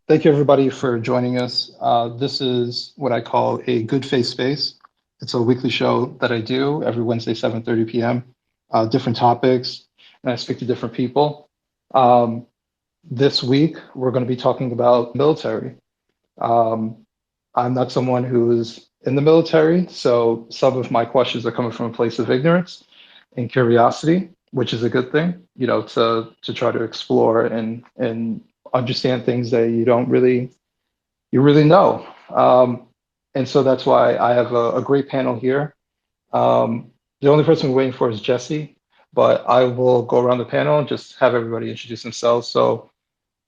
Thank you, everybody, for joining us. This is what I call a good faith space. It's a weekly show that I do every Wednesday, 7:30 p.m. Different topics, and I speak to different people. Um, this week, we're going to be talking about military. Um, I'm not someone who is in the military, so some of my questions are coming from a place of ignorance and curiosity, which is a good thing, to try to explore and understand things that you really know. And so that's why I have a great panel here. The only person we're waiting for is Jessie, but I will go around the panel and just have everybody introduce themselves. So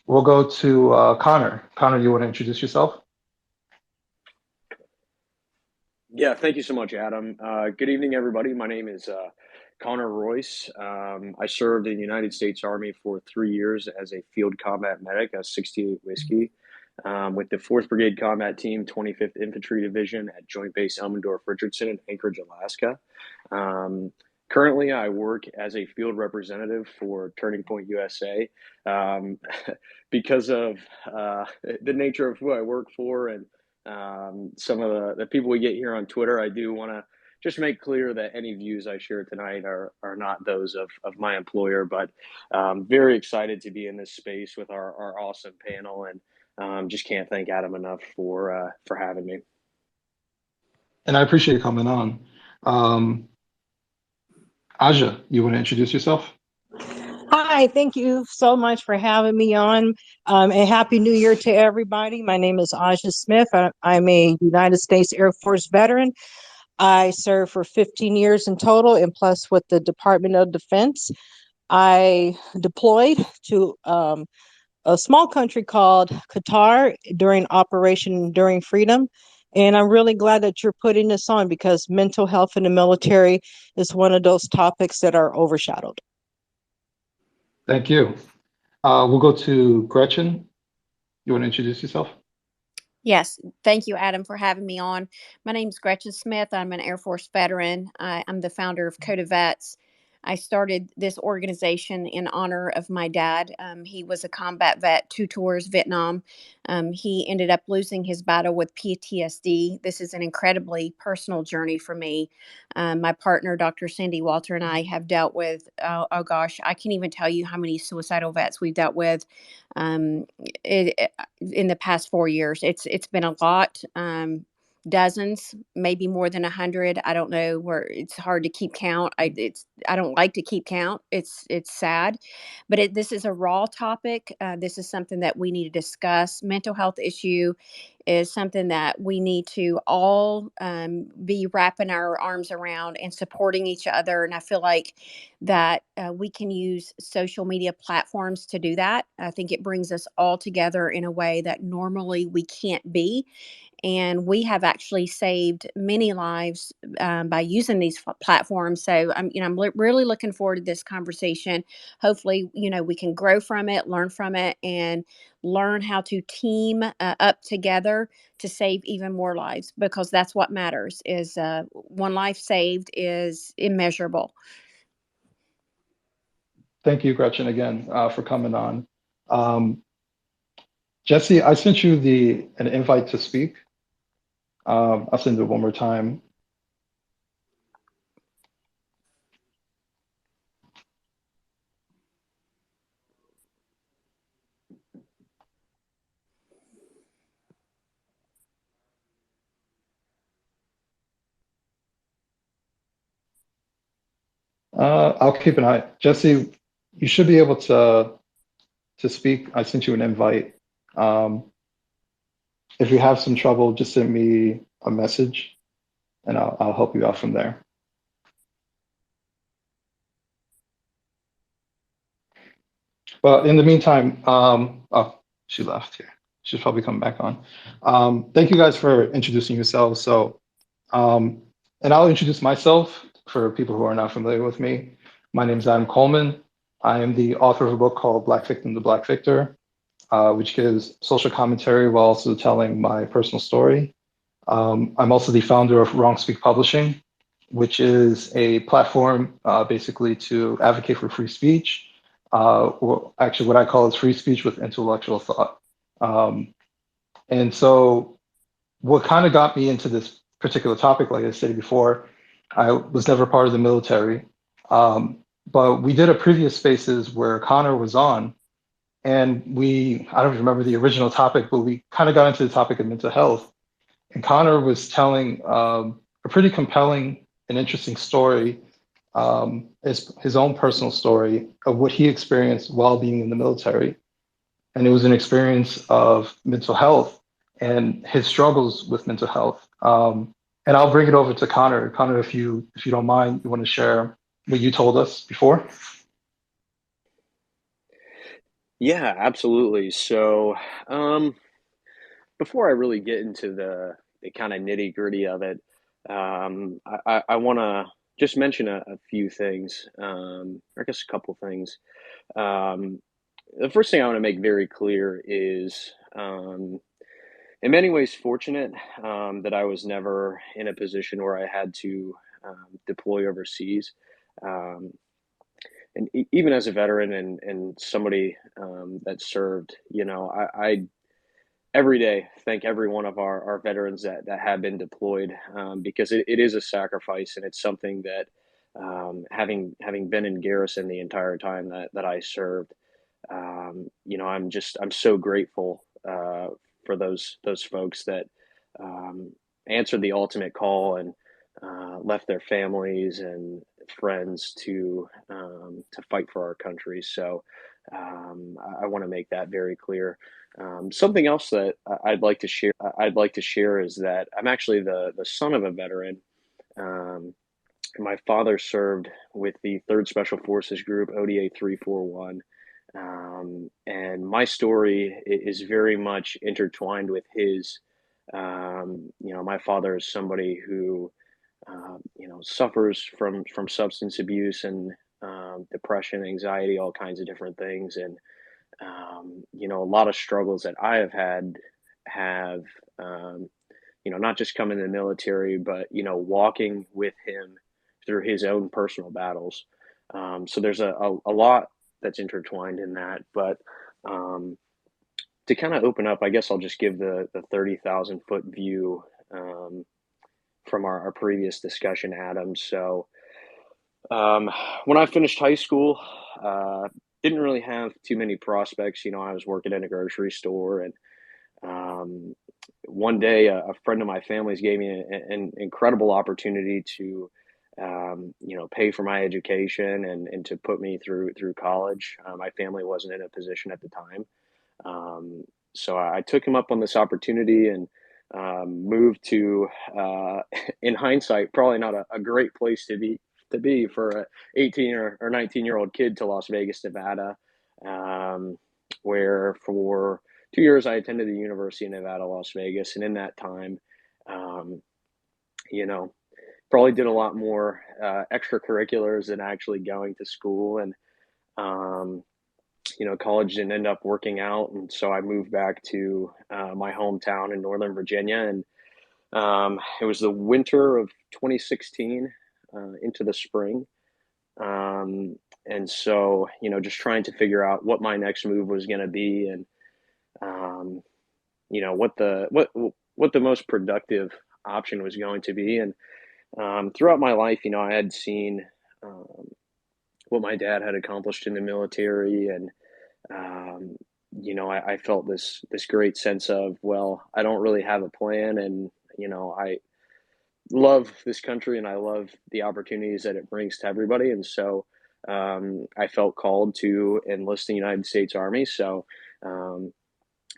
we'll go to Connor. Connor, you want to introduce yourself? Yeah, thank you so much, Adam. Good evening, everybody. My name is Connor Royce. I served in the United States Army for 3 years as a field combat medic, a 68 Whiskey, with the 4th Brigade Combat Team, 25th Infantry Division at Joint Base Elmendorf-Richardson in Anchorage, Alaska. Currently, I work as a field representative for Turning Point USA. Um, because of the nature of who I work for and some of the people we get here on Twitter, I do want to just make clear that any views I share tonight are not those of my employer, but very excited to be in this space with our awesome panel, and just can't thank Adam enough for having me. And I appreciate you coming on. Um, Aja, you want to introduce yourself? Hi, thank you so much for having me on. And Happy New Year to everybody. My name is Aja Smith. I'm a United States Air Force veteran. I served for 15 years in total, and plus with the Department of Defense. I deployed to a small country called Qatar during Operation Enduring Freedom. And I'm really glad that you're putting this on because mental health in the military is one of those topics that are overshadowed. Thank you. We'll go to Gretchen. You want to introduce yourself? Yes, thank you, Adam, for having me on. My name is Gretchen Smith. I'm an Air Force veteran. I'm the founder of Coda Vets. I started this organization in honor of my dad. He was a combat vet, 2 tours Vietnam. He ended up losing his battle with PTSD. This is an incredibly personal journey for me. My partner, Dr. Cindy Walter, and I have dealt with, oh gosh, I can't even tell you how many suicidal vets we've dealt with. Um, in the past 4 years. It's been a lot, dozens, maybe more than 100. I don't know where it's hard to keep count. I don't like to keep count. It's sad, but this is a raw topic. This is something that we need to discuss. Mental health issue is something that we need to all be wrapping our arms around and supporting each other. And I feel like that we can use social media platforms to do that. I think it brings us all together in a way that normally we can't be. And we have actually saved many lives by using these platforms. So I'm really looking forward to this conversation. Hopefully, we can grow from it, learn from it, and learn how to team up together to save even more lives, because that's what matters. Is one life saved is immeasurable. Thank you, Gretchen, again for coming on. Um, Jesse, I sent you an invite to speak. I'll send it one more time. I'll keep an eye. Jesse, you should be able to speak. I sent you an invite. Um, if you have some trouble, just send me a message, and I'll help you out from there. But in the meantime, oh, she left here. She's probably coming back on. Thank you guys for introducing yourselves. And I'll introduce myself for people who are not familiar with me. My name is Adam Coleman. I am the author of a book called Black Victim to Black Victor, which gives social commentary while also telling my personal story. I'm also the founder of Wrong Speak Publishing, which is a platform basically to advocate for free speech, or actually what I call is free speech with intellectual thought. And so what kind of got me into this particular topic, like I said before, I was never part of the military. But we did a previous spaces where Connor was on, and I don't remember the original topic, but we kind of got into the topic of mental health. And Connor was telling a pretty compelling and interesting story, his own personal story of what he experienced while being in the military. And it was an experience of mental health and his struggles with mental health. And I'll bring it over to Connor. Connor, if you don't mind, you want to share what you told us before? Yeah, absolutely. So, um, before I really get into the kind of nitty gritty of it, I want to just mention a few things, or I guess a couple things. Um, the first thing I want to make very clear is, in many ways, fortunate that I was never in a position where I had to deploy overseas. Um, and even as a veteran and somebody that served, I every day thank every one of our veterans that have been deployed, because it is a sacrifice, and it's something that, having been in garrison the entire time that I served, I'm so grateful for those folks that um, answered the ultimate call and left their families and friends to fight for our country. So I want to make that very clear. Something else that I'd like to share is that I'm actually the son of a veteran. Um, my father served with the Third Special Forces Group, ODA 341, and my story is very much intertwined with his. My father is somebody who suffers from substance abuse and depression, anxiety, all kinds of different things, and a lot of struggles that I have um, not just come in the military, but walking with him through his own personal battles. So there's a lot that's intertwined in that, but um, to kind of open up, I guess I'll just give the 30,000 foot view from our previous discussion, Adam. So when I finished high school, uh, didn't really have too many prospects. I was working in a grocery store, and um, one day a friend of my family's gave me an incredible opportunity to, pay for my education and to put me through college. My family wasn't in a position at the time. Um, so I took him up on this opportunity and moved to, in hindsight, probably not a great place to be for a 18 or 19-year-old kid, to Las Vegas, Nevada, um, where for 2 years I attended the University of Nevada, Las Vegas, and in that time, um, you know, probably did a lot more extracurriculars than actually going to school, and um, college didn't end up working out, and so I moved back to my hometown in Northern Virginia, and it was the winter of 2016 into the spring, and so just trying to figure out what my next move was going to be, and um, what the most productive option was going to be, and throughout my life, I had seen um, what my dad had accomplished in the military, and um, I felt this great sense of, well, I don't really have a plan, and I love this country and I love the opportunities that it brings to everybody, and so I felt called to enlist in the United States Army. So um,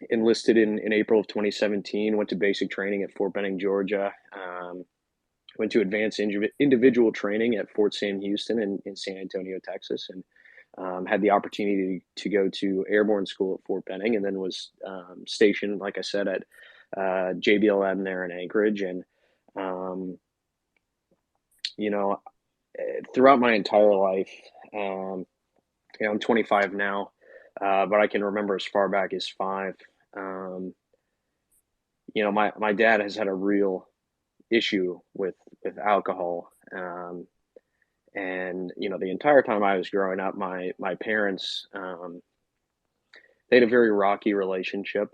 enlisted in April of 2017. Went to basic training at Fort Benning, Georgia. Went to advanced individual training at Fort Sam Houston in San Antonio, Texas, and had the opportunity to go to airborne school at Fort Benning, and then was stationed, like I said, at JBLM there in Anchorage. And um, you know, throughout my entire life, um, I'm 25 now, but I can remember as far back as 5. Um, my dad has had a real issue with alcohol. And the entire time I was growing up, my parents, they had a very rocky relationship.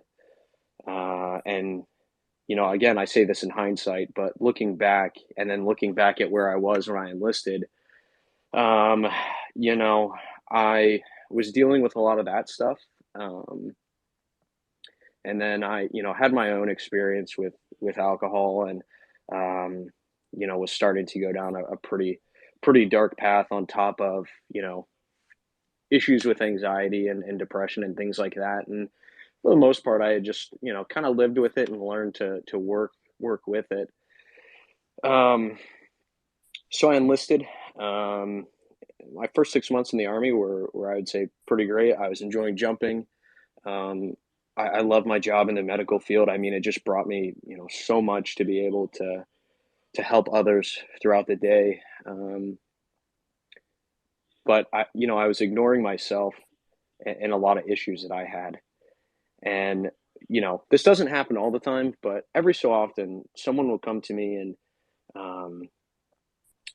And, again, I say this in hindsight, but looking back and then looking back at where I was when I enlisted, um, you know, I was dealing with a lot of that stuff. Um, and then I, had my own experience with alcohol, and, um, was starting to go down a pretty dark path on top of, issues with anxiety and depression and things like that. And for the most part, I had just, kind of lived with it and learned to work with it. Um, so I enlisted. Um, my first 6 months in the Army were I would say pretty great. I was enjoying jumping. Um, I love my job in the medical field. I mean, it just brought me, so much to be able to help others throughout the day. But I was ignoring myself and a lot of issues that I had. And, this doesn't happen all the time, but every so often someone will come to me and um,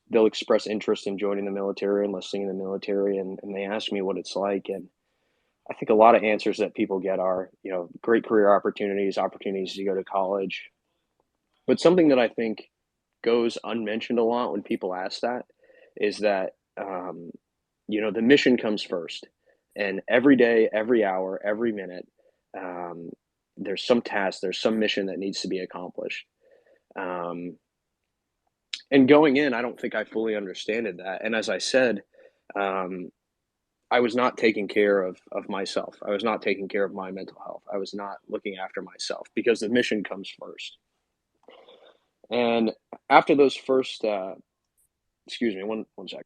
they'll express interest in joining the military, enlisting in the military, and they ask me what it's like. And I think a lot of answers that people get are, great career opportunities, opportunities to go to college. But something that I think goes unmentioned a lot when people ask that is that, the mission comes first. And every day, every hour, every minute, um, there's some task, there's some mission that needs to be accomplished. Um, and going in, I don't think I fully understood that. And as I said, um, I was not taking care of myself. I was not taking care of my mental health. I was not looking after myself because the mission comes first. And after those first, excuse me, one sec.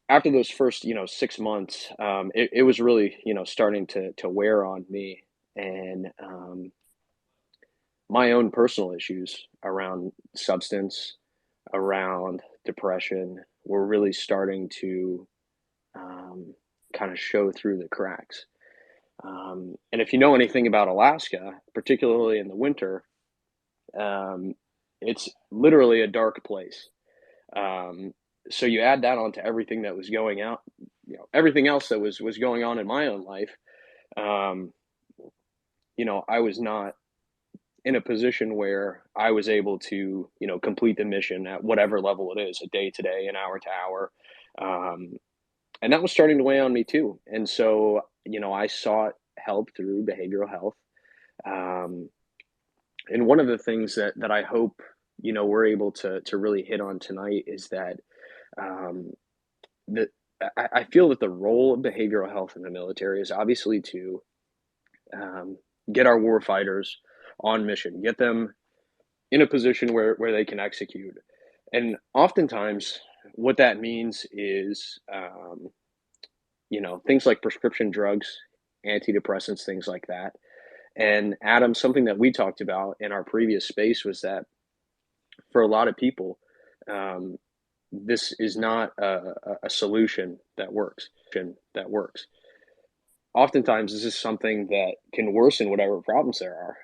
After those first, 6 months, it was really, starting to wear on me, and my own personal issues around substance, around depression, were really starting to kind of show through the cracks. And if you know anything about Alaska, particularly in the winter, um, it's literally a dark place. Um, so you add that onto everything that was going out, everything else that was going on in my own life. Um, I was not in a position where I was able to, complete the mission at whatever level it is, a day to day, an hour to hour. Um, and that was starting to weigh on me too. And so, I sought help through behavioral health. Um, and one of the things that I hope, we're able to really hit on tonight is that um, that I feel that the role of behavioral health in the military is obviously to get our war fighters on mission, get them in a position where they can execute. And oftentimes, what that means is, things like prescription drugs, antidepressants, things like that. And Adam, something that we talked about in our previous space was that for a lot of people, um, this is not a solution that works. Oftentimes, this is something that can worsen whatever problems there are.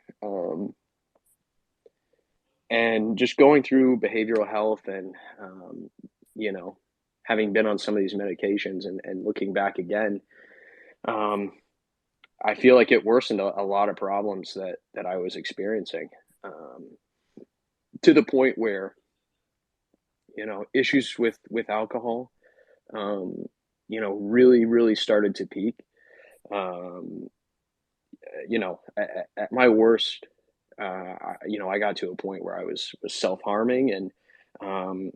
And just going through behavioral health and, you know, having been on some of these medications and looking back again, um, I feel like it worsened a lot of problems that I was experiencing, um, to the point where, issues with alcohol, um, really, really started to peak. Um, at my worst, I got to a point where I was self-harming, and um,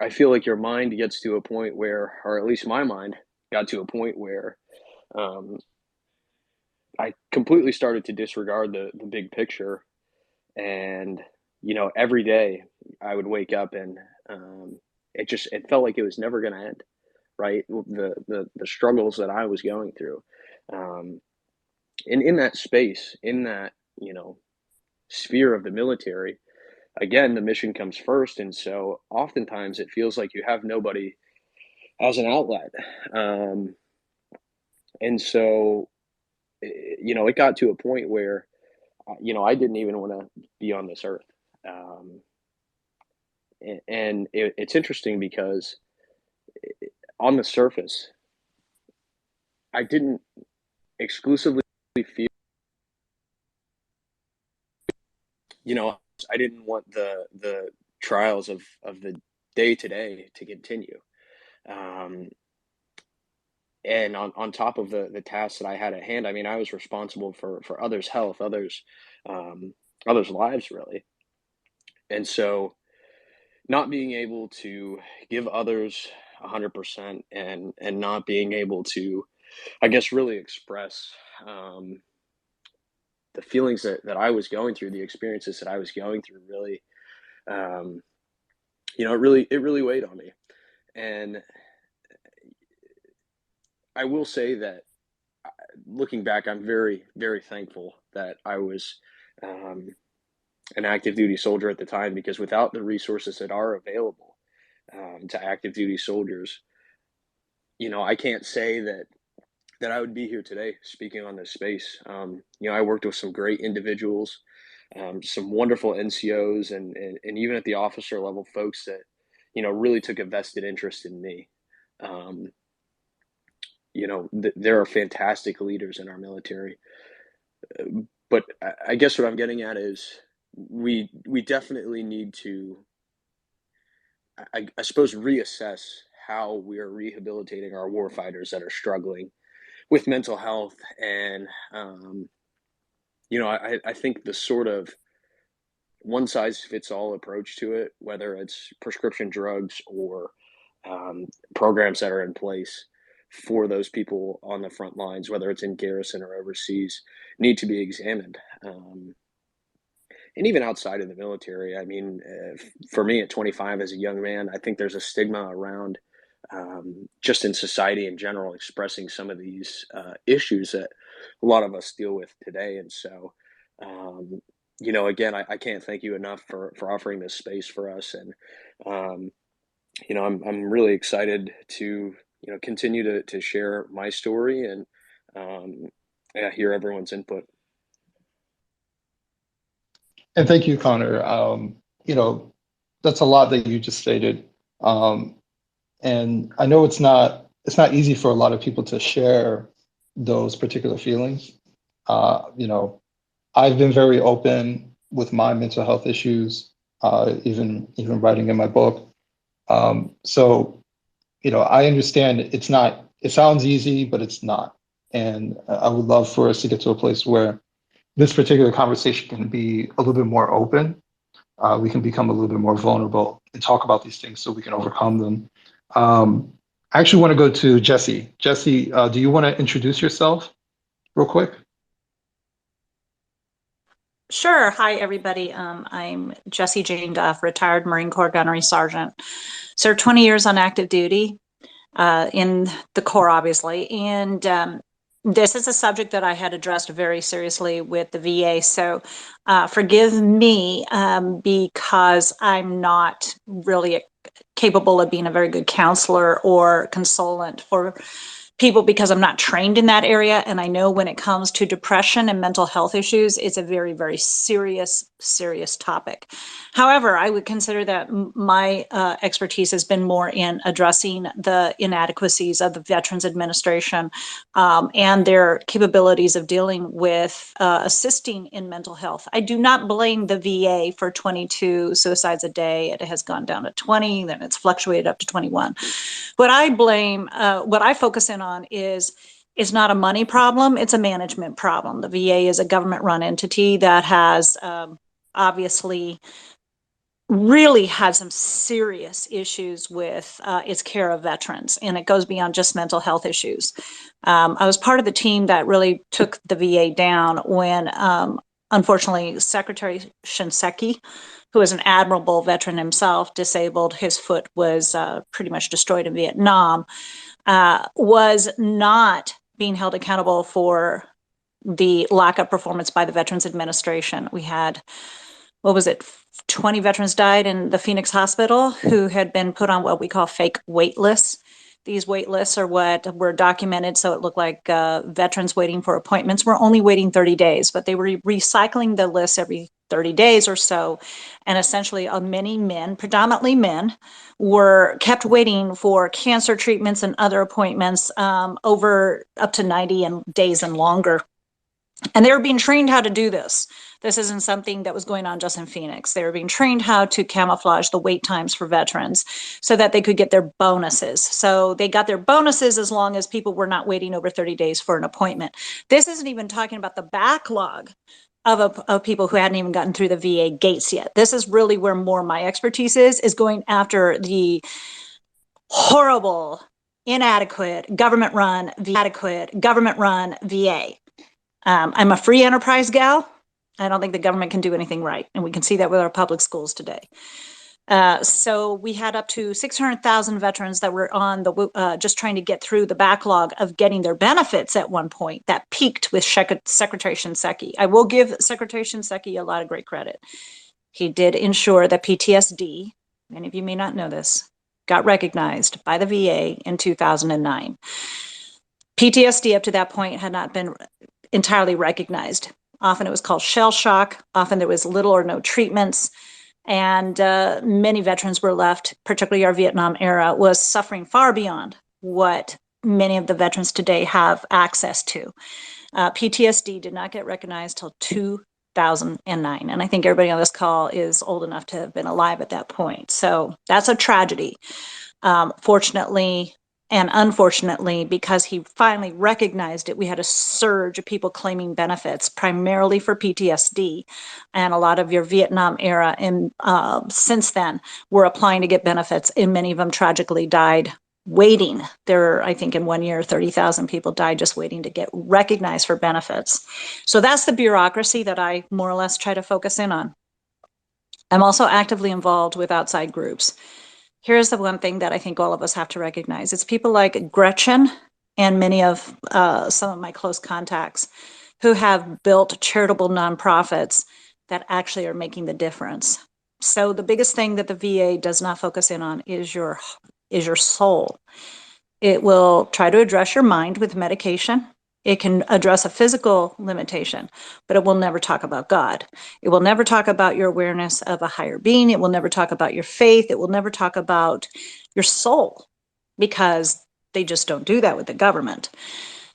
I feel like your mind gets to a point where, or at least my mind got to a point where um, I completely started to disregard the big picture. And, every day I would wake up and it felt like it was never going to end, right? The struggles that I was going through. Um, and in that space, in that, sphere of the military, again, the mission comes first. And so oftentimes it feels like you have nobody as an outlet. Um, and so, it got to a point where, I didn't even want to be on this earth. Um, and it's interesting because on the surface, I didn't exclusively feel you know, I didn't want the trials of the day to day to continue. Um, and on top of the tasks that I had at hand, I mean, I was responsible for others' health, um, others' lives, really. And so, not being able to give others 100% and not being able to, I guess, really express the feelings that I was going through, the experiences that I was going through, really, um, it really weighed on me. And I will say that looking back, I'm very, very thankful that I was um, an active duty soldier at the time, because without the resources that are available to active duty soldiers, I can't say that I would be here today speaking on this space. I worked with some great individuals, some wonderful NCOs, and even at the officer level, folks that, really took a vested interest in me. Um, there are fantastic leaders in our military. But I guess what I'm getting at is we definitely need to, I suppose, reassess how we are rehabilitating our warfighters that are struggling with mental health. And I think the sort of one size fits all approach to it, whether it's prescription drugs or programs that are in place for those people on the front lines, whether it's in garrison or overseas, need to be examined. And even outside of the military, I mean, for me at 25 as a young man, I think there's a stigma around just in society in general, expressing some of these issues that a lot of us deal with today. And so, again, I can't thank you enough for offering this space for us. And, I'm really excited to, continue to share my story and hear everyone's input. And thank you, Connor. That's a lot that you just stated. And I know it's not easy for a lot of people to share those particular feelings. I've been very open with my mental health issues, even writing in my book. So, I understand it sounds easy, but it's not. And I would love for us to get to a place where this particular conversation can be a little bit more open. We can become a little bit more vulnerable and talk about these things so we can overcome them. I actually want to go to Jessie. Jessie, do you want to introduce yourself real quick? Sure. Hi, everybody. I'm Jessie Jane Duff, retired Marine Corps Gunnery Sergeant. Served 20 years on active duty in the Corps, obviously. And this is a subject that I had addressed very seriously with the VA. So forgive me because I'm not really capable of being a very good counselor or consultant for people because I'm not trained in that area. And I know when it comes to depression and mental health issues, it's a very, very serious topic. However, I would consider that my expertise has been more in addressing the inadequacies of the Veterans Administration and their capabilities of dealing with assisting in mental health. I do not blame the VA for 22 suicides a day. It has gone down to 20, then it's fluctuated up to 21. What I focus in on is not a money problem, it's a management problem. The VA is a government-run entity that has obviously really had some serious issues with its care of veterans, and it goes beyond just mental health issues. I was part of the team that really took the VA down when, unfortunately, Secretary Shinseki, who is an admirable veteran himself, disabled. His foot was pretty much destroyed in Vietnam, was not being held accountable for the lack of performance by the Veterans Administration. We had, 20 veterans died in the Phoenix Hospital who had been put on what we call fake wait lists. These wait lists are what were documented, so it looked like veterans waiting for appointments were only waiting 30 days, but they were recycling the lists every 30 days or so. And essentially, many men, predominantly men, were kept waiting for cancer treatments and other appointments over up to 90 days and longer. And they were being trained how to do this. This isn't something that was going on just in Phoenix. They were being trained how to camouflage the wait times for veterans so that they could get their bonuses. So they got their bonuses as long as people were not waiting over 30 days for an appointment. This isn't even talking about the backlog of people who hadn't even gotten through the VA gates yet. This is really where more my expertise is going after the horrible, inadequate, government-run VA. I'm a free enterprise gal. I don't think the government can do anything right. And we can see that with our public schools today. So we had up to 600,000 veterans that were on the just trying to get through the backlog of getting their benefits at one point. That peaked with Secretary Shinseki. I will give Secretary Shinseki a lot of great credit. He did ensure that PTSD, many of you may not know this, got recognized by the VA in 2009. PTSD up to that point had not been entirely recognized. Often it was called shell shock. Often there was little or no treatments. And many veterans were left, particularly our Vietnam era, was suffering far beyond what many of the veterans today have access to. PTSD did not get recognized till 2009. And I think everybody on this call is old enough to have been alive at that point. So that's a tragedy. Fortunately, and unfortunately, because he finally recognized it, we had a surge of people claiming benefits, primarily for PTSD. And a lot of your Vietnam era and since then were applying to get benefits, and many of them tragically died waiting. There, I think in 1 year, 30,000 people died just waiting to get recognized for benefits. So that's the bureaucracy that I more or less try to focus in on. I'm also actively involved with outside groups. Here's the one thing that I think all of us have to recognize. It's people like Gretchen and many of some of my close contacts who have built charitable nonprofits that actually are making the difference. So the biggest thing that the VA does not focus in on is your soul. It will try to address your mind with medication. It can address a physical limitation, but it will never talk about God. It will never talk about your awareness of a higher being. It will never talk about your faith. It will never talk about your soul, because they just don't do that with the government.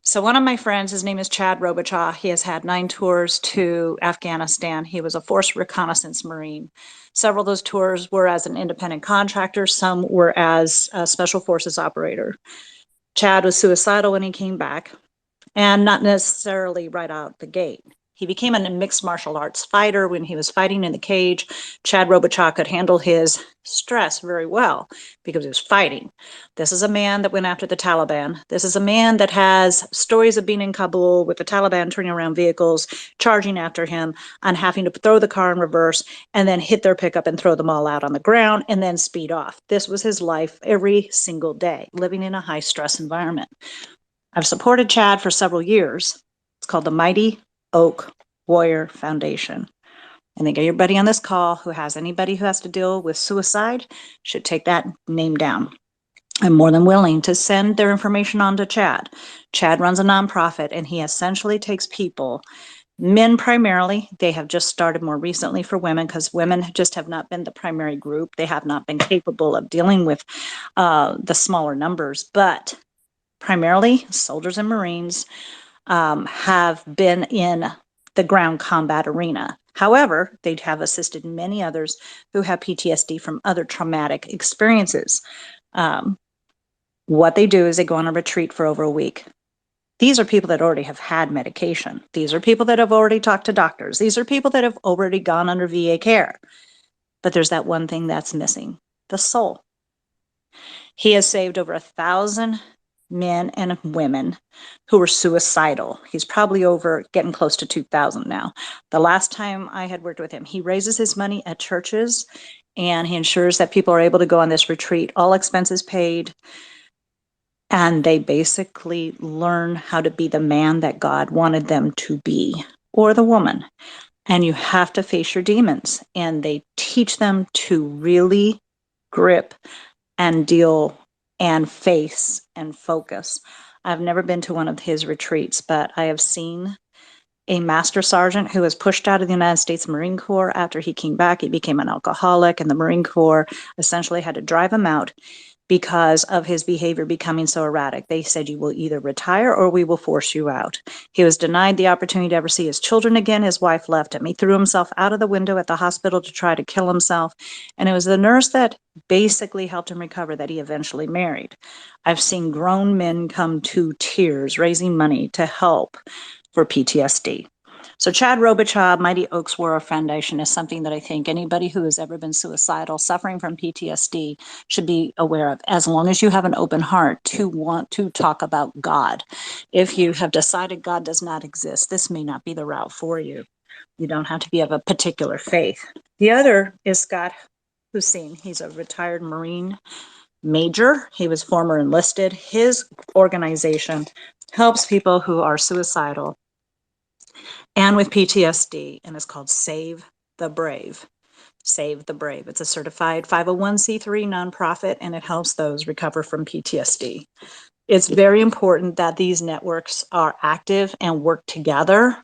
So one of my friends, his name is Chad Robicha. He has had 9 tours to Afghanistan. He was a force reconnaissance Marine. Several of those tours were as an independent contractor. Some were as a special forces operator. Chad was suicidal when he came back, and not necessarily right out the gate. He became a mixed martial arts fighter when he was fighting in the cage. Chad Robicha could handle his stress very well because he was fighting. This is a man that went after the Taliban. This is a man that has stories of being in Kabul with the Taliban turning around vehicles, charging after him, and having to throw the car in reverse and then hit their pickup and throw them all out on the ground and then speed off. This was his life every single day, living in a high stress environment. I've supported Chad for several years. It's called the Mighty Oak Warrior Foundation. I think everybody on this call who has anybody who has to deal with suicide should take that name down. I'm more than willing to send their information on to Chad. Chad runs a nonprofit, and he essentially takes people, men primarily. They have just started more recently for women because women just have not been the primary group. They have not been capable of dealing with the smaller numbers, but primarily soldiers and Marines have been in the ground combat arena. However, they have assisted many others who have PTSD from other traumatic experiences. What they do is they go on a retreat for over a week. These are people that already have had medication. These are people that have already talked to doctors. These are people that have already gone under VA care. But there's that one thing that's missing, the soul. He has saved over 1,000 men and women who were suicidal. He's probably over getting close to 2,000 now. The last time I had worked with him, he raises his money at churches and he ensures that people are able to go on this retreat, all expenses paid. And they basically learn how to be the man that God wanted them to be, or the woman. And you have to face your demons. And they teach them to really grip and deal and face and focus. I've never been to one of his retreats, but I have seen a master sergeant who was pushed out of the United States Marine Corps after he came back. He became an alcoholic, and the Marine Corps essentially had to drive him out because of his behavior becoming so erratic. They said, you will either retire or we will force you out. He was denied the opportunity to ever see his children again. His wife left him. He threw himself out of the window at the hospital to try to kill himself. And it was the nurse that basically helped him recover that he eventually married. I've seen grown men come to tears raising money to help for PTSD. So Chad Robicha, Mighty Oaks Warrior Foundation is something that I think anybody who has ever been suicidal, suffering from PTSD, should be aware of, as long as you have an open heart to want to talk about God. If you have decided God does not exist, this may not be the route for you. You don't have to be of a particular faith. The other is Scott Hussein. He's a retired Marine major. He was former enlisted. His organization helps people who are suicidal and with PTSD, and it's called Save the Brave. Save the Brave. It's a certified 501c3 nonprofit, and it helps those recover from PTSD. It's very important that these networks are active and work together.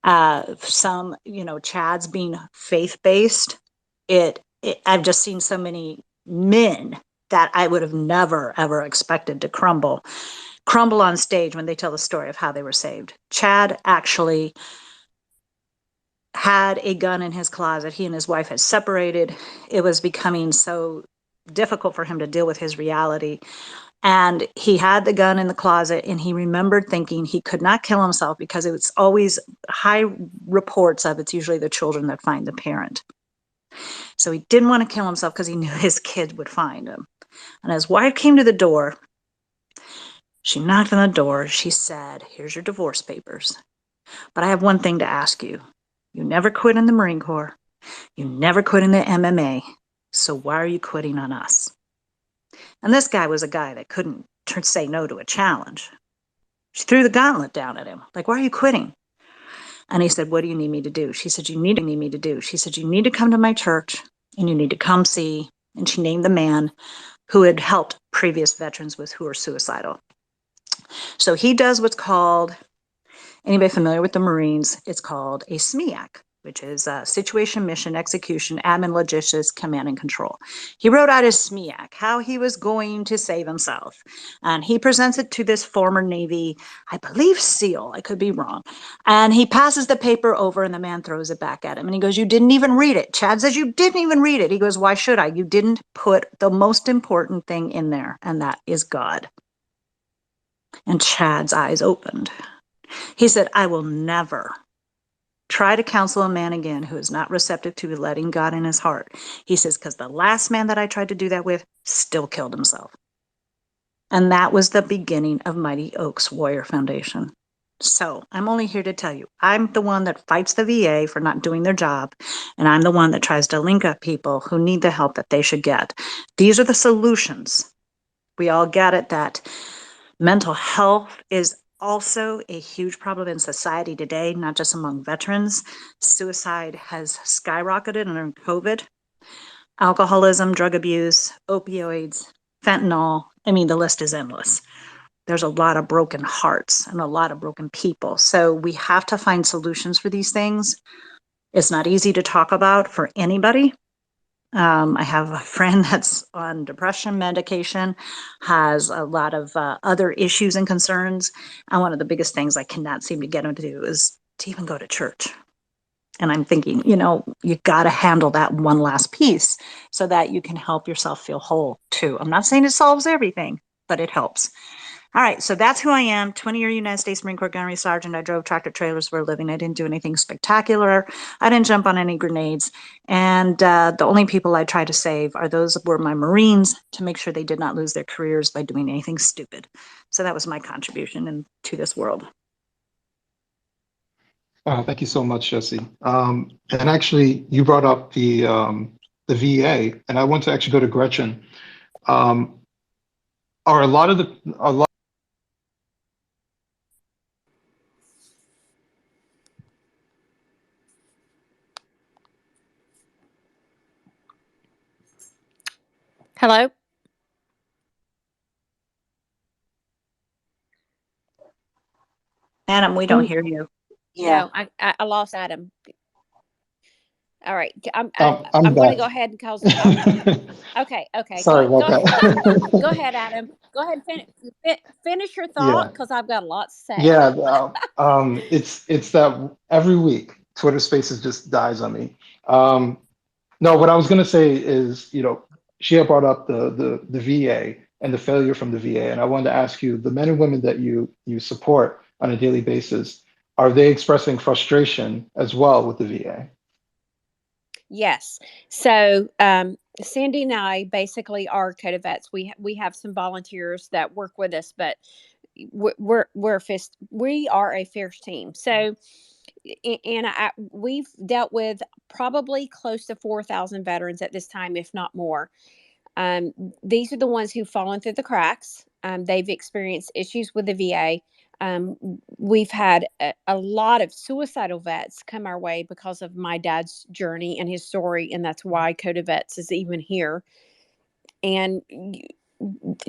Some, Chad's being faith-based. I've just seen so many men that I would have never, ever expected to crumble on stage when they tell the story of how they were saved. Chad actually had a gun in his closet. He and his wife had separated. It was becoming so difficult for him to deal with his reality. And he had the gun in the closet, and he remembered thinking he could not kill himself because it was always high reports of it's usually the children that find the parent. So he didn't want to kill himself because he knew his kid would find him. And his wife came to the door. She knocked on the door. She said, "Here's your divorce papers. But I have one thing to ask you. You never quit in the Marine Corps. You never quit in the MMA. So why are you quitting on us?" And this guy was a guy that couldn't say no to a challenge. She threw the gauntlet down at him. Like, "Why are you quitting?" And he said, "What do you need me to do?" She said, "You need me to do." She said, "You need to come to my church and you need to come see." And she named the man who had helped previous veterans who are suicidal. So he does what's called, anybody familiar with the Marines, it's called a SMEAC, which is Situation, Mission, Execution, Admin, Logistics, Command, and Control. He wrote out his SMEAC, how he was going to save himself. And he presents it to this former Navy, I believe SEAL, I could be wrong. And he passes the paper over and the man throws it back at him. And he goes, "You didn't even read it." Chad says, "You didn't even read it." He goes, "Why should I? You didn't put the most important thing in there, and that is God." And Chad's eyes opened. He said, "I will never try to counsel a man again who is not receptive to letting God in his heart." He says, "Because the last man that I tried to do that with still killed himself." And that was the beginning of Mighty Oaks Warrior Foundation. So I'm only here to tell you, I'm the one that fights the VA for not doing their job. And I'm the one that tries to link up people who need the help that they should get. These are the solutions. We all get it that mental health is also a huge problem in society today, not just among veterans. Suicide has skyrocketed under COVID. Alcoholism, drug abuse, opioids, fentanyl. I mean, the list is endless. There's a lot of broken hearts and a lot of broken people. So we have to find solutions for these things. It's not easy to talk about for anybody. I have a friend that's on depression medication, has a lot of other issues and concerns. And one of the biggest things I cannot seem to get him to do is to even go to church. And I'm thinking, you got to handle that one last piece so that you can help yourself feel whole too. I'm not saying it solves everything, but it helps. All right, so that's who I am, 20-year United States Marine Corps Gunnery Sergeant. I drove tractor trailers for a living. I didn't do anything spectacular. I didn't jump on any grenades. And the only people I try to save are those who were my Marines, to make sure they did not lose their careers by doing anything stupid. So that was my contribution to this world. Thank you so much, Jesse. And actually, you brought up the VA, and I want to actually go to Gretchen. Are a lot of the Hello? Adam, we don't hear you. Yeah. No, I lost Adam. All right. I'm I'm going to back. go ahead and close. Okay. Sorry about Go ahead. Go that. ahead, Adam. Go ahead and finish your thought Yeah, because I've got a lot to say. yeah. It's that every week Twitter Spaces just dies on me. Um, no, what I was gonna say is, she had brought up the VA and the failure from the VA, and I wanted to ask you, the men and women that you support on a daily basis, are they expressing frustration as well with the VA? Yes. So Sandy and I basically are Coda vets. We have some volunteers that work with us, but we are a fierce team. So and we've dealt with probably close to 4,000 veterans at this time, if not more. Um, these are the ones who've fallen through the cracks. They've experienced issues with the VA. We've had a lot of suicidal vets come our way because of my dad's journey and his story, and that's why Coda Vets is even here. And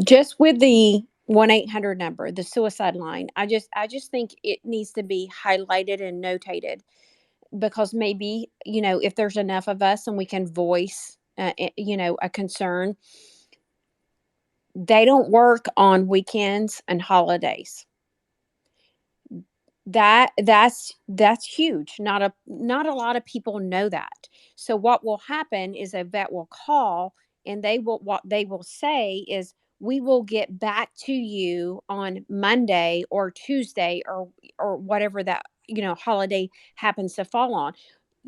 just with the 1-800 number, the suicide line, I just think it needs to be highlighted and notated because maybe, if there's enough of us and we can voice, a concern. They don't work on weekends and holidays. That's huge. Not a lot of people know that. So what will happen is a vet will call, and what they will say is, we will get back to you on Monday or Tuesday or whatever that holiday happens to fall on.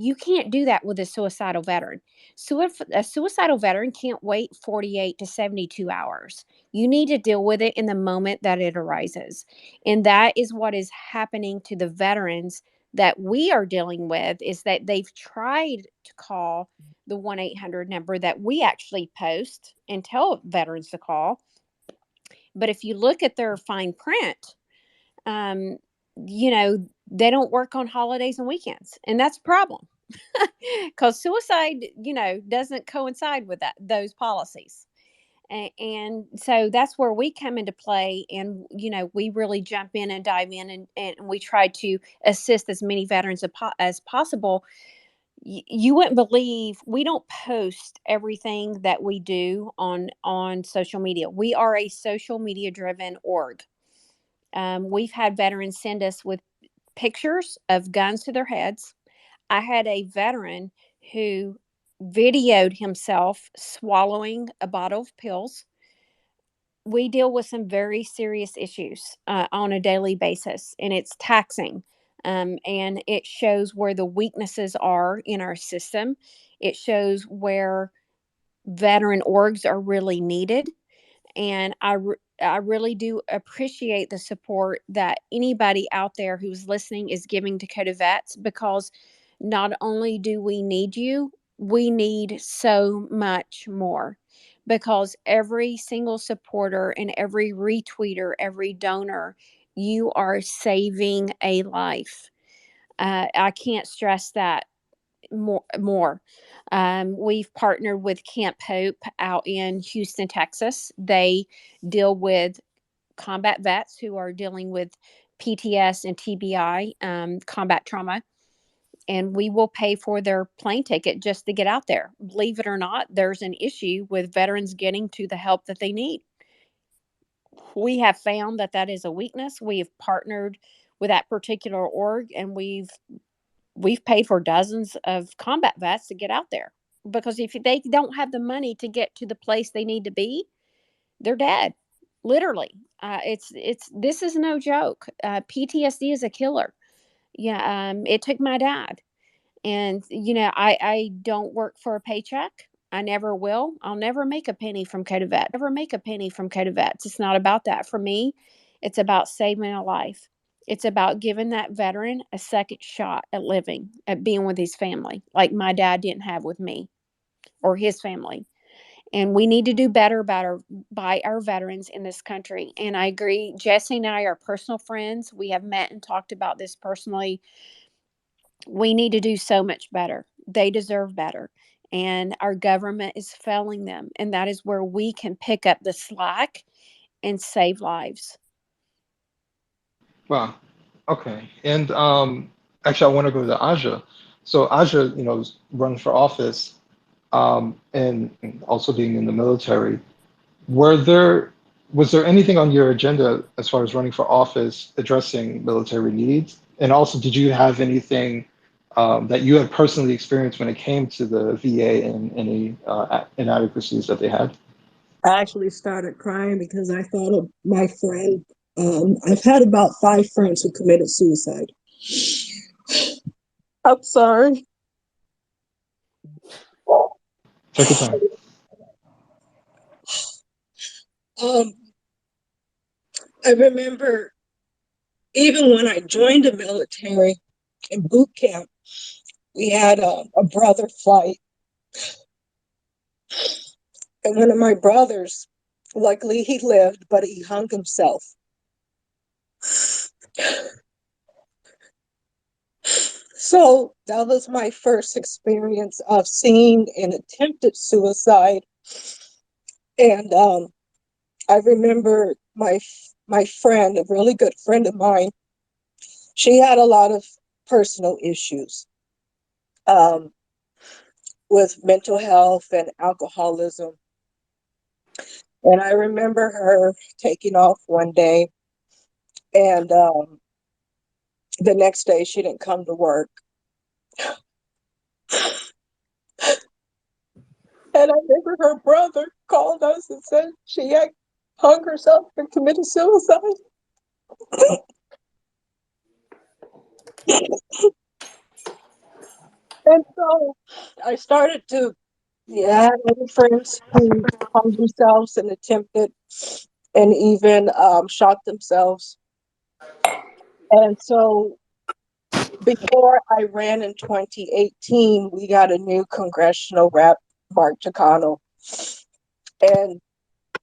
You can't do that with a suicidal veteran. So if a suicidal veteran can't wait 48 to 72 hours, you need to deal with it in the moment that it arises. And that is what is happening to the veterans that we are dealing with, is that they've tried to call the 1-800 number that we actually post and tell veterans to call. But if you look at their fine print, um, they don't work on holidays and weekends. And that's a problem because suicide, doesn't coincide with those policies. And so that's where we come into play. And, we really jump in and dive in, and we try to assist as many veterans as possible. You wouldn't believe, we don't post everything that we do on social media. We are a social media driven org. We've had veterans send us with pictures of guns to their heads. I had a veteran who videoed himself swallowing a bottle of pills. We deal with some very serious issues on a daily basis, and it's taxing. And it shows where the weaknesses are in our system. It shows where veteran orgs are really needed. And I really do appreciate the support that anybody out there who's listening is giving to Coda Vets, because not only do we need you, we need so much more, because every single supporter and every retweeter, every donor, you are saving a life. I can't stress that more. We've partnered with Camp Hope out in Houston, Texas. They deal with combat vets who are dealing with PTS and TBI, combat trauma. And we will pay for their plane ticket just to get out there. Believe it or not, there's an issue with veterans getting to the help that they need. We have found that is a weakness. We have partnered with that particular org, and we've paid for dozens of combat vets to get out there, because if they don't have the money to get to the place they need to be, they're dead, literally. It's this is no joke. PTSD is a killer. Yeah. It took my dad. And I don't work for a paycheck. I never will. I'll never make a penny from Coda Vets. It's not about that for me. It's about saving a life. It's about giving that veteran a second shot at living, at being with his family, like my dad didn't have with me or his family. And we need to do better by our veterans in this country. And I agree. Jessie and I are personal friends. We have met and talked about this personally. We need to do so much better. They deserve better. And our government is failing them. And that is where we can pick up the slack and save lives. Wow. Okay. And actually, I want to go to Aja. So Aja, running for office, and also being in the military, were there was there anything on your agenda as far as running for office addressing military needs? And also, did you have anything that you had personally experienced when it came to the VA and any inadequacies that they had? I actually started crying because I thought of my friend. I've had about 5 friends who committed suicide. I'm sorry. Take your time. Um, I remember even when I joined the military in boot camp, we had a brother flight, and one of my brothers, luckily he lived, but he hung himself. So that was my first experience of seeing an attempted suicide. And I remember my friend, a really good friend of mine, she had a lot of personal issues um, with mental health and alcoholism. And I remember her taking off one day, and the next day she didn't come to work. And I remember her brother called us and said she had hung herself and committed suicide. And so I started to, yeah, have other friends who hung themselves and attempted and even shot themselves. And so before I ran in 2018, we got a new congressional rep, Mark Takano. And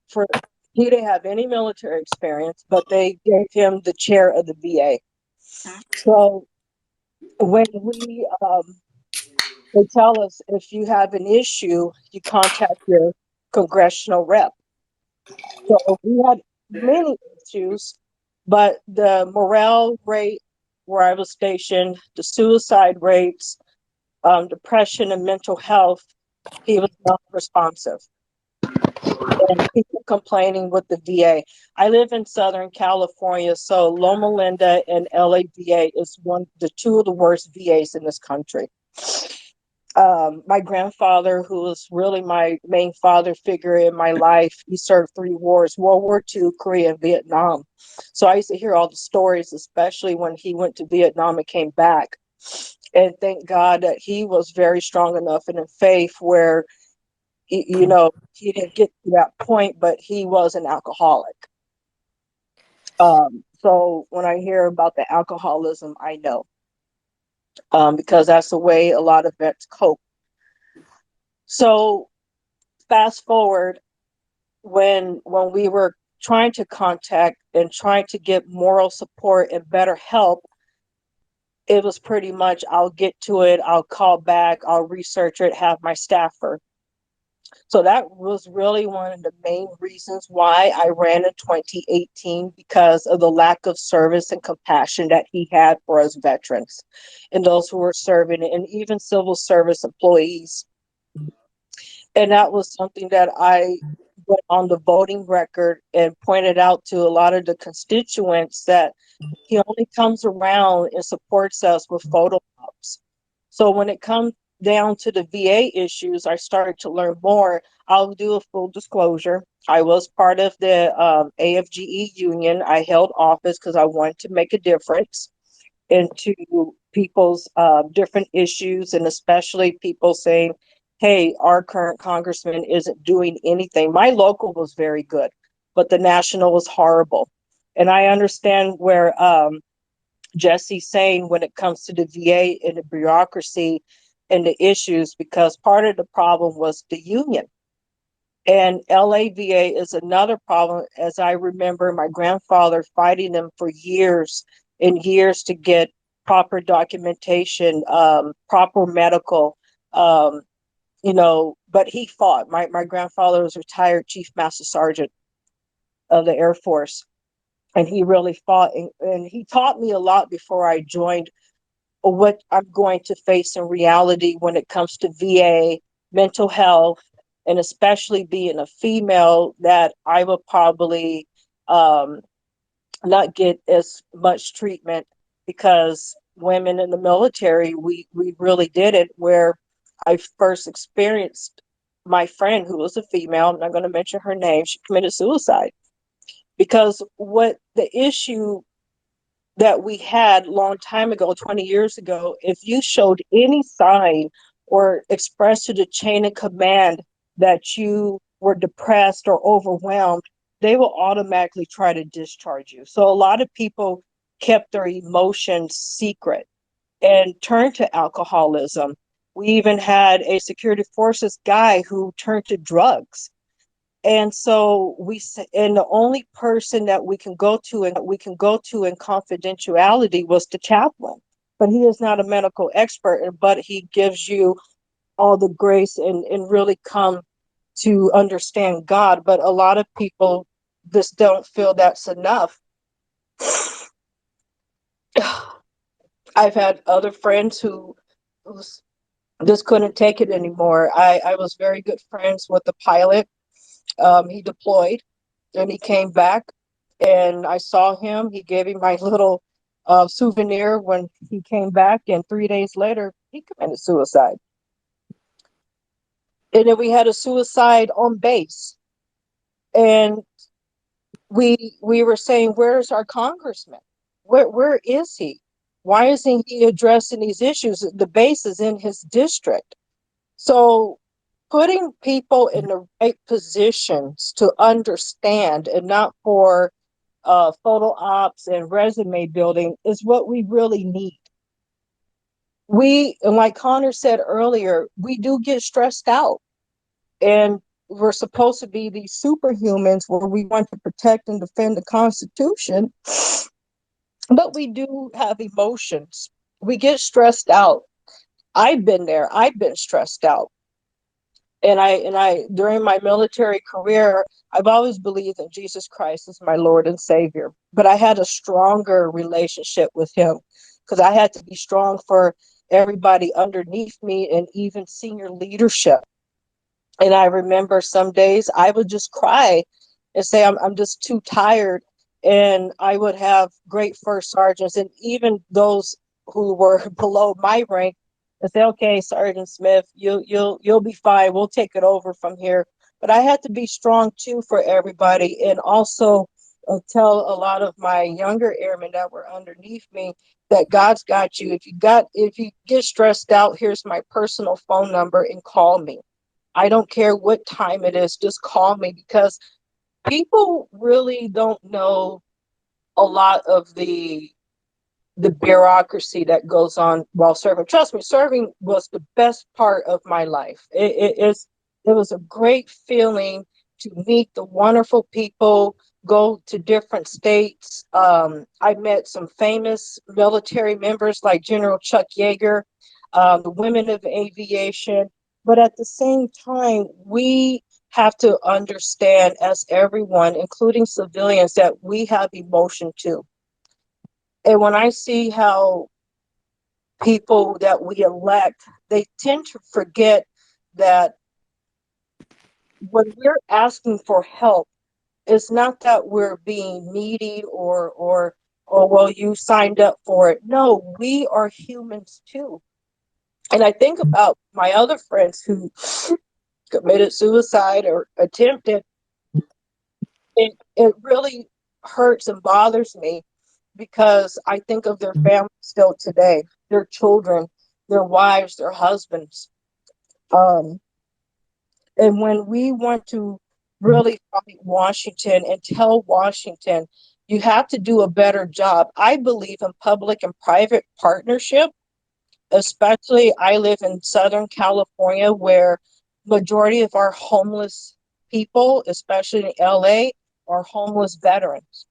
for he didn't have any military experience, but they gave him the chair of the VA. So when they tell us if you have an issue, you contact your congressional rep. So we had many issues, but the morale rate where I was stationed, the suicide rates, depression and mental health, he was not responsive. And people complaining with the VA. I live in Southern California, so Loma Linda and LA VA is the two of the worst VAs in this country. My grandfather, who was really my main father figure in my life, he served 3 wars, World War II, Korea, and Vietnam. So I used to hear all the stories, especially when he went to Vietnam and came back. And thank God that he was very strong enough in faith where, he didn't get to that point, but he was an alcoholic. So when I hear about the alcoholism, I know, because that's the way a lot of vets cope. So fast forward, when we were trying to contact and trying to get moral support and better help, it was pretty much, I'll get to it, I'll call back, I'll research it, have my staffer. So that was really one of the main reasons why I ran in 2018, because of the lack of service and compassion that he had for us veterans and those who were serving, and even civil service employees. And that was something that I went on the voting record and pointed out to a lot of the constituents, that he only comes around and supports us with photo ops. So when it comes down to the VA issues, I started to learn more. I'll do a full disclosure. I was part of the AFGE union. I held office because I wanted to make a difference into people's different issues, and especially people saying, hey, our current congressman isn't doing anything. My local was very good, but the national was horrible. And I understand where Jessie's saying when it comes to the VA and the bureaucracy and the issues, because part of the problem was the union. And LAVA is another problem, as I remember my grandfather fighting them for years and years to get proper documentation, proper medical, but he fought. My grandfather was retired Chief Master Sergeant of the Air Force, and he really fought. And he taught me a lot before I joined what I'm going to face in reality when it comes to VA, mental health, and especially being a female, that I will probably not get as much treatment, because women in the military, we really did it, where I first experienced my friend who was a female, I'm not going to mention her name, she committed suicide. Because what the issue that we had long time ago, 20 years ago, if you showed any sign or expressed to the chain of command that you were depressed or overwhelmed, they will automatically try to discharge you. So a lot of people kept their emotions secret and turned to alcoholism. We even had a security forces guy who turned to drugs. And so and the only person that we can go to in confidentiality was the chaplain. But he is not a medical expert, but he gives you all the grace and really come to understand God. But a lot of people just don't feel that's enough. I've had other friends who just couldn't take it anymore. I was very good friends with the pilot. He deployed and he came back, and I saw him. He gave me my little souvenir when he came back, and 3 days later, he committed suicide. And then we had a suicide on base, and we were saying, "Where's our congressman? Where is he? Why isn't he addressing these issues? The base is in his district." So putting people in the right positions to understand, and not for photo ops and resume building, is what we really need. And like Connor said earlier, we do get stressed out, and we're supposed to be these superhumans where we want to protect and defend the Constitution, but we do have emotions. We get stressed out. I've been there. I've been stressed out. And I during my military career, I've always believed that Jesus Christ is my Lord and Savior. But I had a stronger relationship with him, because I had to be strong for everybody underneath me and even senior leadership. And I remember some days I would just cry and say, I'm just too tired. And I would have great first sergeants and even those who were below my rank and say, "Okay, Sergeant Smith, you'll be fine. We'll take it over from here." But I had to be strong too for everybody, and also tell a lot of my younger airmen that were underneath me that God's got you. If you get stressed out, here's my personal phone number and call me. I don't care what time it is, just call me, because people really don't know a lot of the bureaucracy that goes on while serving. Trust me, serving was the best part of my life. It was a great feeling to meet the wonderful people, go to different states. I met some famous military members like General Chuck Yeager, the women of aviation. But at the same time, we have to understand, as everyone, including civilians, that we have emotion too. And when I see how people that we elect, they tend to forget that when we're asking for help, it's not that we're being needy or well, you signed up for it. No, we are humans too. And I think about my other friends who committed suicide or attempted. It really hurts and bothers me, because I think of their families still today, their children, their wives, their husbands. Um, and when we want to really fight Washington and tell Washington, you have to do a better job. I believe in public and private partnership, especially I live in Southern California, where majority of our homeless people, especially in LA, are homeless veterans.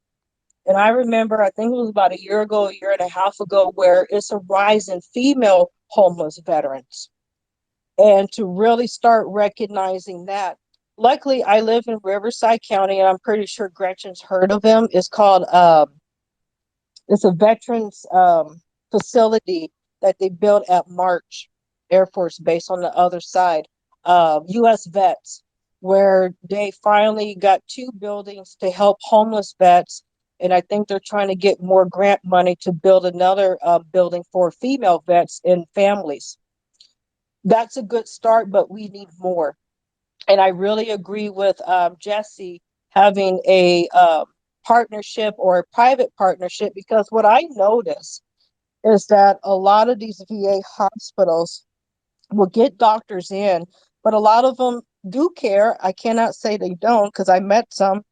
And I remember, I think it was about a year and a half ago, where it's a rise in female homeless veterans. And to really start recognizing that. Luckily, I live in Riverside County, and I'm pretty sure Gretchen's heard of him. It's called, it's a veterans facility that they built at March Air Force Base on the other side, U.S. vets, where they finally got 2 buildings to help homeless vets. And I think they're trying to get more grant money to build another building for female vets and families. That's a good start, but we need more. And I really agree with Jessie having a partnership or a private partnership, because what I notice is that a lot of these VA hospitals will get doctors in, but a lot of them do care. I cannot say they don't, because I met some,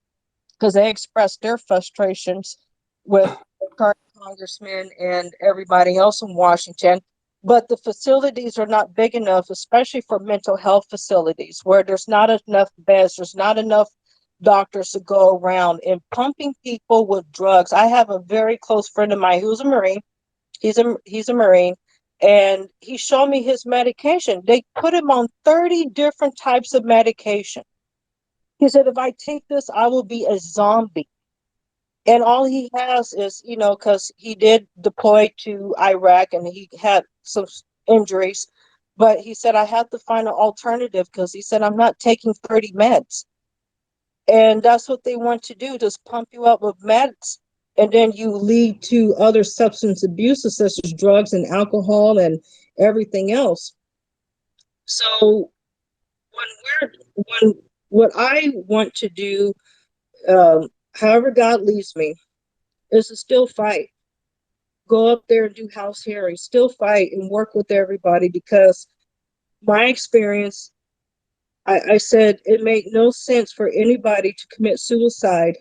because they expressed their frustrations with the current congressman and everybody else in Washington. But the facilities are not big enough, especially for mental health facilities, where there's not enough beds, there's not enough doctors to go around and pumping people with drugs. I have a very close friend of mine who's a Marine. He's a Marine, and he showed me his medication. They put him on 30 different types of medication. He said, if I take this, I will be a zombie. And all he has is, because he did deploy to Iraq and he had some injuries, but he said, I have to find an alternative, because he said, I'm not taking 30 meds. And that's what they want to do, just pump you up with meds. And then you lead to other substance abuses, such as drugs and alcohol and everything else. So what I want to do, however God leads me, is to still fight. Go up there and do house hearings, still fight and work with everybody, because my experience, I said it made no sense for anybody to commit suicide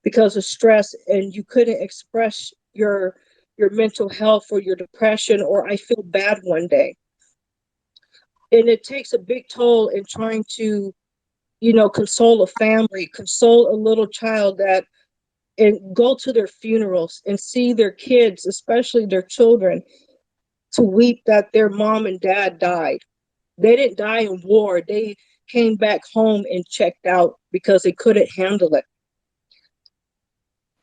because of stress and you couldn't express your mental health or your depression, or I feel bad one day. And it takes a big toll in trying to, console a family, console a little child, that and go to their funerals and see their kids, especially their children, to weep that their mom and dad died. They didn't die in war. They came back home and checked out because they couldn't handle it.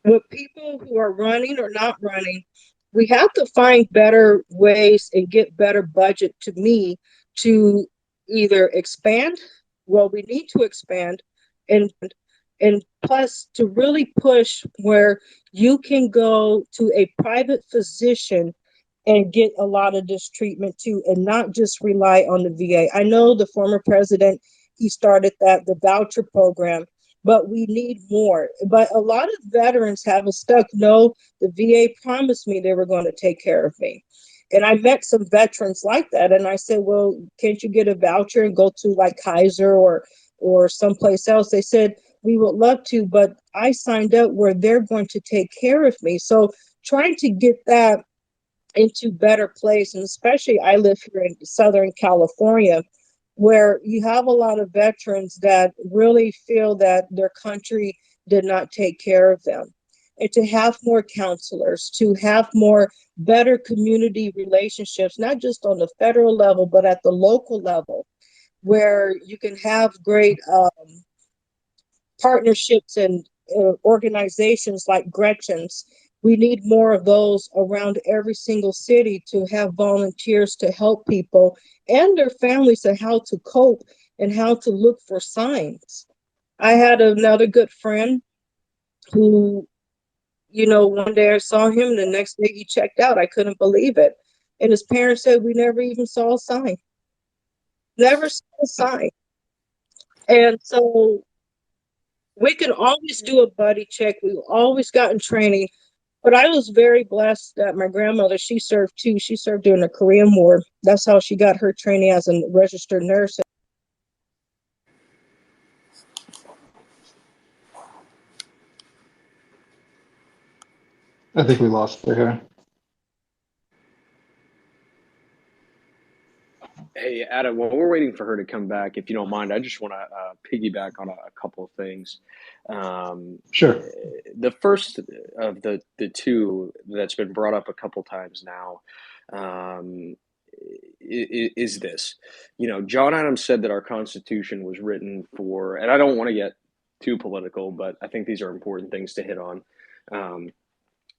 With people who are running or not running, we have to find better ways and get better budget, to me, to either expand. Well, we need to expand, and plus to really push where you can go to a private physician and get a lot of this treatment too, and not just rely on the VA. I know the former president, he started the voucher program, but we need more. But a lot of veterans have stuck. No, the VA promised me they were going to take care of me. And I met some veterans like that, and I said, well, can't you get a voucher and go to like Kaiser or someplace else? They said, we would love to, but I signed up where they're going to take care of me. So trying to get that into better place, and especially I live here in Southern California, where you have a lot of veterans that really feel that their country did not take care of them. And to have more counselors, to have more better community relationships, not just on the federal level, but at the local level, where you can have great partnerships and organizations like Gretchen's. We need more of those around every single city, to have volunteers to help people and their families on how to cope and how to look for signs. I had another good friend who, one day I saw him, the next day he checked out. I couldn't believe it. And his parents said, we never even saw a sign. Never saw a sign. And so we can always do a buddy check. We've always gotten training. But I was very blessed that my grandmother, she served too. She served during the Korean War. That's how she got her training as a registered nurse. I think we lost her here. Hey, Adam, while we're waiting for her to come back, if you don't mind, I just want to piggyback on a couple of things. Sure. The first of the two that's been brought up a couple times now is this. John Adams said that our Constitution was written for, and I don't want to get too political, but I think these are important things to hit on.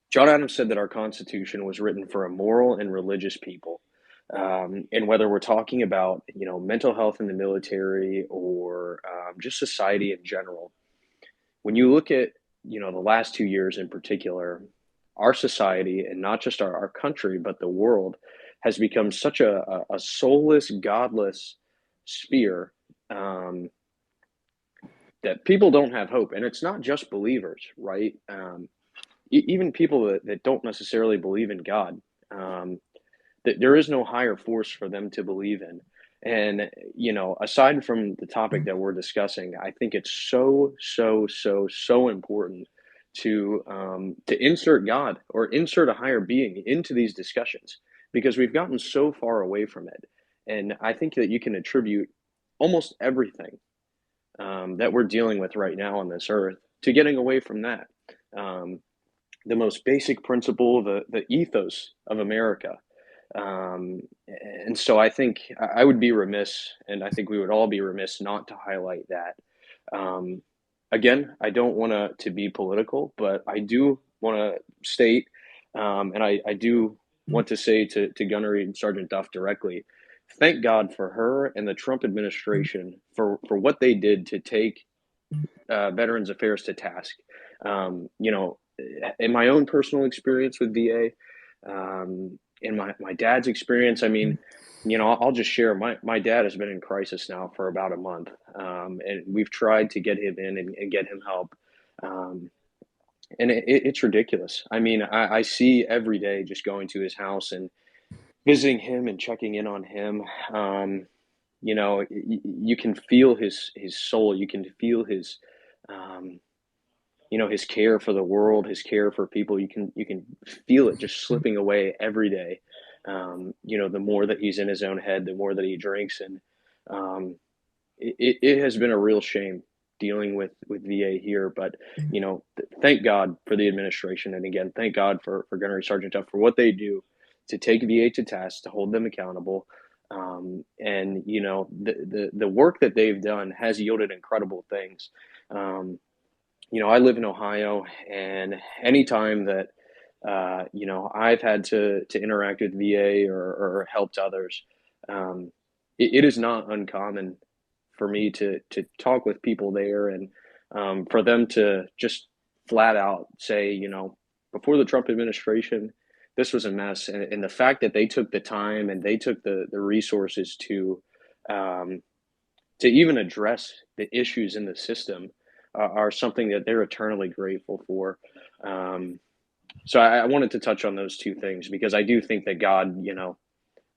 John Adams said that our Constitution was written for a moral and religious people. And whether we're talking about, mental health in the military or just society in general, when you look at, the last 2 years in particular, our society, and not just our country, but the world, has become such a soulless, godless sphere, that people don't have hope. And it's not just believers, right? Even people that don't necessarily believe in God, that there is no higher force for them to believe in. And, aside from the topic that we're discussing, I think it's so important to insert God or insert a higher being into these discussions, because we've gotten so far away from it. And I think that you can attribute almost everything that we're dealing with right now on this earth to getting away from that. The most basic principle, the ethos of America. And so I think I would be remiss, and I think we would all be remiss not to highlight that. Again, I don't want to be political, but I do want to state, and I do want to say to Gunnery Sergeant Duff directly, thank God for her and the Trump administration for what they did to take Veterans Affairs to task. In my own personal experience with VA, in my dad's experience, I mean, I'll just share, my dad has been in crisis now for about a month, and we've tried to get him in and get him help. And it's ridiculous. I mean, I see every day just going to his house and visiting him and checking in on him. You can feel his soul. You can feel his, his care for the world, his care for people. You can feel it just slipping away every day. The more that he's in his own head, the more that he drinks, and it has been a real shame dealing with VA here. But thank God for the administration, and again, thank God for Gunnery Sergeant Duff for what they do to take VA to task, to hold them accountable. And the work that they've done has yielded incredible things. I live in Ohio, and anytime that I've had to interact with VA or helped others, it is not uncommon for me to talk with people there, and for them to just flat out say, before the Trump administration, this was a mess. And the fact that they took the time and they took the resources to even address the issues in the system are something that they're eternally grateful for. So I wanted to touch on those two things, because I do think that God,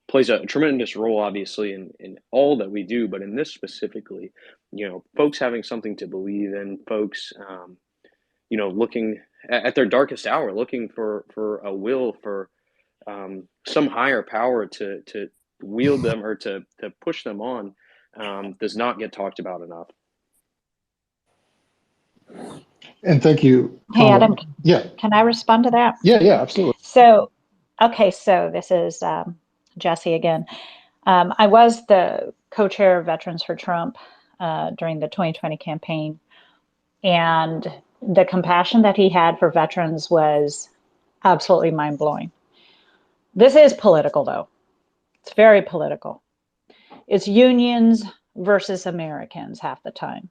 plays a tremendous role, obviously, in all that we do, but in this specifically, folks having something to believe in, folks, looking at their darkest hour, looking for a will, for some higher power to wield them or to push them on, does not get talked about enough. And thank you. Hey, Adam, Yeah. can I respond to that? Yeah, absolutely. So this is Jessie again. I was the co-chair of Veterans for Trump during the 2020 campaign, and the compassion that he had for veterans was absolutely mind-blowing. This is political, though. It's very political. It's unions versus Americans half the time.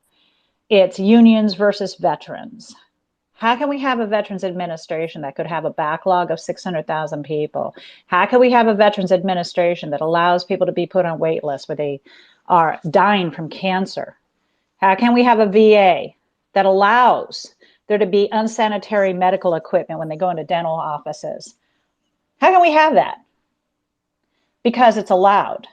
It's unions versus veterans. How can we have a veterans administration that could have a backlog of 600,000 people? How can we have a veterans administration that allows people to be put on wait lists where they are dying from cancer? How can we have a VA that allows there to be unsanitary medical equipment when they go into dental offices? How can we have that? Because it's allowed.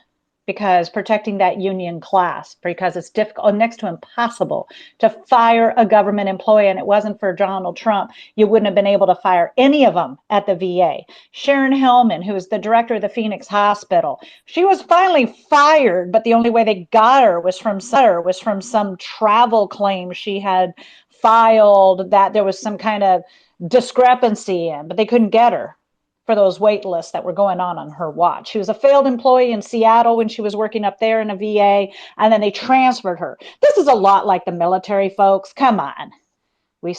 Because protecting that union class, because it's difficult, next to impossible to fire a government employee. And it wasn't for Donald Trump, you wouldn't have been able to fire any of them at the VA. Sharon Hellman, who was the director of the Phoenix Hospital, she was finally fired, but the only way they got her was from some travel claim she had filed that there was some kind of discrepancy in, but they couldn't get her for those wait lists that were going on her watch. She was a failed employee in Seattle when she was working up there in a VA, and then they transferred her. This is a lot like the military, folks. Come on.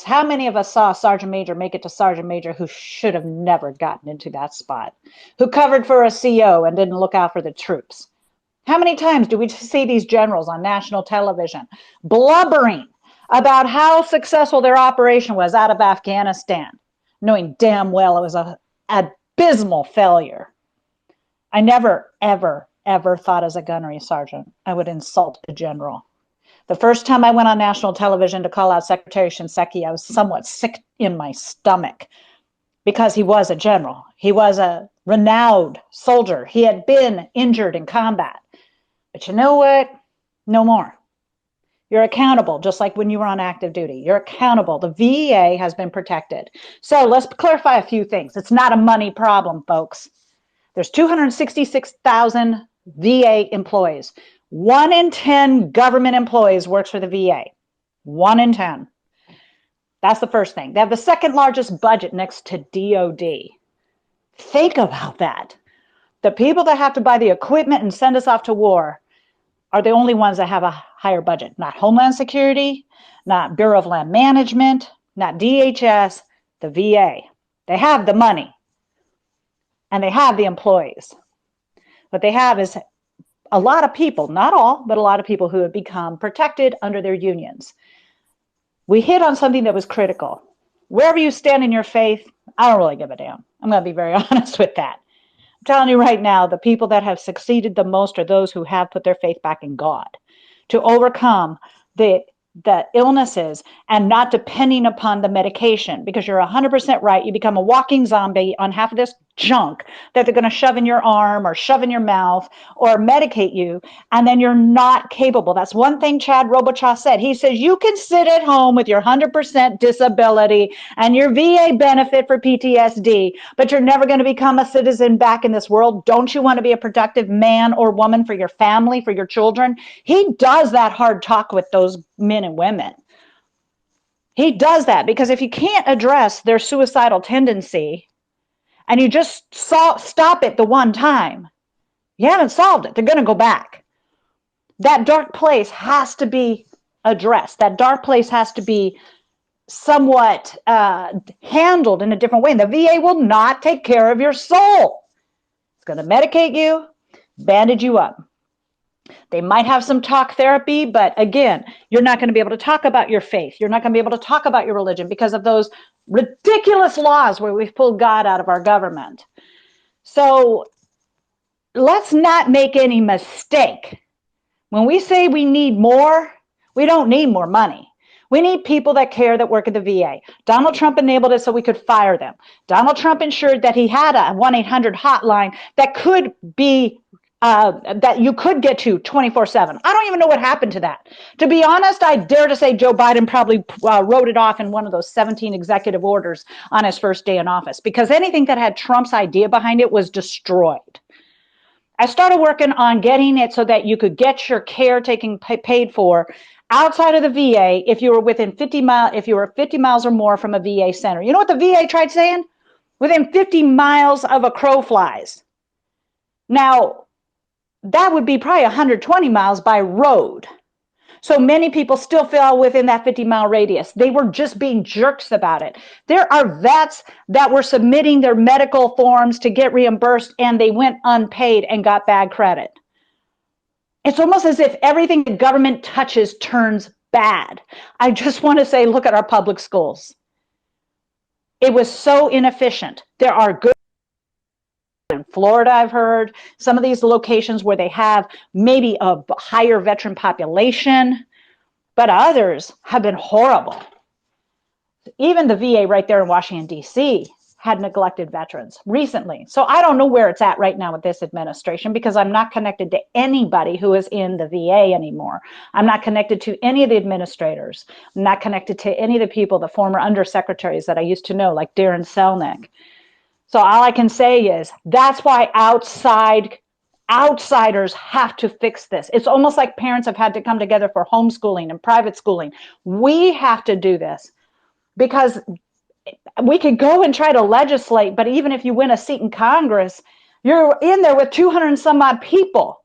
How many of us saw a sergeant major make it to sergeant major who should have never gotten into that spot, who covered for a CO and didn't look out for the troops? How many times do we see these generals on national television blubbering about how successful their operation was out of Afghanistan, knowing damn well it was an abysmal failure? I never, ever, ever thought as a gunnery sergeant I would insult a general. The first time I went on national television to call out Secretary Shinseki, I was somewhat sick in my stomach because he was a general. He was a renowned soldier. He had been injured in combat. But you know what? No more. You're accountable, just like when you were on active duty. You're accountable. The VA has been protected. So let's clarify a few things. It's not a money problem, folks. There's 266,000 VA employees. 1 in 10 government employees works for the VA. 1 in 10. That's the first thing. They have the second largest budget next to DOD. Think about that. The people that have to buy the equipment and send us off to war are the only ones that have a higher budget. Not Homeland Security, not Bureau of Land Management, not DHS, the VA. They have the money and they have the employees. What they have is a lot of people, not all, but a lot of people who have become protected under their unions. We hit on something that was critical. Wherever you stand in your faith, I don't really give a damn. I'm going to be very honest with that. I'm telling you right now, the people that have succeeded the most are those who have put their faith back in God to overcome the illnesses and not depending upon the medication, because you're 100% right. You become a walking zombie on half of this junk that they're going to shove in your arm or shove in your mouth or medicate you, and then you're not capable. That's one thing Chad Robicha said. He says you can sit at home with your 100% disability and your VA benefit for PTSD, but you're never going to become a citizen back in this world. Don't you want to be a productive man or woman for your family, for your children? He does that hard talk with those men and women. He does that because if you can't address their suicidal tendency and you just stop it the one time, you haven't solved it. They're going to go back. That dark place has to be addressed. That dark place has to be somewhat handled in a different way. And the VA will not take care of your soul. It's going to medicate you, bandage you up. They might have some talk therapy, but again, you're not going to be able to talk about your faith. You're not going to be able to talk about your religion because of those ridiculous laws where we've pulled God out of our government. So let's not make any mistake. When we say we need more, we don't need more money. We need people that care, that work at the VA. Donald Trump enabled it so we could fire them. Donald Trump ensured that he had a 1-800 hotline that could be that you could get to 24/7. I don't even know what happened to that. To be honest, I dare to say Joe Biden probably wrote it off in one of those 17 executive orders on his first day in office, because anything that had Trump's idea behind it was destroyed. I started working on getting it so that you could get your care paid for outside of the VA if you were within 50 miles, if you were 50 miles or more from a VA center. You know what the VA tried saying? Within 50 miles of a crow flies. Now, that would be probably 120 miles by road. So many people still fell within that 50-mile radius. They were just being jerks about it. There are vets that were submitting their medical forms to get reimbursed, and they went unpaid and got bad credit. It's almost as if everything the government touches turns bad. I just want to say, look at our public schools. It was so inefficient. There are good in Florida, I've heard, some of these locations where they have maybe a higher veteran population, but others have been horrible. Even the VA right there in Washington, D.C. had neglected veterans recently. So I don't know where it's at right now with this administration, because I'm not connected to anybody who is in the VA anymore. I'm not connected to any of the administrators. I'm not connected to any of the people, the former undersecretaries that I used to know, like Darren Selnick. So all I can say is that's why outsiders have to fix this. It's almost like parents have had to come together for homeschooling and private schooling. We have to do this, because we could go and try to legislate, but even if you win a seat in Congress, you're in there with 200 and some odd people.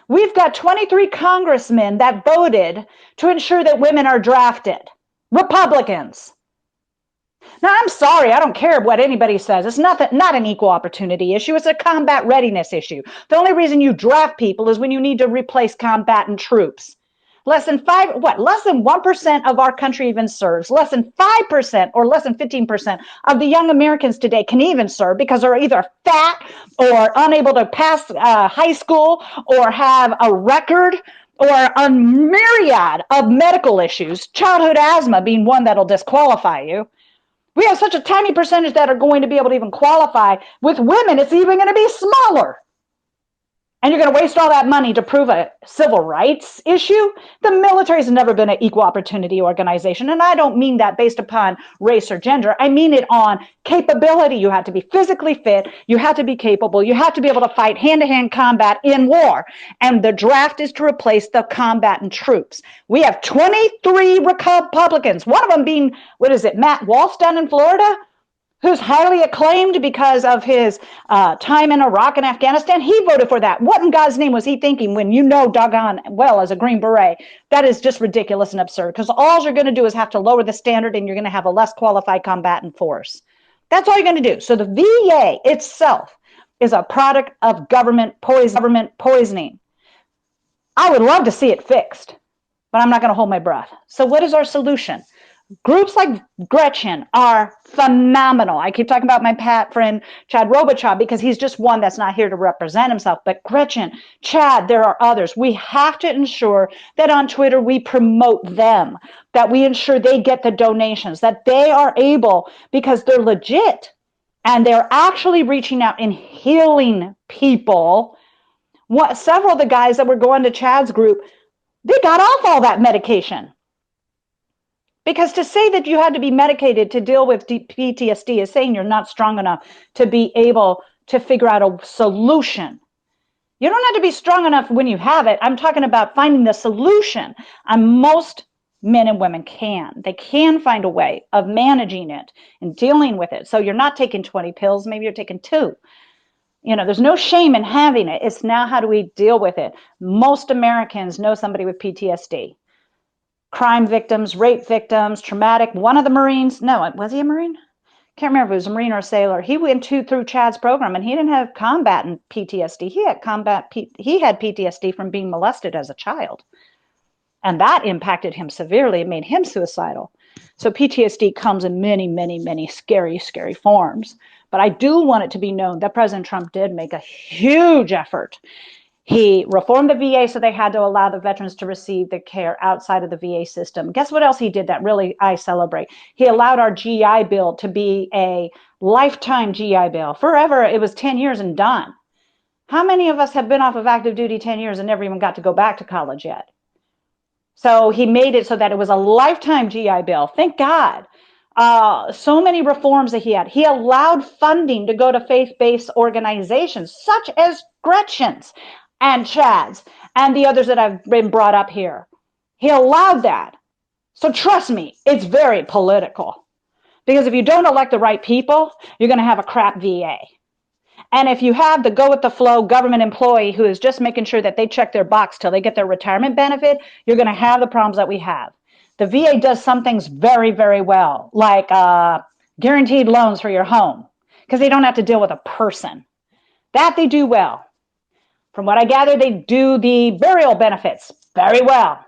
We've got 23 congressmen that voted to ensure that women are drafted. Republicans. Now, I'm sorry, I don't care what anybody says. It's not an equal opportunity issue. It's a combat readiness issue. The only reason you draft people is when you need to replace combatant troops. Less than 1% of our country even serves. Less than 5% or less than 15% of the young Americans today can even serve because they're either fat or unable to pass high school or have a record or a myriad of medical issues, childhood asthma being one that'll disqualify you. We have such a tiny percentage that are going to be able to even qualify. With women, it's even going to be smaller. And you're going to waste all that money to prove a civil rights issue? The military has never been an equal opportunity organization. And I don't mean that based upon race or gender. I mean it on capability. You have to be physically fit. You have to be capable. You have to be able to fight hand-to-hand combat in war. And the draft is to replace the combatant troops. We have 23 Republicans, one of them being, Matt Walsh down in Florida, who's highly acclaimed because of his time in Iraq and Afghanistan. He voted for that. What in God's name was he thinking when you know doggone well as a Green Beret? That is just ridiculous and absurd, because all you're going to do is have to lower the standard and you're going to have a less qualified combatant force. That's all you're going to do. So the VA itself is a product of government poisoning. I would love to see it fixed, but I'm not going to hold my breath. So what is our solution? Groups like Gretchen are phenomenal. I keep talking about my friend Chad Robicha because he's just one that's not here to represent himself. But Gretchen, Chad, there are others. We have to ensure that on Twitter we promote them, that we ensure they get the donations, that they are able, because they're legit and they're actually reaching out and healing people. Several of the guys that were going to Chad's group, they got off all that medication. Because to say that you had to be medicated to deal with PTSD is saying you're not strong enough to be able to figure out a solution. You don't have to be strong enough when you have it. I'm talking about finding the solution. And most men and women can. They can find a way of managing it and dealing with it. So you're not taking 20 pills, maybe you're taking 2. You know, there's no shame in having it. It's now, how do we deal with it? Most Americans know somebody with PTSD. Crime victims, rape victims, traumatic. One of the Marines, no, was he a Marine? Can't remember if it was a Marine or a sailor. He went through Chad's program and he didn't have combatant PTSD. He had PTSD from being molested as a child. And that impacted him severely. It made him suicidal. So PTSD comes in many, many, many scary, scary forms. But I do want it to be known that President Trump did make a huge effort. He reformed the VA so they had to allow the veterans to receive the care outside of the VA system. Guess what else he did that really I celebrate? He allowed our GI Bill to be a lifetime GI Bill. Forever, it was 10 years and done. How many of us have been off of active duty 10 years and never even got to go back to college yet? So he made it so that it was a lifetime GI Bill. Thank God. So many reforms that he had. He allowed funding to go to faith-based organizations such as Gretchen's and Chad's and the others that have been brought up here. He allowed that. So trust me, it's very political. Because if you don't elect the right people, you're going to have a crap VA. And if you have the go with the flow government employee who is just making sure that they check their box till they get their retirement benefit, you're going to have the problems that we have. The VA does some things very, very well, like guaranteed loans for your home, because they don't have to deal with a person. That they do well. From what I gather, they do the burial benefits very well.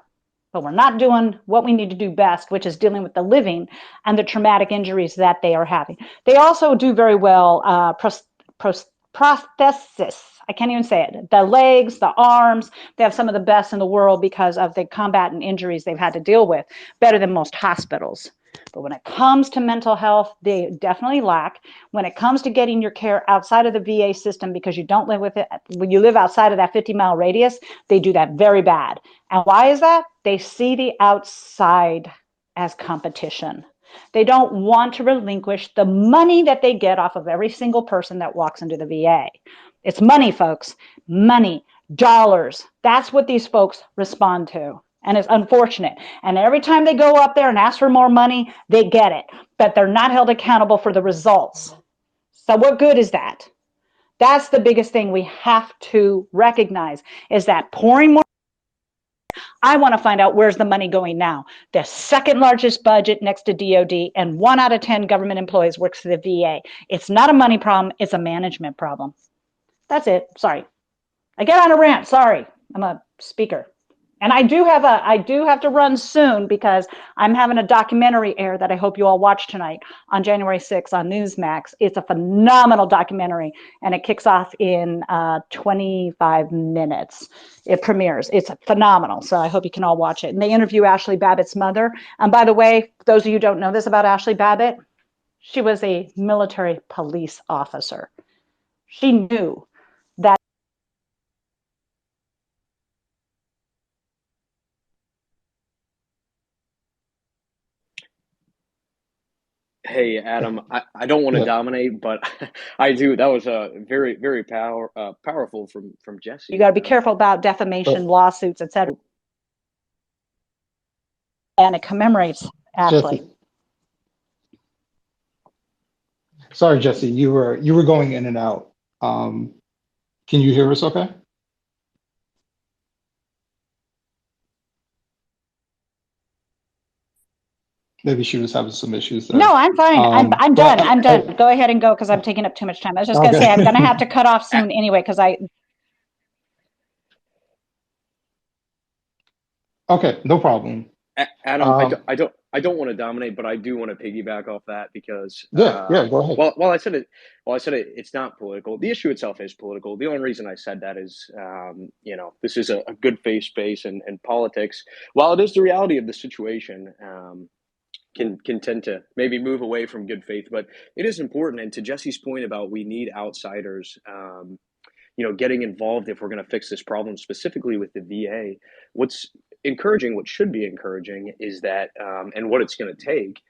But we're not doing what we need to do best, which is dealing with the living and the traumatic injuries that they are having. They also do very well prosthesis. I can't even say it. The legs, the arms, they have some of the best in the world because of the combatant injuries they've had to deal with, better than most hospitals. But when it comes to mental health, they definitely lack. When it comes to getting your care outside of the VA system, because you don't live with it, when you live outside of that 50-mile radius, they do that very bad. And why is that? They see the outside as competition. They don't want to relinquish the money that they get off of every single person that walks into the VA. It's money, folks. Money, dollars. That's what these folks respond to. And it's unfortunate. And every time they go up there and ask for more money, they get it. But they're not held accountable for the results. So what good is that? That's the biggest thing we have to recognize, is that pouring more I want to find out where's the money going now. The second largest budget next to DOD, and 1 out of 10 government employees works for the VA. It's not a money problem, it's a management problem. That's it. Sorry. I get on a rant. Sorry. I'm a speaker. And I do have to run soon because I'm having a documentary air that I hope you all watch tonight on January 6th on Newsmax. It's a phenomenal documentary, and it kicks off in 25 minutes. It premieres. It's phenomenal. So I hope you can all watch it. And they interview Ashley Babbitt's mother. And by the way, those of you who don't know this about Ashley Babbitt, she was a military police officer. She knew that. Hey, Adam, I don't want to Yeah. dominate, but I do. That was very, very powerful from Jessie. You got to be careful about defamation, But lawsuits, etc. And it commemorates Ashley. Jesse, sorry, Jesse, you were going in and out. Can you hear us okay? Maybe she was having some issues there. No, I'm fine. I'm But done. I'm done. Go ahead and go because I'm taking up too much time. I was just going to say I'm going to have to cut off soon anyway because Okay, no problem. Adam, Um, I don't want to dominate, but I do want to piggyback off that because yeah, go ahead. while I said it, it's not political. The issue itself is political. The only reason I said that is, this is a good faith space, and politics, while it is the reality of the situation, can tend to maybe move away from good faith, but it is important. And to Jesse's point about we need outsiders, getting involved if we're going to fix this problem, specifically with the VA. What's encouraging, what should be encouraging, is that, and what it's going to take,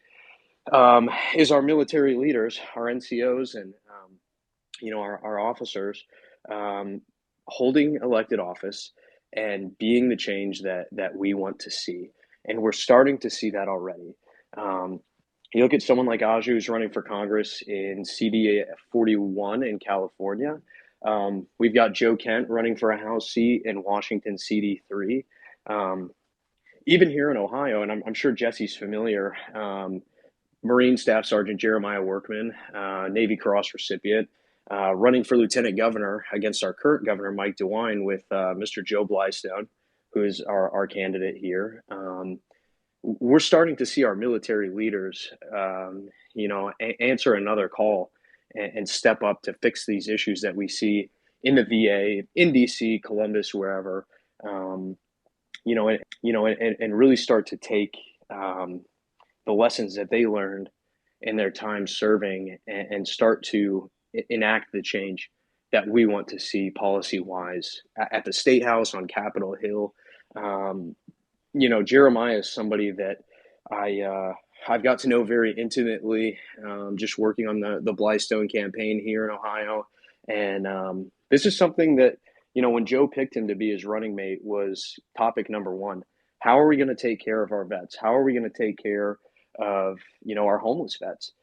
is our military leaders, our NCOs, and our officers, holding elected office and being the change that we want to see. And we're starting to see that already. You look at someone like Aju, who's running for Congress in CD 41 in California. We've got Joe Kent running for a House seat in Washington CD3. Even here in Ohio, and I'm sure Jesse's familiar, Marine Staff Sergeant Jeremiah Workman, Navy Cross recipient, running for Lieutenant Governor against our current Governor, Mike DeWine, with Mr. Joe Blystone, who is our candidate here. We're starting to see our military leaders, answer another call and step up to fix these issues that we see in the VA, in DC, Columbus, wherever, and really start to take the lessons that they learned in their time serving and start to enact the change that we want to see policy-wise at the State House, on Capitol Hill. Jeremiah is somebody that I've got to know very intimately, just working on the Blystone campaign here in Ohio. And this is something that, when Joe picked him to be his running mate, was topic number one. How are we going to take care of our vets? How are we going to take care of, our homeless vets?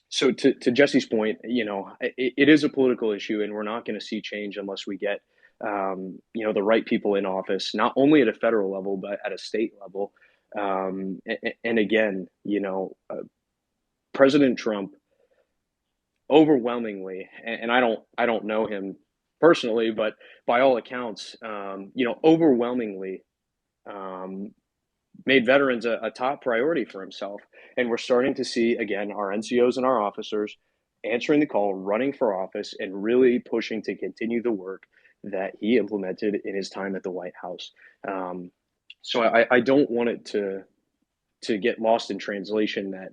So to Jesse's point, it is a political issue, and we're not going to see change unless we get the right people in office, not only at a federal level, but at a state level. And again, President Trump overwhelmingly, and I don't know him personally, but by all accounts, overwhelmingly made veterans a top priority for himself. And we're starting to see, again, our NCOs and our officers answering the call, running for office, and really pushing to continue the work that he implemented in his time at the White House. So I don't want it to get lost in translation that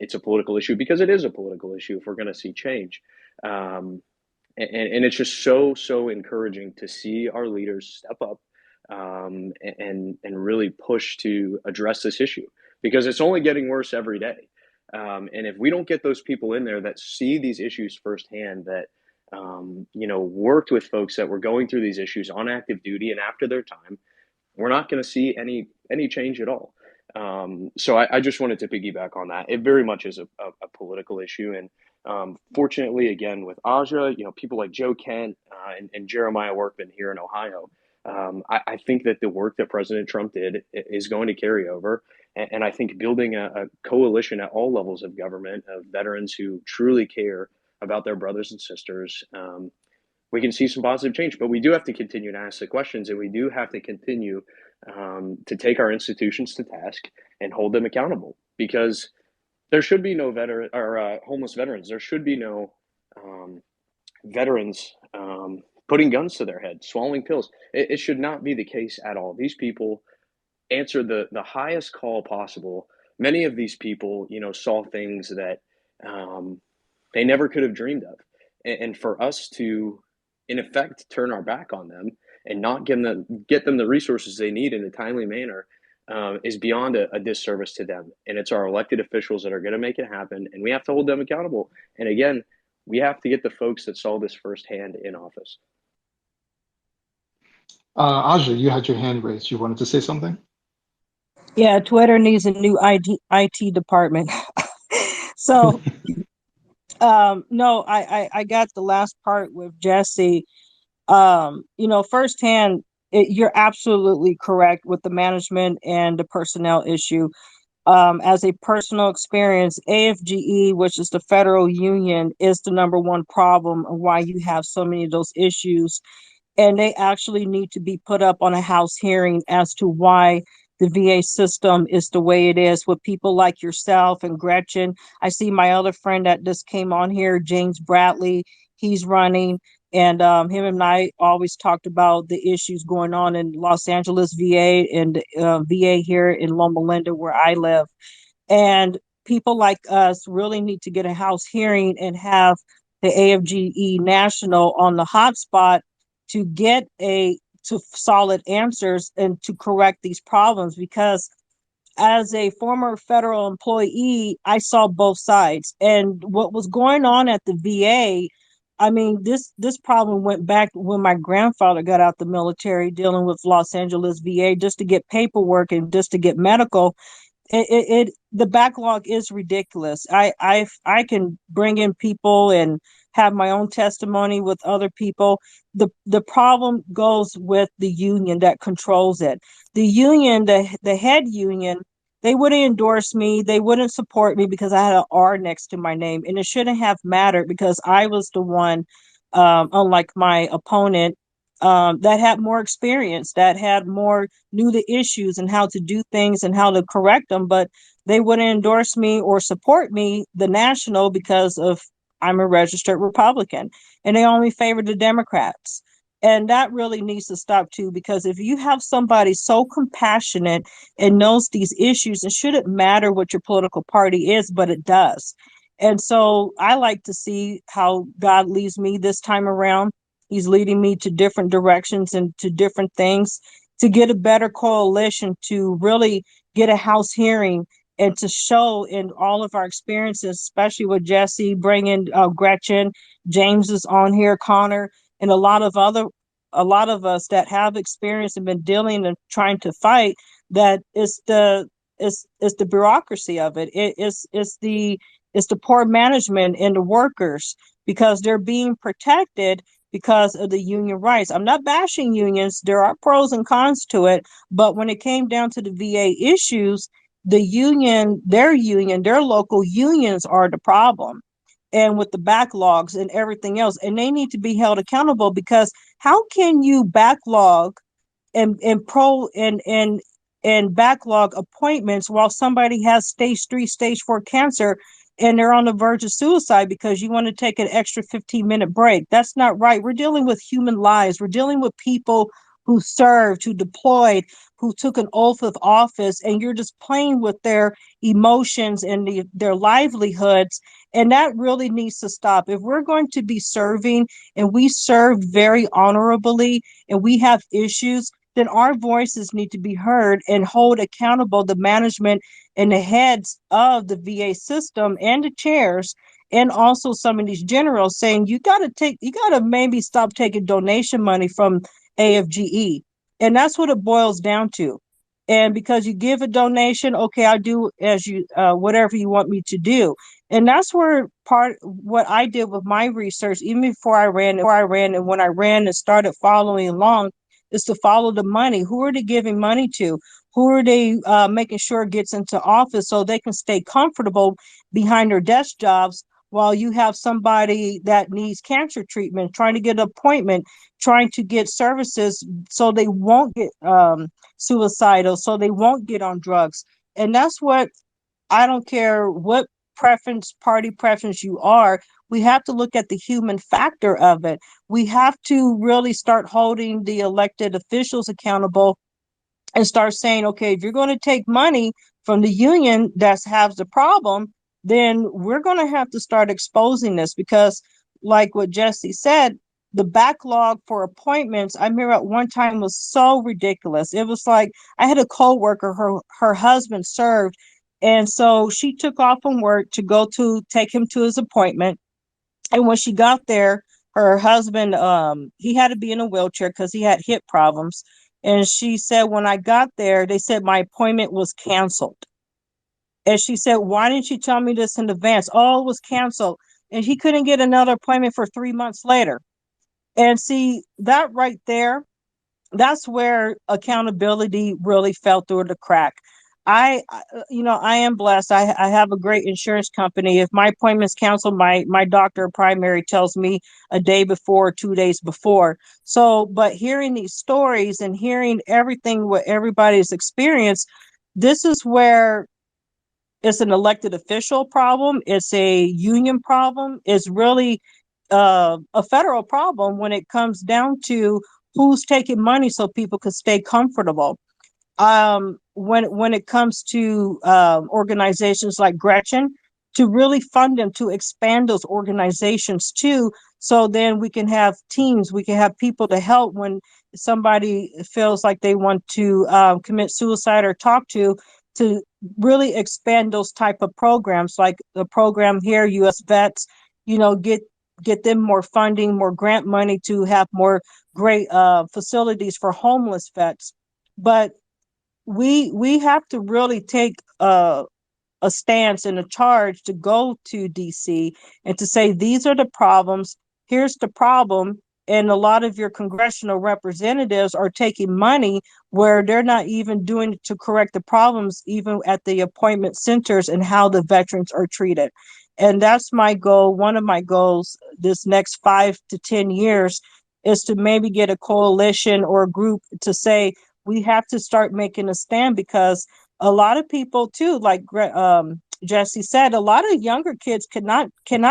it's a political issue, because it is a political issue if we're going to see change. And it's just so encouraging to see our leaders step up and really push to address this issue, because it's only getting worse every day. And if we don't get those people in there that see these issues firsthand, that worked with folks that were going through these issues on active duty and after their time, we're not going to see any change at all. So I just wanted to piggyback on that. It very much is a political issue. And fortunately, again, with Aja, people like Joe Kent and Jeremiah Workman here in Ohio, I think that the work that President Trump did is going to carry over. And I think building a coalition at all levels of government of veterans who truly care about their brothers and sisters, we can see some positive change. But we do have to continue to ask the questions, and we do have to continue to take our institutions to task and hold them accountable, because there should be no veteran or homeless veterans. There should be no veterans putting guns to their head, swallowing pills. It should not be the case at all. These people answered the highest call possible. Many of these people, saw things that they never could have dreamed of. And for us to, in effect, turn our back on them and not get them the resources they need in a timely manner is beyond a disservice to them. And it's our elected officials that are going to make it happen, and we have to hold them accountable. And again, we have to get the folks that saw this firsthand in office. Aja, you had your hand raised. You wanted to say something? Yeah, Twitter needs a new IT department. So, no, I got the last part with Jessie. Firsthand, you're absolutely correct with the management and the personnel issue. As a personal experience, AFGE, which is the federal union, is the number one problem of why you have so many of those issues. And they actually need to be put up on a House hearing as to why the VA system is the way it is, with people like yourself and Gretchen. I see my other friend that just came on here, James Bradley, he's running. And him and I always talked about the issues going on in Los Angeles VA and VA here in Loma Linda, where I live. And people like us really need to get a House hearing and have the AFGE National on the hotspot to get to solid answers and to correct these problems. Because as a former federal employee, I saw both sides. And what was going on at the VA, I mean, this problem went back when my grandfather got out the military, dealing with Los Angeles VA just to get paperwork and just to get medical. The backlog is ridiculous. I can bring in people and have my own testimony with other people. The problem goes with the union that controls it. The union, the head union, they wouldn't endorse me. They wouldn't support me because I had an R next to my name, and it shouldn't have mattered because I was the one, unlike my opponent, that had more experience, that knew the issues and how to do things and how to correct them. But they wouldn't endorse me or support me, the national, because of I'm a registered Republican, and they only favor the Democrats. And that really needs to stop too, because if you have somebody so compassionate and knows these issues, it shouldn't matter what your political party is, but it does. And so I like to see how God leads me this time around. He's leading me to different directions and to different things to get a better coalition, to really get a House hearing and to show in all of our experiences, especially with Jessie, bringing Gretchen, James is on here, Connor, and a lot of us that have experience and been dealing and trying to fight, that it's the bureaucracy of it. It's the poor management and the workers, because they're being protected because of the union rights. I'm not bashing unions. There are pros and cons to it. But when it came down to the VA issues, their local unions are the problem. And with the backlogs and everything else, and they need to be held accountable, because how can you backlog and backlog appointments while somebody has stage 3, stage 4 cancer and they're on the verge of suicide because you want to take an extra 15-minute break? That's not right. We're dealing with human lives. We're dealing with people who served, who deployed, who took an oath of office, and you're just playing with their emotions and their livelihoods. And that really needs to stop. If we're going to be serving, and we serve very honorably, and we have issues, then our voices need to be heard and hold accountable the management and the heads of the VA system and the chairs, and also some of these generals, saying you got to maybe stop taking donation money from AFGE. And that's what it boils down to. And because you give a donation, okay, I'll do as you whatever you want me to do. And that's where what I did with my research, even before I ran, and when I ran and started following along, is to follow the money. Who are they giving money to? Who are they making sure it gets into office so they can stay comfortable behind their desk jobs while you have somebody that needs cancer treatment, trying to get an appointment, trying to get services so they won't get suicidal, so they won't get on drugs. And that's what, I don't care what party preference you are, we have to look at the human factor of it. We have to really start holding the elected officials accountable and start saying, okay, if you're going to take money from the union that has the problem, then we're going to have to start exposing this, because like what Jessie said, the backlog for appointments, I remember at one time, was so ridiculous. It was like, I had a coworker, her husband served, and so she took off from work to go to take him to his appointment. And when she got there, her husband, he had to be in a wheelchair because he had hip problems. And she said, when I got there, they said my appointment was canceled. And she said, why didn't you tell me this in advance? Oh, it was canceled. And he couldn't get another appointment for 3 months later. And see, that right there, that's where accountability really fell through the crack. I am blessed. I have a great insurance company. If my appointment's canceled, my doctor primary tells me a day before, 2 days before. So, but hearing these stories and hearing everything what everybody's experienced, this is where it's an elected official problem. It's a union problem. It's really a federal problem when it comes down to who's taking money so people can stay comfortable. When it comes to organizations like Gretchen, to really fund them, to expand those organizations too, so then we can have teams, we can have people to help when somebody feels like they want to commit suicide or talk to really expand those type of programs, like the program here, US Vets, get them more funding, more grant money to have more great facilities for homeless vets. But we have to really take a stance and a charge to go to DC and to say, these are the problems, here's the problem. And a lot of your congressional representatives are taking money where they're not even doing it to correct the problems, even at the appointment centers, and how the veterans are treated. And that's my goal. One of my goals this next 5 to 10 years is to maybe get a coalition or a group to say, we have to start making a stand, because a lot of people too, like Jessie said, a lot of younger kids cannot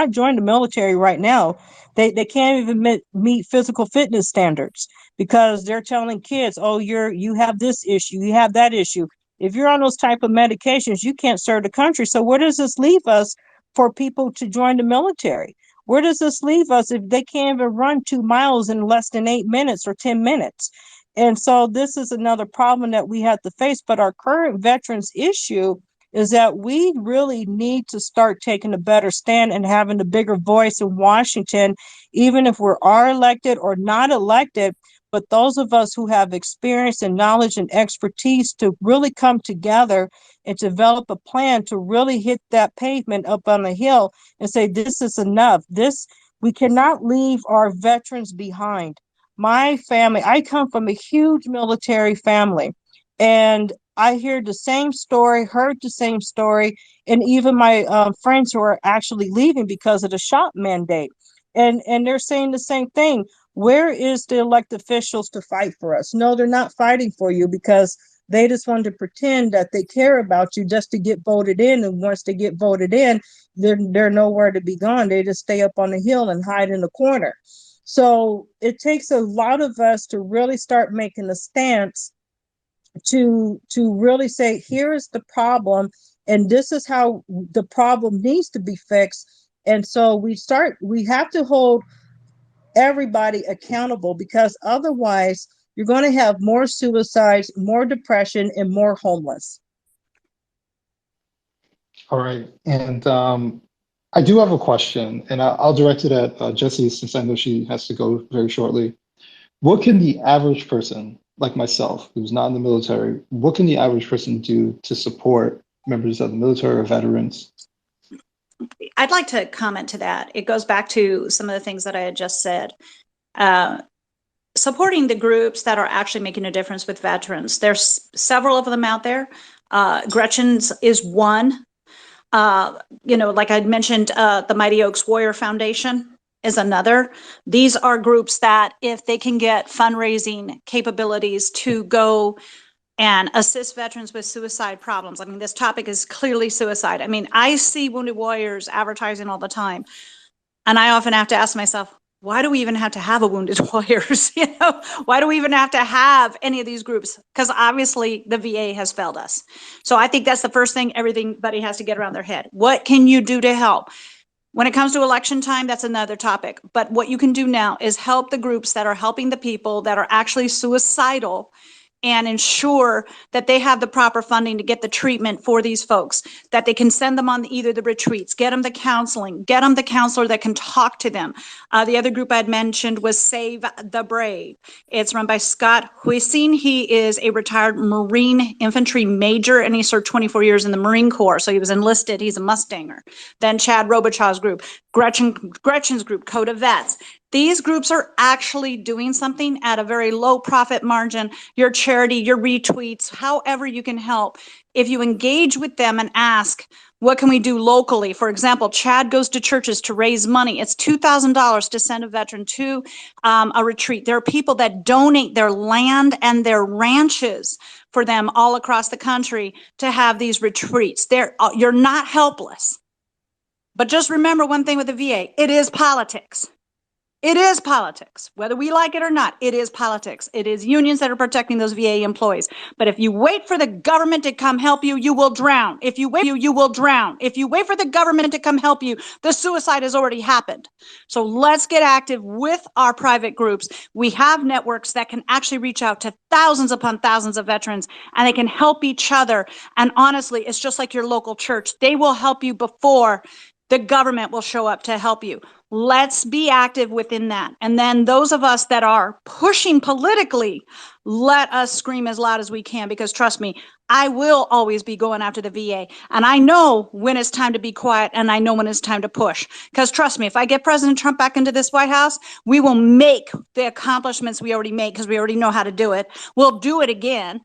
join the military right now. They can't even meet physical fitness standards, because they're telling kids, oh, you have this issue, you have that issue. If you're on those type of medications, you can't serve the country. So where does this leave us for people to join the military? Where does this leave us if they can't even run 2 miles in less than 8 minutes or 10 minutes? And so this is another problem that we have to face. But our current veterans issue is that we really need to start taking a better stand and having a bigger voice in Washington, even if we are elected or not elected. But those of us who have experience and knowledge and expertise to really come together and develop a plan to really hit that pavement up on the hill and say, this is enough. We cannot leave our veterans behind. My family, I come from a huge military family, and I hear the same story, heard the same story, and even my friends who are actually leaving because of the shop mandate. And they're saying the same thing. Where is the elected officials to fight for us? No, they're not fighting for you, because they just want to pretend that they care about you just to get voted in. And once they get voted in, they're nowhere to be gone. They just stay up on the hill and hide in the corner. So it takes a lot of us to really start making a stance to really say, here is the problem, and this is how the problem needs to be fixed. And so we have to hold everybody accountable, because otherwise you're going to have more suicides, more depression, and more homeless. All right. And I do have a question, and I'll direct it at Jessie, since I know she has to go very shortly. What can the average person, like myself, who's not in the military, what can the average person do to support members of the military or veterans? I'd like to comment to that. It goes back to some of the things that I had just said. supporting the groups that are actually making a difference with veterans. There's several of them out there. Gretchen's is one. Like I'd mentioned, the Mighty Oaks Warrior Foundation is another. These are groups that, if they can get fundraising capabilities to go and assist veterans with suicide problems. I mean, this topic is clearly suicide. I mean, I see Wounded Warriors advertising all the time, and I often have to ask myself, why do we even have to have a Wounded Warriors? Why do we even have to have any of these groups? Because obviously the VA has failed us. So I think that's the first thing everybody has to get around their head. What can you do to help? When it comes to election time, that's another topic. But what you can do now is help the groups that are helping the people that are actually suicidal, and ensure that they have the proper funding to get the treatment for these folks, that they can send them on either the retreats, get them the counseling, get them the counselor that can talk to them. The other group I had mentioned was Save the Brave. It's run by Scott Hussein. He is a retired Marine infantry major, and he served 24 years in the Marine Corps. So he was enlisted. He's a Mustanger. Then Chad Robicha's group, Gretchen's group, Code of Vets. These groups are actually doing something at a very low profit margin. Your charity, your retweets, however you can help. If you engage with them and ask, what can we do locally? For example, Chad goes to churches to raise money. It's $2,000 to send a veteran to a retreat. There are people that donate their land and their ranches for them all across the country to have these retreats. You're not helpless. But just remember one thing with the VA, it is politics. It is politics. Whether we like it or not, it is politics. It is unions that are protecting those VA employees. But if you wait for the government to come help you, you will drown. If you wait, you will drown. If you wait for the government to come help you, the suicide has already happened. So let's get active with our private groups. We have networks that can actually reach out to thousands upon thousands of veterans, and they can help each other. And honestly, it's just like your local church. They will help you before the government will show up to help you. Let's be active within that. And then those of us that are pushing politically, let us scream as loud as we can, because trust me, I will always be going after the VA. And I know when it's time to be quiet, and I know when it's time to push. Because trust me, if I get President Trump back into this White House, we will make the accomplishments we already made, because we already know how to do it. We'll do it again.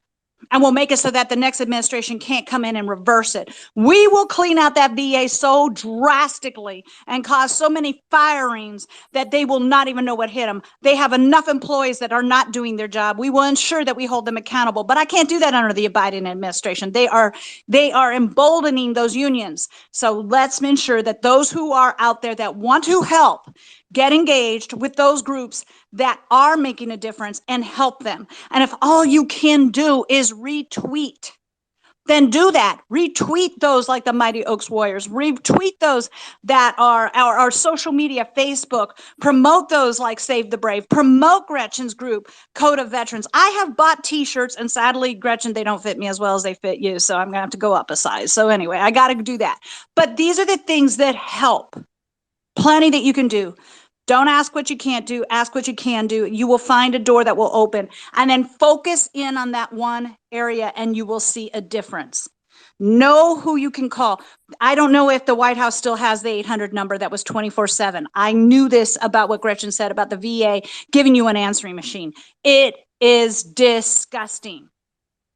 And we'll make it so that the next administration can't come in and reverse it. We will clean out that VA so drastically and cause so many firings that they will not even know what hit them. They have enough employees that are not doing their job. We will ensure that we hold them accountable. But I can't do that under the Biden administration. They are emboldening those unions. So let's ensure that those who are out there that want to help get engaged with those groups that are making a difference and help them. And if all you can do is retweet, then do that. Retweet those like the Mighty Oaks Warriors. Retweet those that are our social media, Facebook. Promote those like Save the Brave. Promote Gretchen's group, Code of Veterans. I have bought t-shirts, and sadly, Gretchen, they don't fit me as well as they fit you. So I'm going to have to go up a size. So anyway, I got to do that. But these are the things that help. Plenty that you can do. Don't ask what you can't do. Ask what you can do. You will find a door that will open, and then focus in on that one area, and you will see a difference. Know who you can call. I don't know if the White House still has the 800 number that was 24/7. I knew this about what Gretchen said about the VA giving you an answering machine. It is disgusting.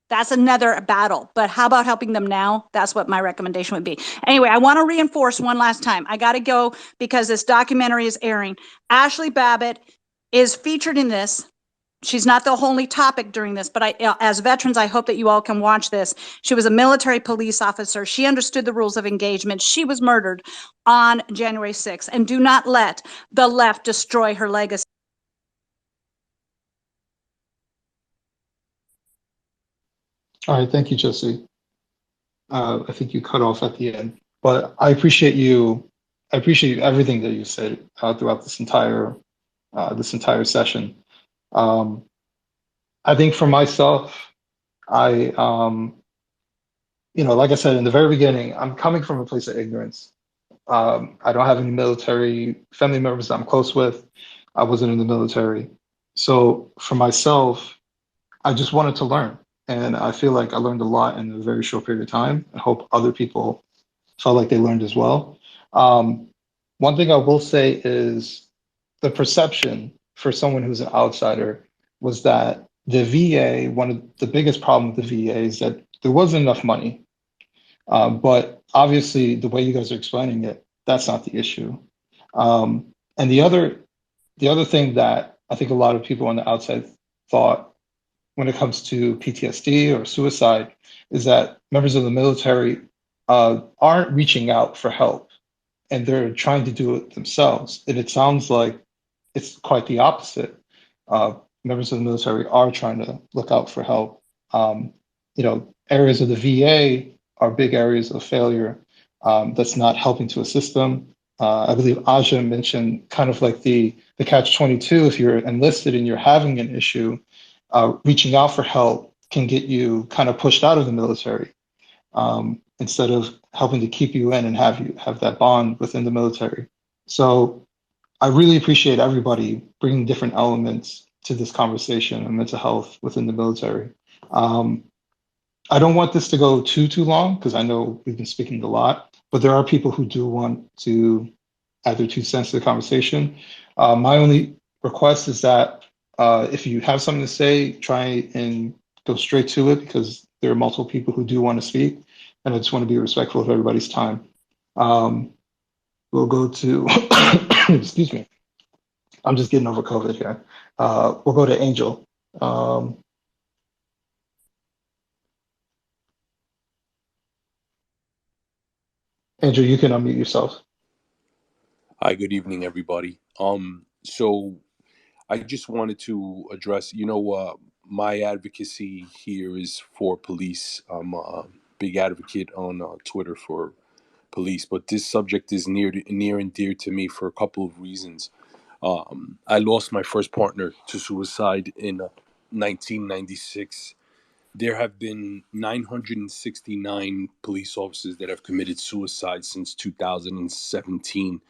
That's another battle. But how about helping them now? That's what my recommendation would be. Anyway, I want to reinforce one last time. I got to go because this documentary is airing. Ashley Babbitt is featured in this. She's not the only topic during this, but as veterans, I hope that you all can watch this. She was a military police officer. She understood the rules of engagement. She was murdered on January 6th. And do not let the left destroy her legacy. All right, thank you, Jesse. I think you cut off at the end, but I appreciate you. I appreciate everything that you said throughout this entire session. I think for myself, like I said in the very beginning, I'm coming from a place of ignorance. I don't have any military family members that I'm close with. I wasn't in the military. So for myself, I just wanted to learn. And I feel like I learned a lot in a very short period of time. I hope other people felt like they learned as well. One thing I will say is the perception for someone who's an outsider was that the VA, one of the biggest problems with the VA is that there wasn't enough money. But obviously, the way you guys are explaining it, that's not the issue. And the other thing that I think a lot of people on the outside thought when it comes to PTSD or suicide is that members of the military aren't reaching out for help and they're trying to do it themselves. And it sounds like it's quite the opposite. Members of the military are trying to look out for help. Areas of the VA are big areas of failure that's not helping to assist them. I believe Aja mentioned kind of like the catch-22. If you're enlisted and you're having an issue, reaching out for help can get you kind of pushed out of the military instead of helping to keep you in and have that bond within the military. So I really appreciate everybody bringing different elements to this conversation on mental health within the military. I don't want this to go too long because I know we've been speaking a lot, but there are people who do want to add their 2 cents to the conversation. My only request is that if you have something to say, try and go straight to it because there are multiple people who do want to speak, and I just want to be respectful of everybody's time. We'll go to, excuse me, I'm just getting over COVID here. We'll go to Angel. Andrew, you can unmute yourself. Hi, good evening, everybody. So I just wanted to address, my advocacy here is for police. I'm a big advocate on Twitter for police, but this subject is near and dear to me for a couple of reasons. I lost my first partner to suicide in 1996. There have been 969 police officers that have committed suicide since 2017.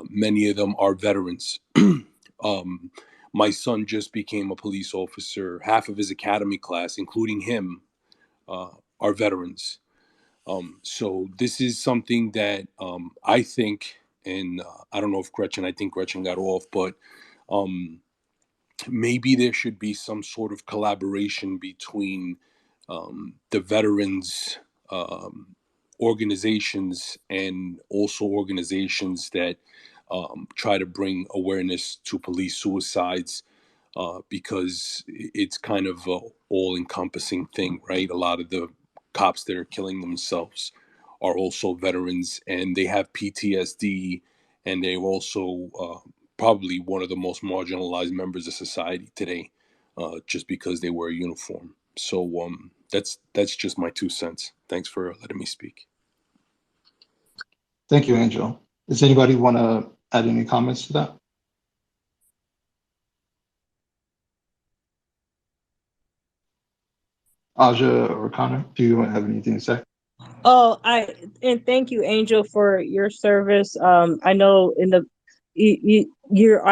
Many of them are veterans. My son just became a police officer. Half of his academy class, including him, are veterans. So this is something that I think, and I don't know if I think Gretchen got off, but maybe there should be some sort of collaboration between the veterans organizations and also organizations that try to bring awareness to police suicides because it's kind of a all-encompassing thing, right? A lot of the cops that are killing themselves are also veterans and they have PTSD, and they're also probably one of the most marginalized members of society today just because they wear a uniform. So that's just my 2 cents. Thanks for letting me speak. Thank you, Angel. Does anybody want to add any comments to that? Aja or Connor, do you have anything to say? Oh, and thank you, Angel, for your service. I know you're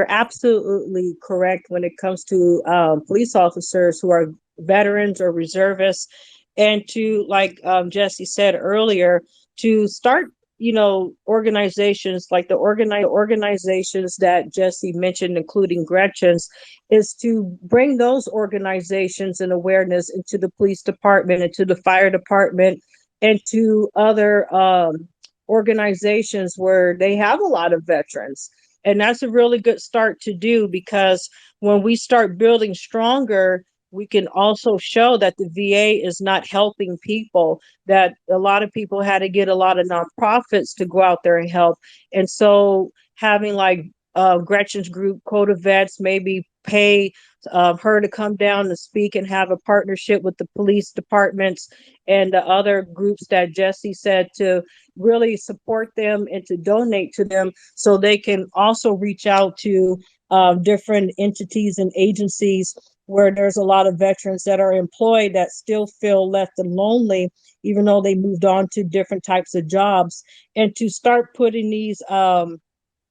absolutely correct when it comes to police officers who are veterans or reservists, and to like Jessie said earlier, to start organizations like the organizations that Jessie mentioned, including Gretchen's, is to bring those organizations and awareness into the police department, into the fire department, and to other organizations where they have a lot of veterans. And that's a really good start to do, because when we start building stronger, we can also show that the VA is not helping people, that a lot of people had to get a lot of nonprofits to go out there and help. And so having like Gretchen's group, Coda Vets, maybe pay her to come down and speak and have a partnership with the police departments and the other groups that Jessie said, to really support them and to donate to them so they can also reach out to different entities and agencies where there's a lot of veterans that are employed that still feel left and lonely, even though they moved on to different types of jobs, and to start putting these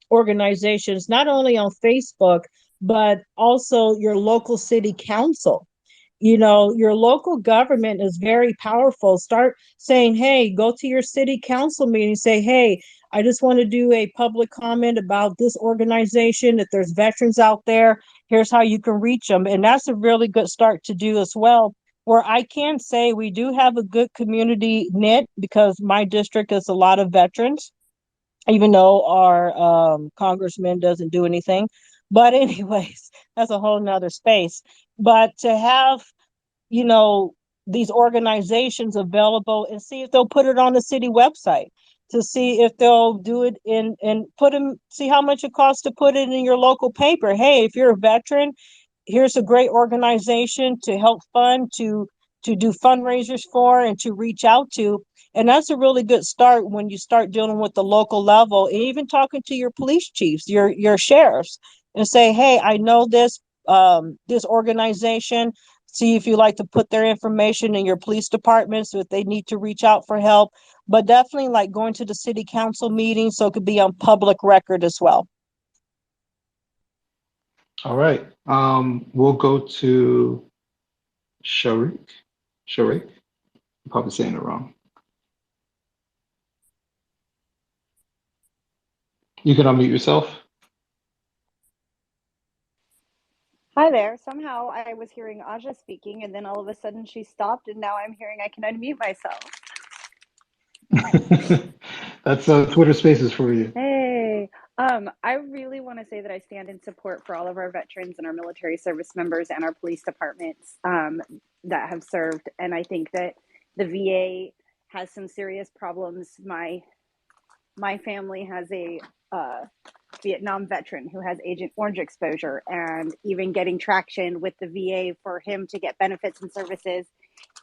organizations not only on Facebook, but also your local city council. your local government is very powerful. Start saying, hey, go to your city council meeting, say, hey, I just want to do a public comment about this organization. If there's veterans out there, here's how you can reach them. And that's a really good start to do as well. Where I can say we do have a good community knit because my district is a lot of veterans, even though our congressman doesn't do anything. But anyways, that's a whole nother space. But to have, you know, these organizations available and see if they'll put it on the city website, to see if they'll do it in and put them, see how much it costs to put it in your local paper. Hey, if you're a veteran, here's a great organization to help fund, to do fundraisers for and to reach out to. And that's a really good start when you start dealing with the local level, and even talking to your police chiefs, your sheriffs, and say, hey, I know this organization. See if you like to put their information in your police department so if they need to reach out for help. But definitely like going to the city council meeting so it could be on public record as well. All right. We'll go to Sharik. Sharik. I'm probably saying it wrong. You can unmute yourself. Hi there. Somehow I was hearing Aja speaking, and then all of a sudden she stopped, and now I'm hearing I can unmute myself. That's Twitter Spaces for you. Hey, I really want to say that I stand in support for all of our veterans and our military service members and our police departments that have served. And I think that the VA has some serious problems. My family has a Vietnam veteran who has Agent Orange exposure, and even getting traction with the VA for him to get benefits and services,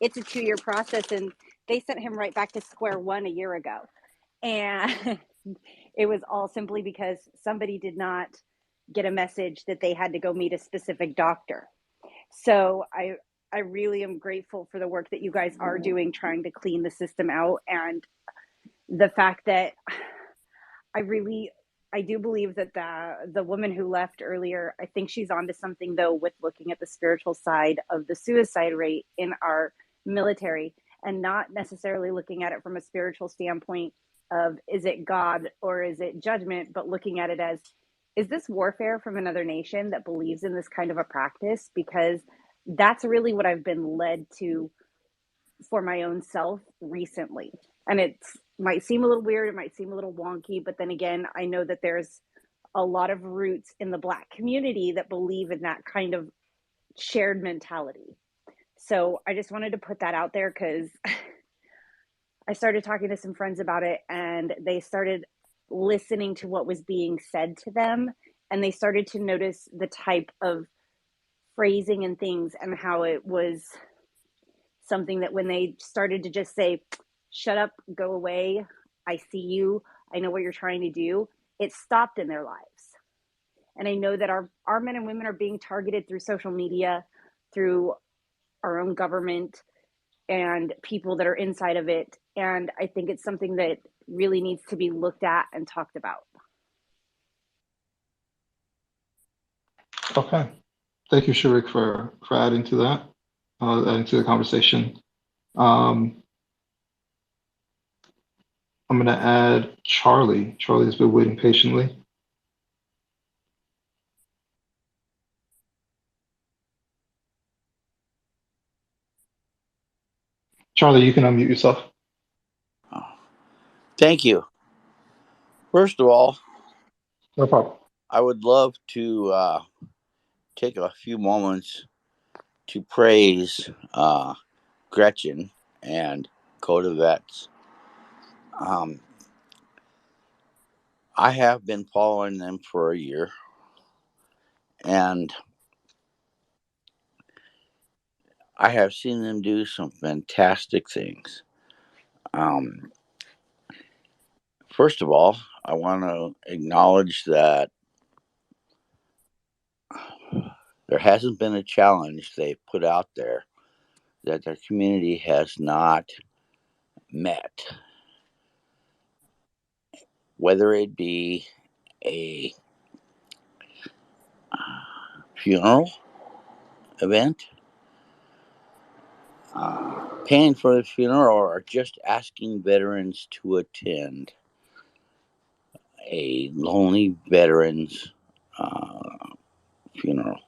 it's a 2-year process, and they sent him right back to square one a year ago. And it was all simply because somebody did not get a message that they had to go meet a specific doctor. So I really am grateful for the work that you guys are doing, trying to clean the system out, and the fact that I do believe that the woman who left earlier, I think she's onto something though with looking at the spiritual side of the suicide rate in our military, and not necessarily looking at it from a spiritual standpoint of is it God or is it judgment, but looking at it as, is this warfare from another nation that believes in this kind of a practice? Because that's really what I've been led to for my own self recently. And it might seem a little weird, it might seem a little wonky, but then again, I know that there's a lot of roots in the Black community that believe in that kind of shared mentality. So I just wanted to put that out there because I started talking to some friends about it, and they started listening to what was being said to them, and they started to notice the type of phrasing and things, and how it was something that when they started to just say, shut up, go away, I see you, I know what you're trying to do, it stopped in their lives. And I know that our men and women are being targeted through social media, through our own government, and people that are inside of it. And I think it's something that really needs to be looked at and talked about. Okay. Thank you, Sharik, for adding to that, adding to the conversation. I'm going to add Charlie. Charlie has been waiting patiently. Charlie, you can unmute yourself. Thank you. First of all, No problem. I would love to take a few moments to praise Gretchen and Coda Vets. I have been following them for a year, and I have seen them do some fantastic things. First of all, I want to acknowledge that there hasn't been a challenge they've put out there that their community has not met. Whether it be a funeral event, paying for the funeral or just asking veterans to attend a lonely veteran's funeral.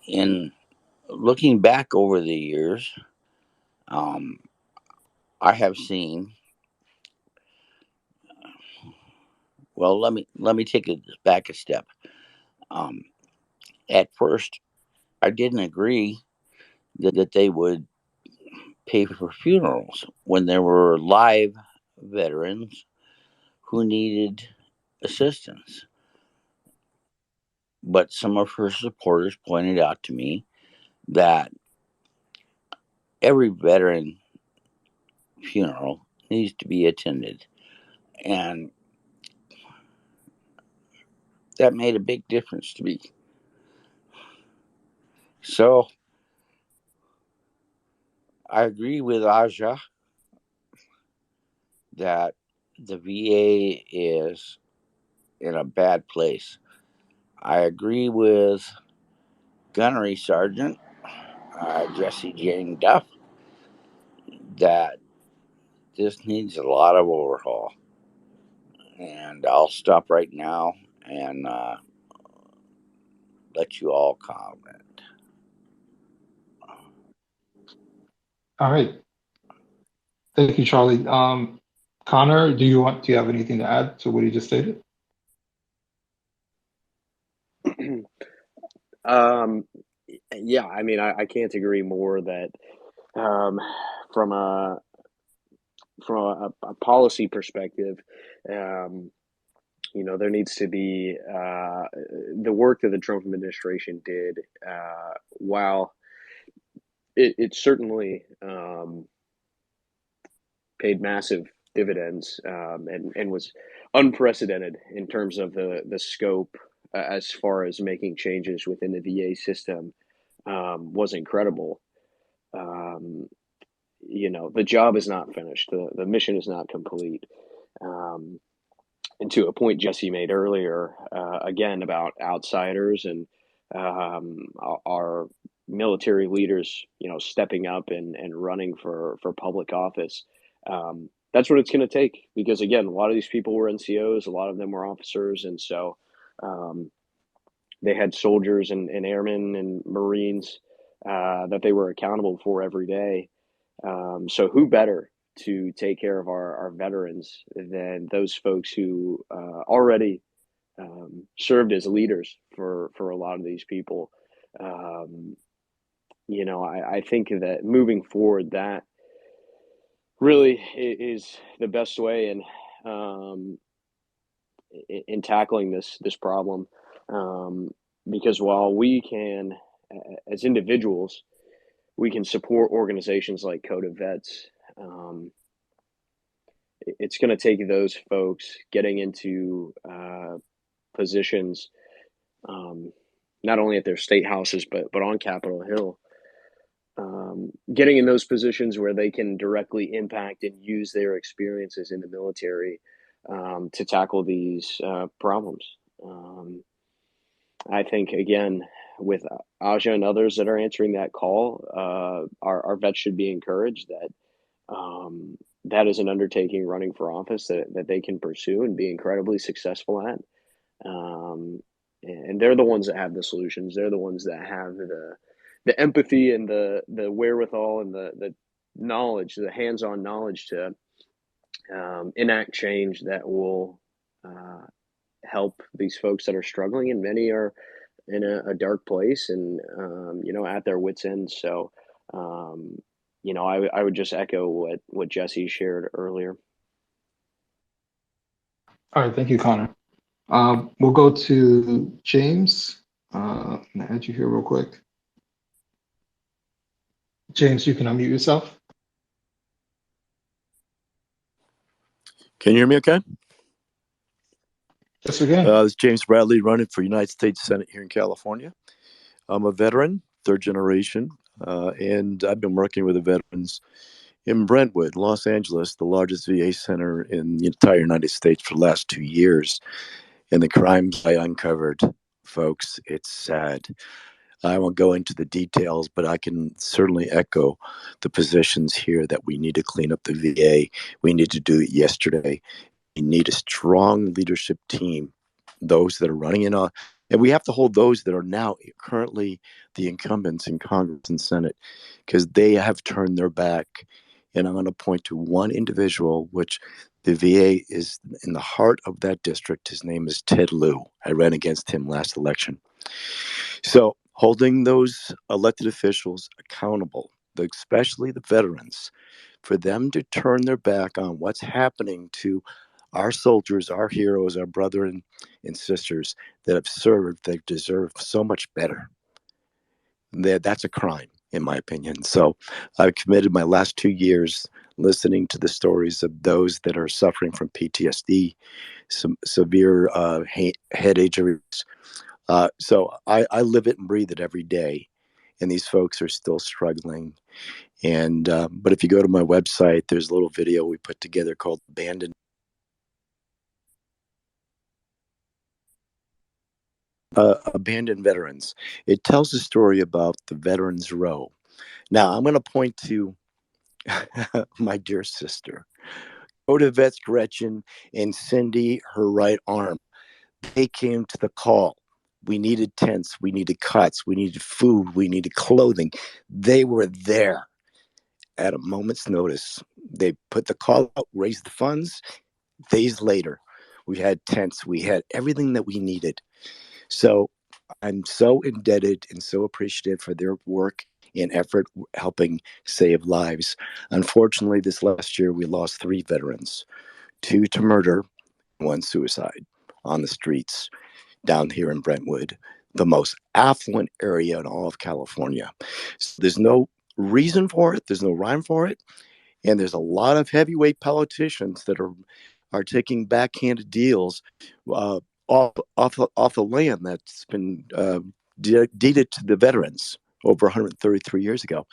In looking back over the years, I have seen. Well, let me take it back a step. At first, I didn't agree that they would pay for funerals when there were live veterans who needed assistance. But some of her supporters pointed out to me that every veteran funeral needs to be attended. And that made a big difference to me. So I agree with Aja that the VA is in a bad place. I agree with Gunnery Sergeant Jessie Jane Duff that this needs a lot of overhaul. And I'll stop right now and let you all comment. All right. Thank you, Charlie. Connor, do you have anything to add to what he just stated? Yeah, I mean, I can't agree more that from a policy perspective, there needs to be the work that the Trump administration did, while it certainly paid massive dividends, and was unprecedented in terms of the scope, as far as making changes within the VA system, was incredible. The job is not finished. The mission is not complete. And to a point Jesse made earlier, again, about outsiders and our military leaders, stepping up and running for public office. That's what it's going to take, because again, a lot of these people were NCOs, a lot of them were officers, and so they had soldiers and airmen and Marines that they were accountable for every day. So who better to take care of our veterans than those folks who already served as leaders for a lot of these people. I think that moving forward, that really is the best way in tackling this problem, because while we can, as individuals, we can support organizations like Code of Vets. It's going to take those folks getting into positions, not only at their state houses, but on Capitol Hill, getting in those positions where they can directly impact and use their experiences in the military to tackle these problems. I think, again, with Aja and others that are answering that call, our vets should be encouraged that that is an undertaking running for office that they can pursue and be incredibly successful at. And they're the ones that have the solutions. They're the ones that have the empathy and the wherewithal and the knowledge, the hands-on knowledge to enact change that will help these folks that are struggling, and many are in a dark place and at their wits' end. So I would just echo what Jesse shared earlier. All right, thank you, Connor. We'll go to James. I'm gonna add you here real quick. James, you can unmute yourself. Can you hear me okay? Yes, we can. This is James Bradley, running for United States Senate here in California. I'm a veteran, third generation, and I've been working with the veterans in Brentwood, Los Angeles, the largest VA center in the entire United States, for the last 2 years. And the crimes I uncovered, folks, it's sad. I won't go into the details, but I can certainly echo the positions here that we need to clean up the VA. We need to do it yesterday. We need a strong leadership team, those that are running in, and we have to hold those that are now currently the incumbents in Congress and Senate, because they have turned their back. And I'm going to point to one individual, which the VA is in the heart of that district. His name is Ted Lieu. I ran against him last election. So holding those elected officials accountable, especially the veterans, for them to turn their back on what's happening to our soldiers, our heroes, our brothers and sisters that have served, they deserve so much better. That's a crime, in my opinion. So I've committed my last 2 years listening to the stories of those that are suffering from PTSD, some severe head injuries. So I live it and breathe it every day. And these folks are still struggling. And but if you go to my website, there's a little video we put together called Abandoned Veterans. It tells a story about the Veterans Row. Now, I'm going to point to my dear sister, Vets Gretchen and Cindy, her right arm. They came to the call. We needed tents, we needed cots, we needed food, we needed clothing. They were there at a moment's notice. They put the call out, raised the funds. Days later, we had tents, we had everything that we needed. So I'm so indebted and so appreciative for their work and effort helping save lives. Unfortunately, this last year, we lost 3 veterans, 2 to murder, 1 suicide on the streets down here in Brentwood, the most affluent area in all of California. So there's no reason for it. There's no rhyme for it. And there's a lot of heavyweight politicians that are taking backhanded deals off the land that's been deeded to the veterans over 133 years ago.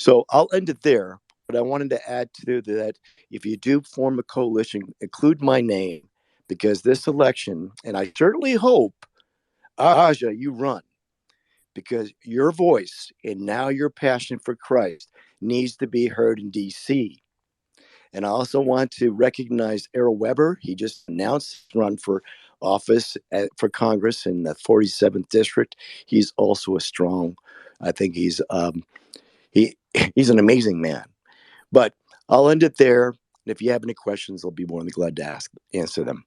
So I'll end it there. But I wanted to add to that, if you do form a coalition, include my name, because this election, and I certainly hope, Aja, you run, because your voice and now your passion for Christ needs to be heard in D.C. And I also want to recognize Errol Weber. He just announced his run for office for Congress in the 47th district. He's also a strong, I think he's an amazing man. But I'll end it there. And if you have any questions, I'll be more than glad to answer them.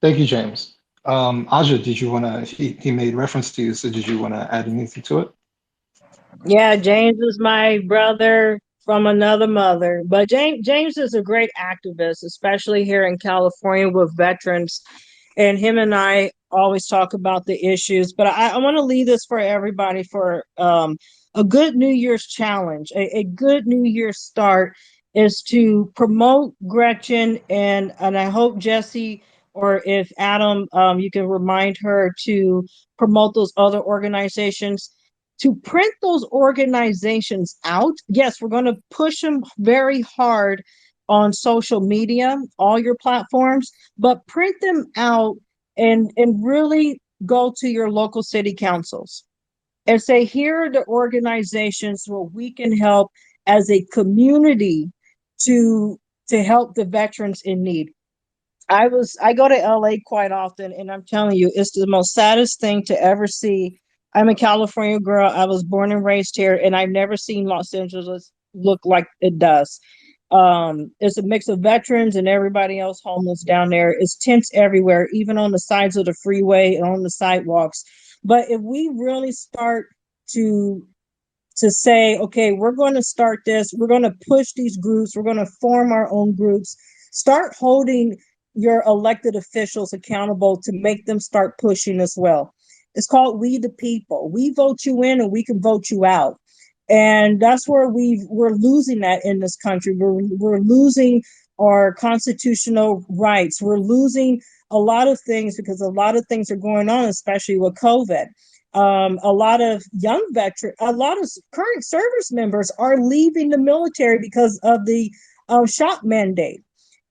Thank you, James. Aja, did you want to, he made reference to you, so did you want to add anything to it? Yeah, James is my brother from another mother. But James is a great activist, especially here in California with veterans. And him and I always talk about the issues. But I want to leave this for everybody for a good New Year's challenge. A good New Year's start is to promote Gretchen, and I hope Jessie, or if Adam, you can remind her to promote those other organizations, to print those organizations out. Yes, we're going to push them very hard on social media, all your platforms, but print them out and really go to your local city councils and say, here are the organizations where we can help as a community to help the veterans in need. I go to LA quite often, and I'm telling you, it's the most saddest thing to ever see. I'm a California girl. I was born and raised here, and I've never seen Los Angeles look like it does. It's a mix of veterans and everybody else homeless down there. It's tents everywhere, even on the sides of the freeway and on the sidewalks. But if we really start to say, okay, we're going to start this, we're going to push these groups, we're going to form our own groups, start holding your elected officials accountable to make them start pushing as well. It's called We the People. We vote you in and we can vote you out. And that's where we're losing that in this country. We're losing our constitutional rights. We're losing a lot of things because a lot of things are going on, especially with COVID. A lot of young veterans, a lot of current service members are leaving the military because of the shot mandate.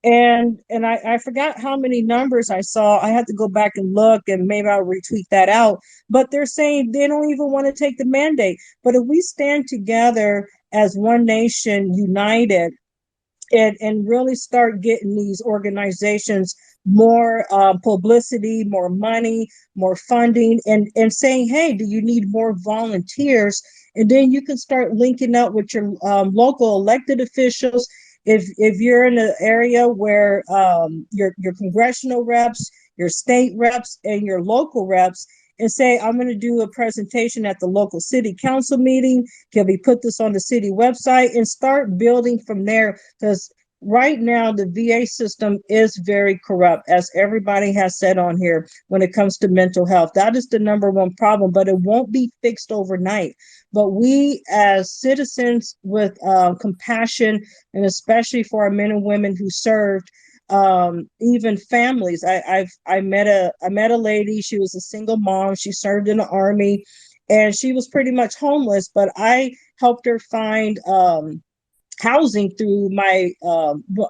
And I forgot how many numbers I saw. I had to go back and look, and maybe I'll retweet that out. But they're saying they don't even want to take the mandate. But if we stand together as one nation, united, and really start getting these organizations more publicity, more money, more funding, and saying, hey, do you need more volunteers? And then you can start linking up with your local elected officials. If you're in an area where your congressional reps, your state reps, and your local reps, and say, I'm going to do a presentation at the local city council meeting. Can we put this on the city website and start building from there? Because right now, the VA system is very corrupt, as everybody has said on here, when it comes to mental health. That is the number one problem, but it won't be fixed overnight. But we, as citizens with compassion, and especially for our men and women who served, even families. I met a lady. She was a single mom. She served in the army, and she was pretty much homeless. But I helped her find housing through my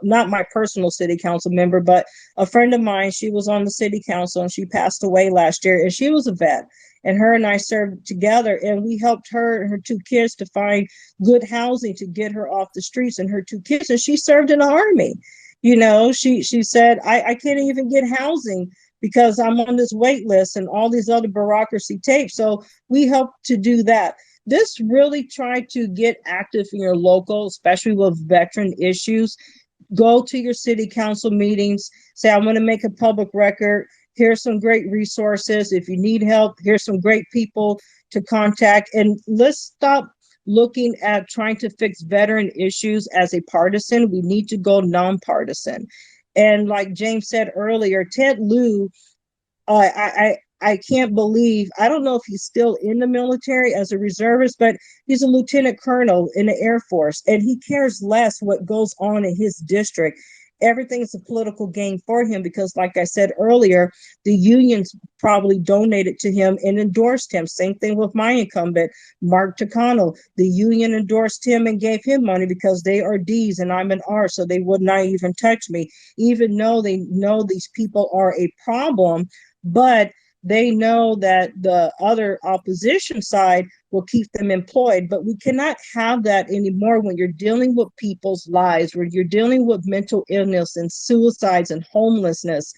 not my personal city council member, but a friend of mine. She was on the city council, and she passed away last year, and she was a vet. And her and I served together, and we helped her and her two kids to find good housing to get her off the streets, and her two kids. And she served in the army. She said, I can't even get housing because I'm on this wait list and all these other bureaucracy tapes. So we help to do that. This really try to get active in your local, especially with veteran issues. Go to your city council meetings, say, I'm going to make a public record. Here's some great resources. If you need help, here's some great people to contact. And let's stop looking at trying to fix veteran issues as a partisan. We need to go nonpartisan. And like James said earlier, Ted Lieu, I can't believe, I don't know if he's still in the military as a reservist, but he's a lieutenant colonel in the Air Force, and he cares less what goes on in his district. Everything is a political gain for him because, like I said earlier, the unions probably donated to him and endorsed him. Same thing with my incumbent, Mark Takano. The union endorsed him and gave him money because they are D's and I'm an R, so they would not even touch me, even though they know these people are a problem. But they know that the other opposition side will keep them employed. But we cannot have that anymore when you're dealing with people's lives, when you're dealing with mental illness and suicides and homelessness.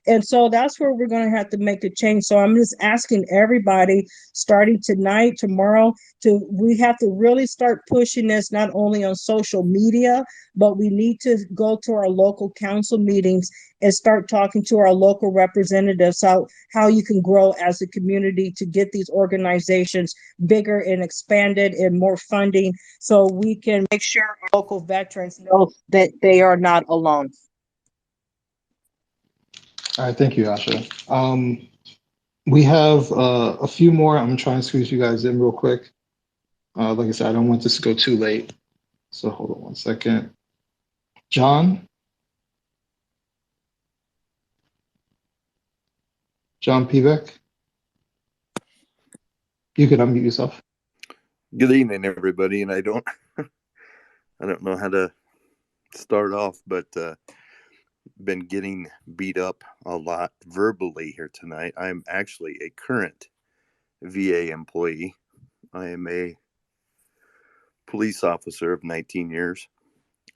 And so that's where we're going to have to make a change. So I'm just asking everybody, starting tonight, tomorrow, we have to really start pushing this not only on social media, but we need to go to our local council meetings and start talking to our local representatives how you can grow as a community to get these organizations bigger and expanded and more funding so we can make sure our local veterans know that they are not alone. All right, thank you, Asha. We have a few more. I'm trying to squeeze you guys in real quick. Like I said, I don't want this to go too late. So hold on one second. John Pievek, you can unmute yourself. Good evening, everybody. And I don't know how to start off, but been getting beat up a lot verbally here tonight. I'm actually a current VA employee. I am a police officer of 19 years,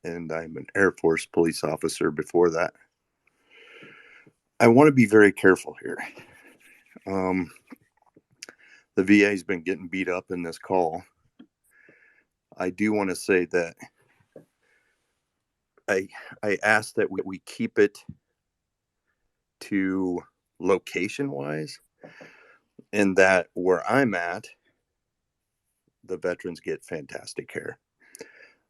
and I'm an Air Force police officer before that. I want to be very careful here. The VA has been getting beat up in this call. I do want to say that I ask that we keep it to location wise, and that where I'm at, the veterans get fantastic care.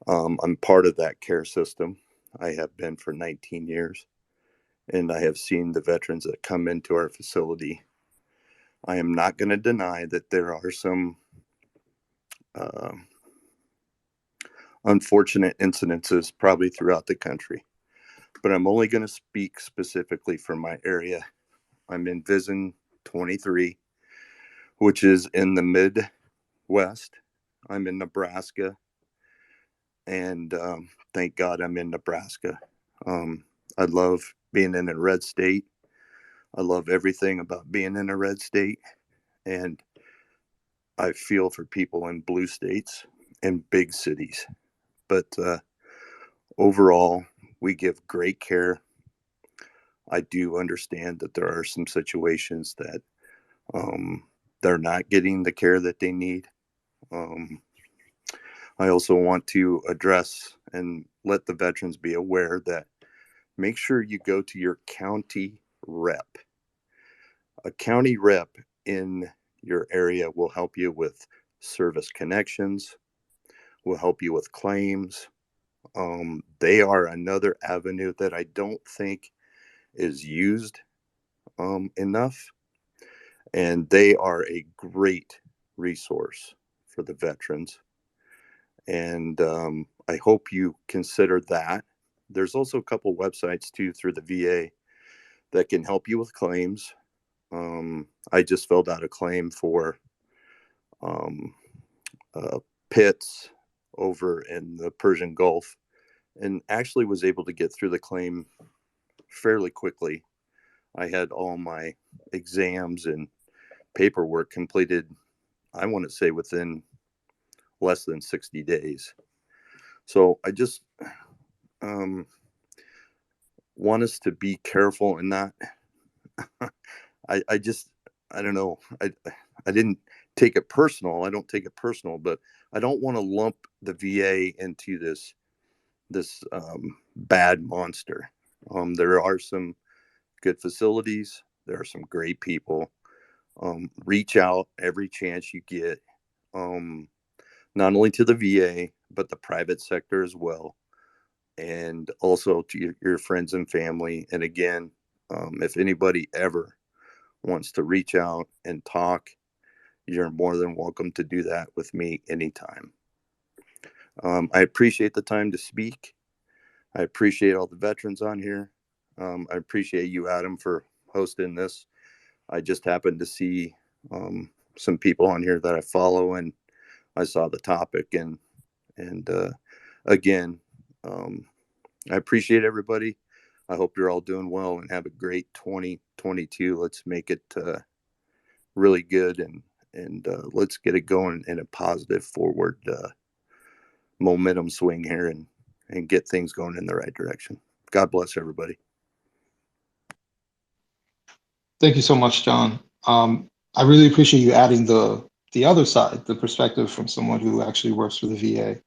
I'm part of that care system. I have been for 19 years, and I have seen the veterans that come into our facility. I am not going to deny that there are some unfortunate incidences probably throughout the country, but I'm only going to speak specifically for my area. I'm in Vision 23, which is in the Midwest. I'm in Nebraska, and thank God I'm in Nebraska. I love being in a red state. I love everything about being in a red state. And I feel for people in blue states and big cities. But overall, we give great care. I do understand that there are some situations that they're not getting the care that they need. I also want to address and let the veterans be aware that make sure you go to your county rep. A county rep in your area will help you with service connections, will help you with claims. They are another avenue that I don't think is used enough. And they are a great resource for the veterans. And I hope you consider that. There's also a couple websites too through the VA that can help you with claims. I just filled out a claim for pits over in the Persian Gulf and actually was able to get through the claim fairly quickly. I had all my exams and paperwork completed, I want to say within less than 60 days. So I just want us to be careful and not, I don't know. I didn't take it personal. I don't take it personal, but I don't want to lump the VA into this bad monster. There are some good facilities. There are some great people. Reach out every chance you get, not only to the VA, but the private sector as well. And also to your friends and family. And again, if anybody ever wants to reach out and talk, you're more than welcome to do that with me anytime. I appreciate the time to speak. I appreciate all the veterans on here. I appreciate you, Adam, for hosting this. I just happened to see some people on here that I follow, and I saw the topic. And again, I appreciate everybody. I hope you're all doing well and have a great 2022. Let's make it really good, and let's get it going in a positive forward momentum swing here and get things going in the right direction. God bless everybody. Thank you so much, John. I really appreciate you adding the other side, the perspective from someone who actually works for the VA.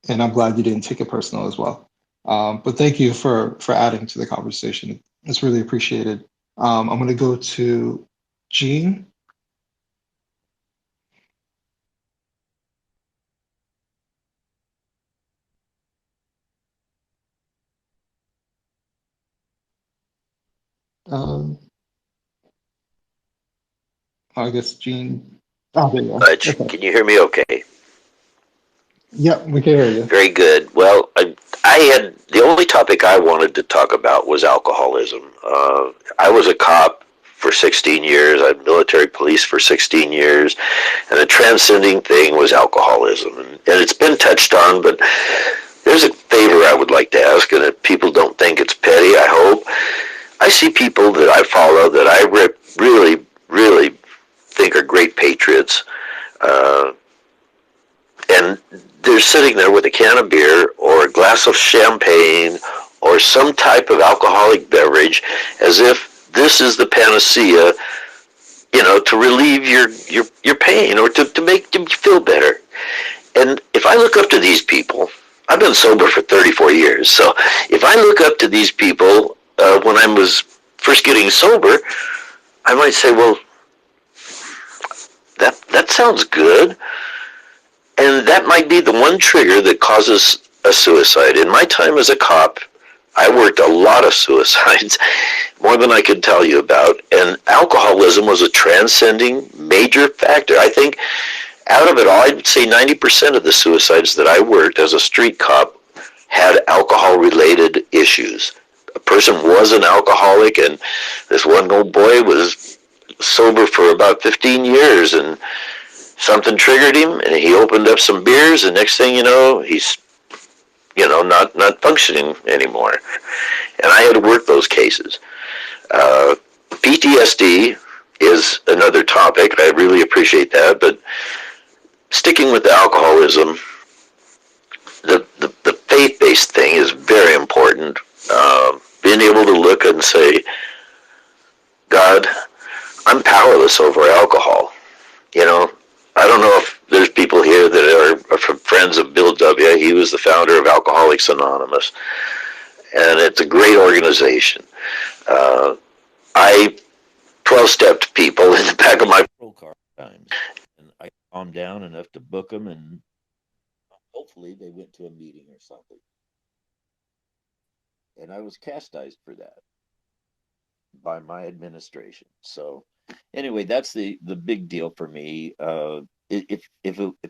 And I'm glad you didn't take it personal as well. But thank you for adding to the conversation. It's really appreciated. I'm going to go to Jean. I guess Jean. Oh, there you go. Okay. Can you hear me okay? Yep, we can hear you. Very good. Well, I had the only topic I wanted to talk about was alcoholism. I was a cop for 16 years. I was military police for 16 years, and the transcending thing was alcoholism. And it's been touched on, but there's a favor I would like to ask, and if people don't think it's petty, I hope. I see people that I follow that I really, really think are great patriots, and they're sitting there with a can of beer or a glass of champagne or some type of alcoholic beverage as if this is the panacea, to relieve your pain or to make you feel better. And if I look up to these people, I've been sober for 34 years, so if I look up to these people when I was first getting sober, I might say, well, that sounds good. And that might be the one trigger that causes a suicide. In my time as a cop, I worked a lot of suicides, more than I could tell you about. And alcoholism was a transcending major factor. I think out of it all, I'd say 90% of the suicides that I worked as a street cop had alcohol-related issues. A person was an alcoholic, and this one old boy was sober for about 15 years, and something triggered him, and he opened up some beers, and next thing you know, he's not functioning anymore. And I had to work those cases. PTSD is another topic. I really appreciate that, but sticking with the alcoholism, the faith-based thing is very important. Being able to look and say, God, I'm powerless over alcohol. I don't know if there's people here that are friends of Bill W. He was the founder of Alcoholics Anonymous, and it's a great organization. I 12-stepped people in the back of my roll car times, and I calmed down enough to book them, and hopefully they went to a meeting or something. And I was chastised for that by my administration. So anyway, that's the big deal for me. If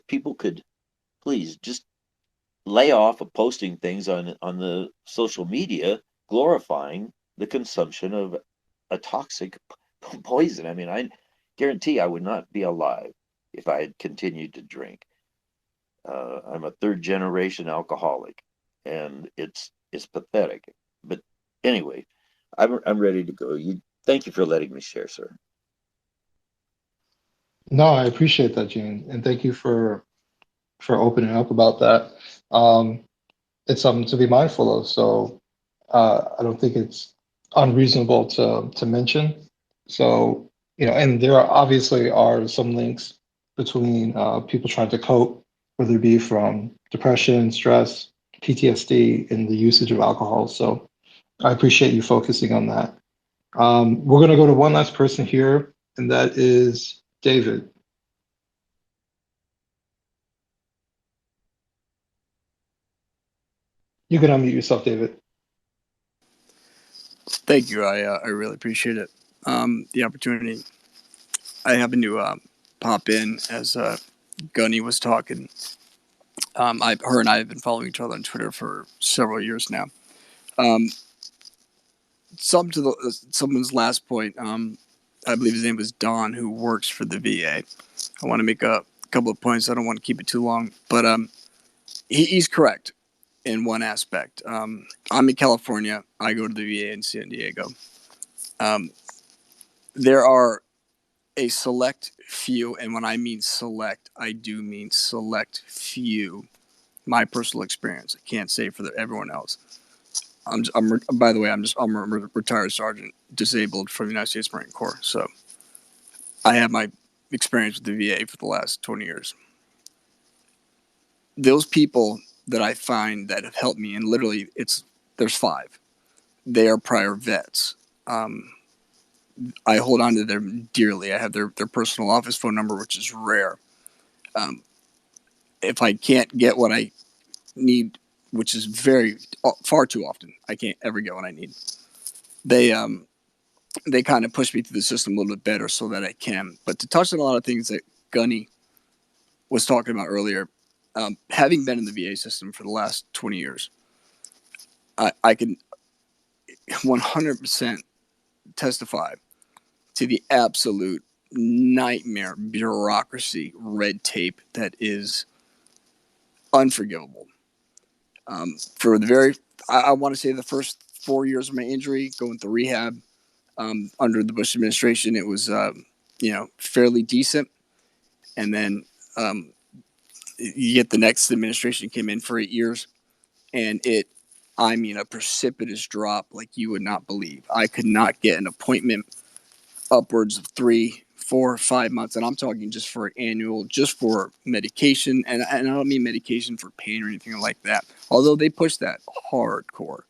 people could please just lay off of posting things on the social media glorifying the consumption of a toxic poison. I mean, I guarantee I would not be alive if I had continued to drink. I'm a third generation alcoholic, and it's pathetic. But anyway, I'm ready to go. Thank you for letting me share, sir. No, I appreciate that, Gene, and thank you for opening up about that. Um, it's something to be mindful of. So I don't think it's unreasonable to mention. So and there obviously are some links between people trying to cope, whether it be from depression, stress, PTSD, and the usage of alcohol. So I appreciate you focusing on that. We're going to go to one last person here, and that is David. You can unmute yourself, David. Thank you. I really appreciate it. The opportunity. I happened to pop in as Gunny was talking. Her and I have been following each other on Twitter for several years now. Someone's last point. I believe his name was Don, who works for the VA. I want to make a couple of points. I don't want to keep it too long, but he's correct in one aspect. I'm in California. I go to the VA in San Diego. There are a select few, and when I mean select, I do mean select few. My personal experience. I can't say for everyone else. By the way, I'm a retired sergeant, disabled from the United States Marine Corps. So I have my experience with the VA for the last 20 years. Those people that I find that have helped me, and literally there's 5. They are prior vets. I hold on to them dearly. I have their personal office phone number, which is rare. If I can't get what I need, which is far too often, I can't ever get what I need. They kind of push me through the system a little bit better so that I can. But to touch on a lot of things that Gunny was talking about earlier, having been in the VA system for the last 20 years, I can 100% testify to the absolute nightmare bureaucracy, red tape that is unforgivable. For I want to say the first 4 years of my injury, going through rehab under the Bush administration, it was fairly decent, and then you get the next administration came in for 8 years, and a precipitous drop like you would not believe. I could not get an appointment upwards of 3, 4, 5 months, and I'm talking just for annual, just for medication, and I don't mean medication for pain or anything like that, although they push that hardcore.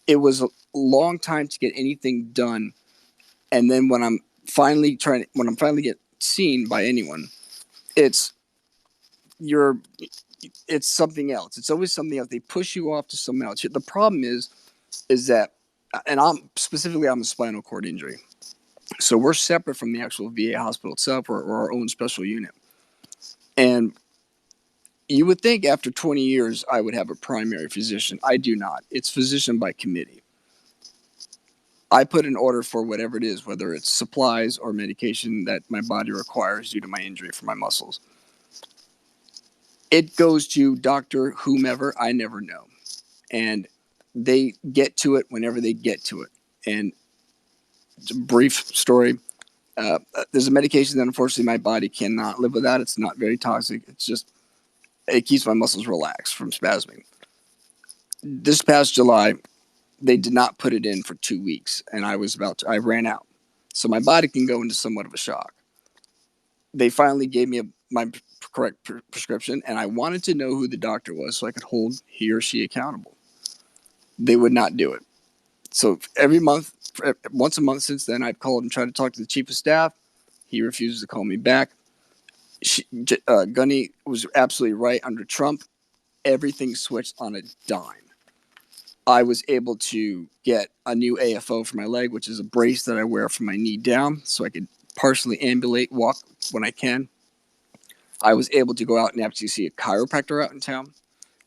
It was a long time to get anything done, and then when I'm finally get seen by anyone, it's something else. It's always something else. They push you off to something else. The problem is that, and I'm a spinal cord injury. So we're separate from the actual VA hospital itself or our own special unit. And you would think after 20 years, I would have a primary physician. I do not. It's physician by committee. I put an order for whatever it is, whether it's supplies or medication that my body requires due to my injury for my muscles. It goes to Dr. whomever, I never know. And they get to it whenever they get to it. And it's a brief story. There's a medication that unfortunately my body cannot live without. It's not very toxic. It keeps my muscles relaxed from spasming. This past July, they did not put it in for 2 weeks, and I ran out. So my body can go into somewhat of a shock. They finally gave me my correct prescription, and I wanted to know who the doctor was so I could hold he or she accountable. They would not do it. So once a month since then, I've called and tried to talk to the chief of staff. He refuses to call me back. Gunny was absolutely right. Under Trump, everything switched on a dime. I was able to get a new AFO for my leg, which is a brace that I wear from my knee down so I could partially ambulate, walk when I can. I was able to go out and actually see a chiropractor out in town.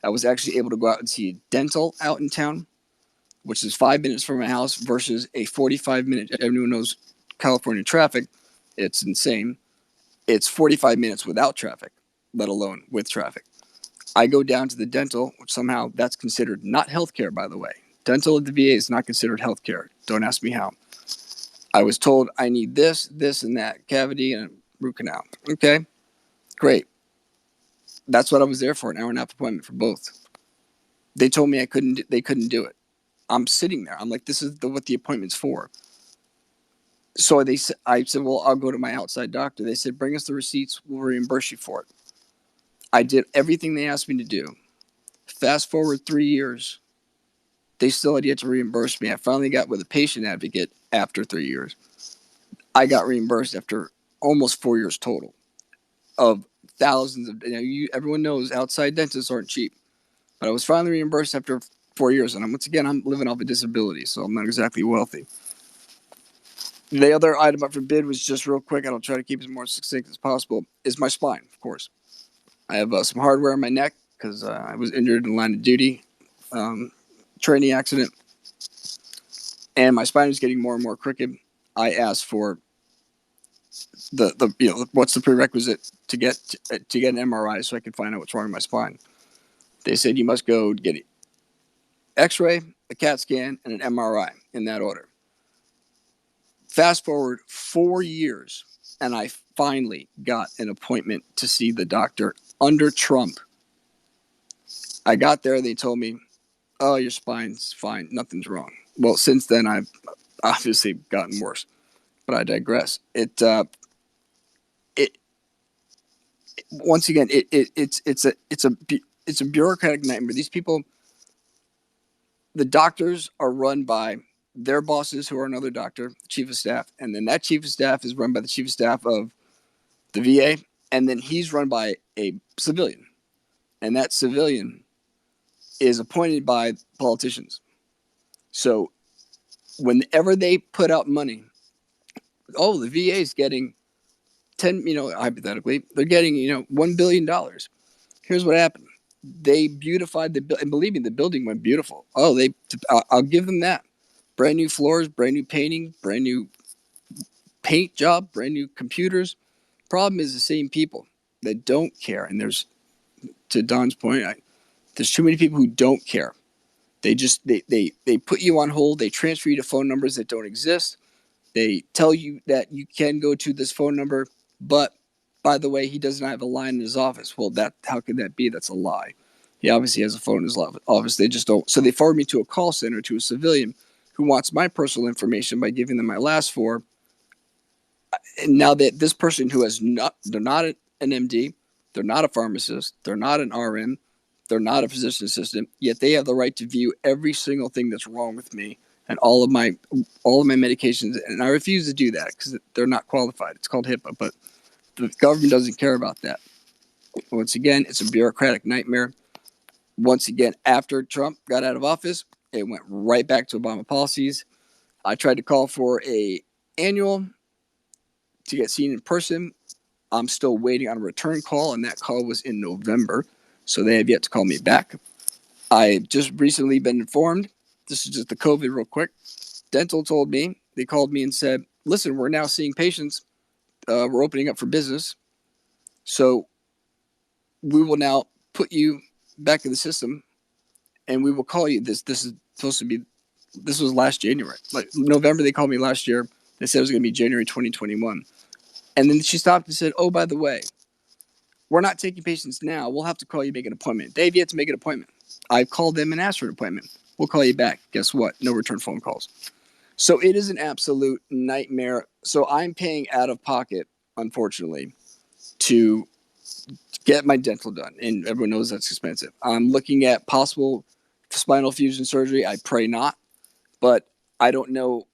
I was actually able to go out and see a dental out in town, which is 5 minutes from my house versus a 45-minute. Everyone knows California traffic. It's insane. It's 45 minutes without traffic, let alone with traffic. I go down to the dental, which somehow that's considered not healthcare, by the way. Dental at the VA is not considered healthcare. Don't ask me how. I was told I need this, and that, cavity and a root canal. Okay, great. That's what I was there for, an hour and a half appointment for both. They told me they couldn't do it. I'm sitting there. I'm like, this is what the appointment's for. So I said, well, I'll go to my outside doctor. They said, bring us the receipts. We'll reimburse you for it. I did everything they asked me to do. Fast forward 3 years, they still had yet to reimburse me. I finally got with a patient advocate after 3 years. I got reimbursed after almost 4 years total of thousands of, everyone knows outside dentists aren't cheap. But I was finally reimbursed after 4 years. And I'm living off a disability, so I'm not exactly wealthy. The other item up for bid was just real quick, and I'll try to keep it as more succinct as possible, is my spine, of course. I have some hardware in my neck because I was injured in the line of duty, training accident, and my spine was getting more and more crooked. I asked for what's the prerequisite to get an MRI so I could find out what's wrong with my spine. They said you must go get an X-ray, a CAT scan, and an MRI in that order. Fast forward 4 years, and I finally got an appointment to see the doctor under Trump. I got there, they told me, oh, your spine's fine, nothing's wrong. Well, since then, I've obviously gotten worse, but I digress. Once again, it's a bureaucratic nightmare. These people, the doctors are run by their bosses, who are another doctor, chief of staff, and then that chief of staff is run by the chief of staff of the VA, and then he's run by a civilian, and that civilian is appointed by politicians. So whenever they put out money, the VA is getting 10, hypothetically, they're getting, $1 billion. Here's what happened. They beautified and believe me, the building went beautiful. I'll give them that. Brand new floors, brand new painting, brand new paint job, brand new computers. Problem is the same people that don't care. And there's, to Don's point, there's too many people who don't care. They put you on hold. They transfer you to phone numbers that don't exist. They tell you that you can go to this phone number, but by the way, he doesn't have a line in his office. Well, how could that be? That's a lie. He obviously has a phone in his office. They just don't. So they forward me to a call center, to a civilian who wants my personal information by giving them my last four. And now that this person they're not an MD, they're not a pharmacist, they're not an RN, they're not a physician assistant, yet they have the right to view every single thing that's wrong with me and all of my medications. And I refuse to do that because they're not qualified. It's called HIPAA, but the government doesn't care about that. Once again, it's a bureaucratic nightmare. Once again, after Trump got out of office, it went right back to Obama policies. I tried to call for a annual to get seen in person. I'm still waiting on a return call, and that call was in November, so they have yet to call me back. I just recently been informed, this is just the COVID real quick, dental told me, they called me and said, listen, we're now seeing patients, we're opening up for business, so we will now put you back in the system, and we will call you. This is supposed to be. This was last January, like November. They called me last year. They said it was going to be January 2021, and then she stopped and said, "Oh, by the way, we're not taking patients now. We'll have to call you, make an appointment." They've yet to make an appointment. I've called them and asked for an appointment. We'll call you back. Guess what? No return phone calls. So it is an absolute nightmare. So I'm paying out of pocket, unfortunately, to get my dental done. And everyone knows that's expensive. I'm looking at possible spinal fusion surgery. I pray not, but I don't know.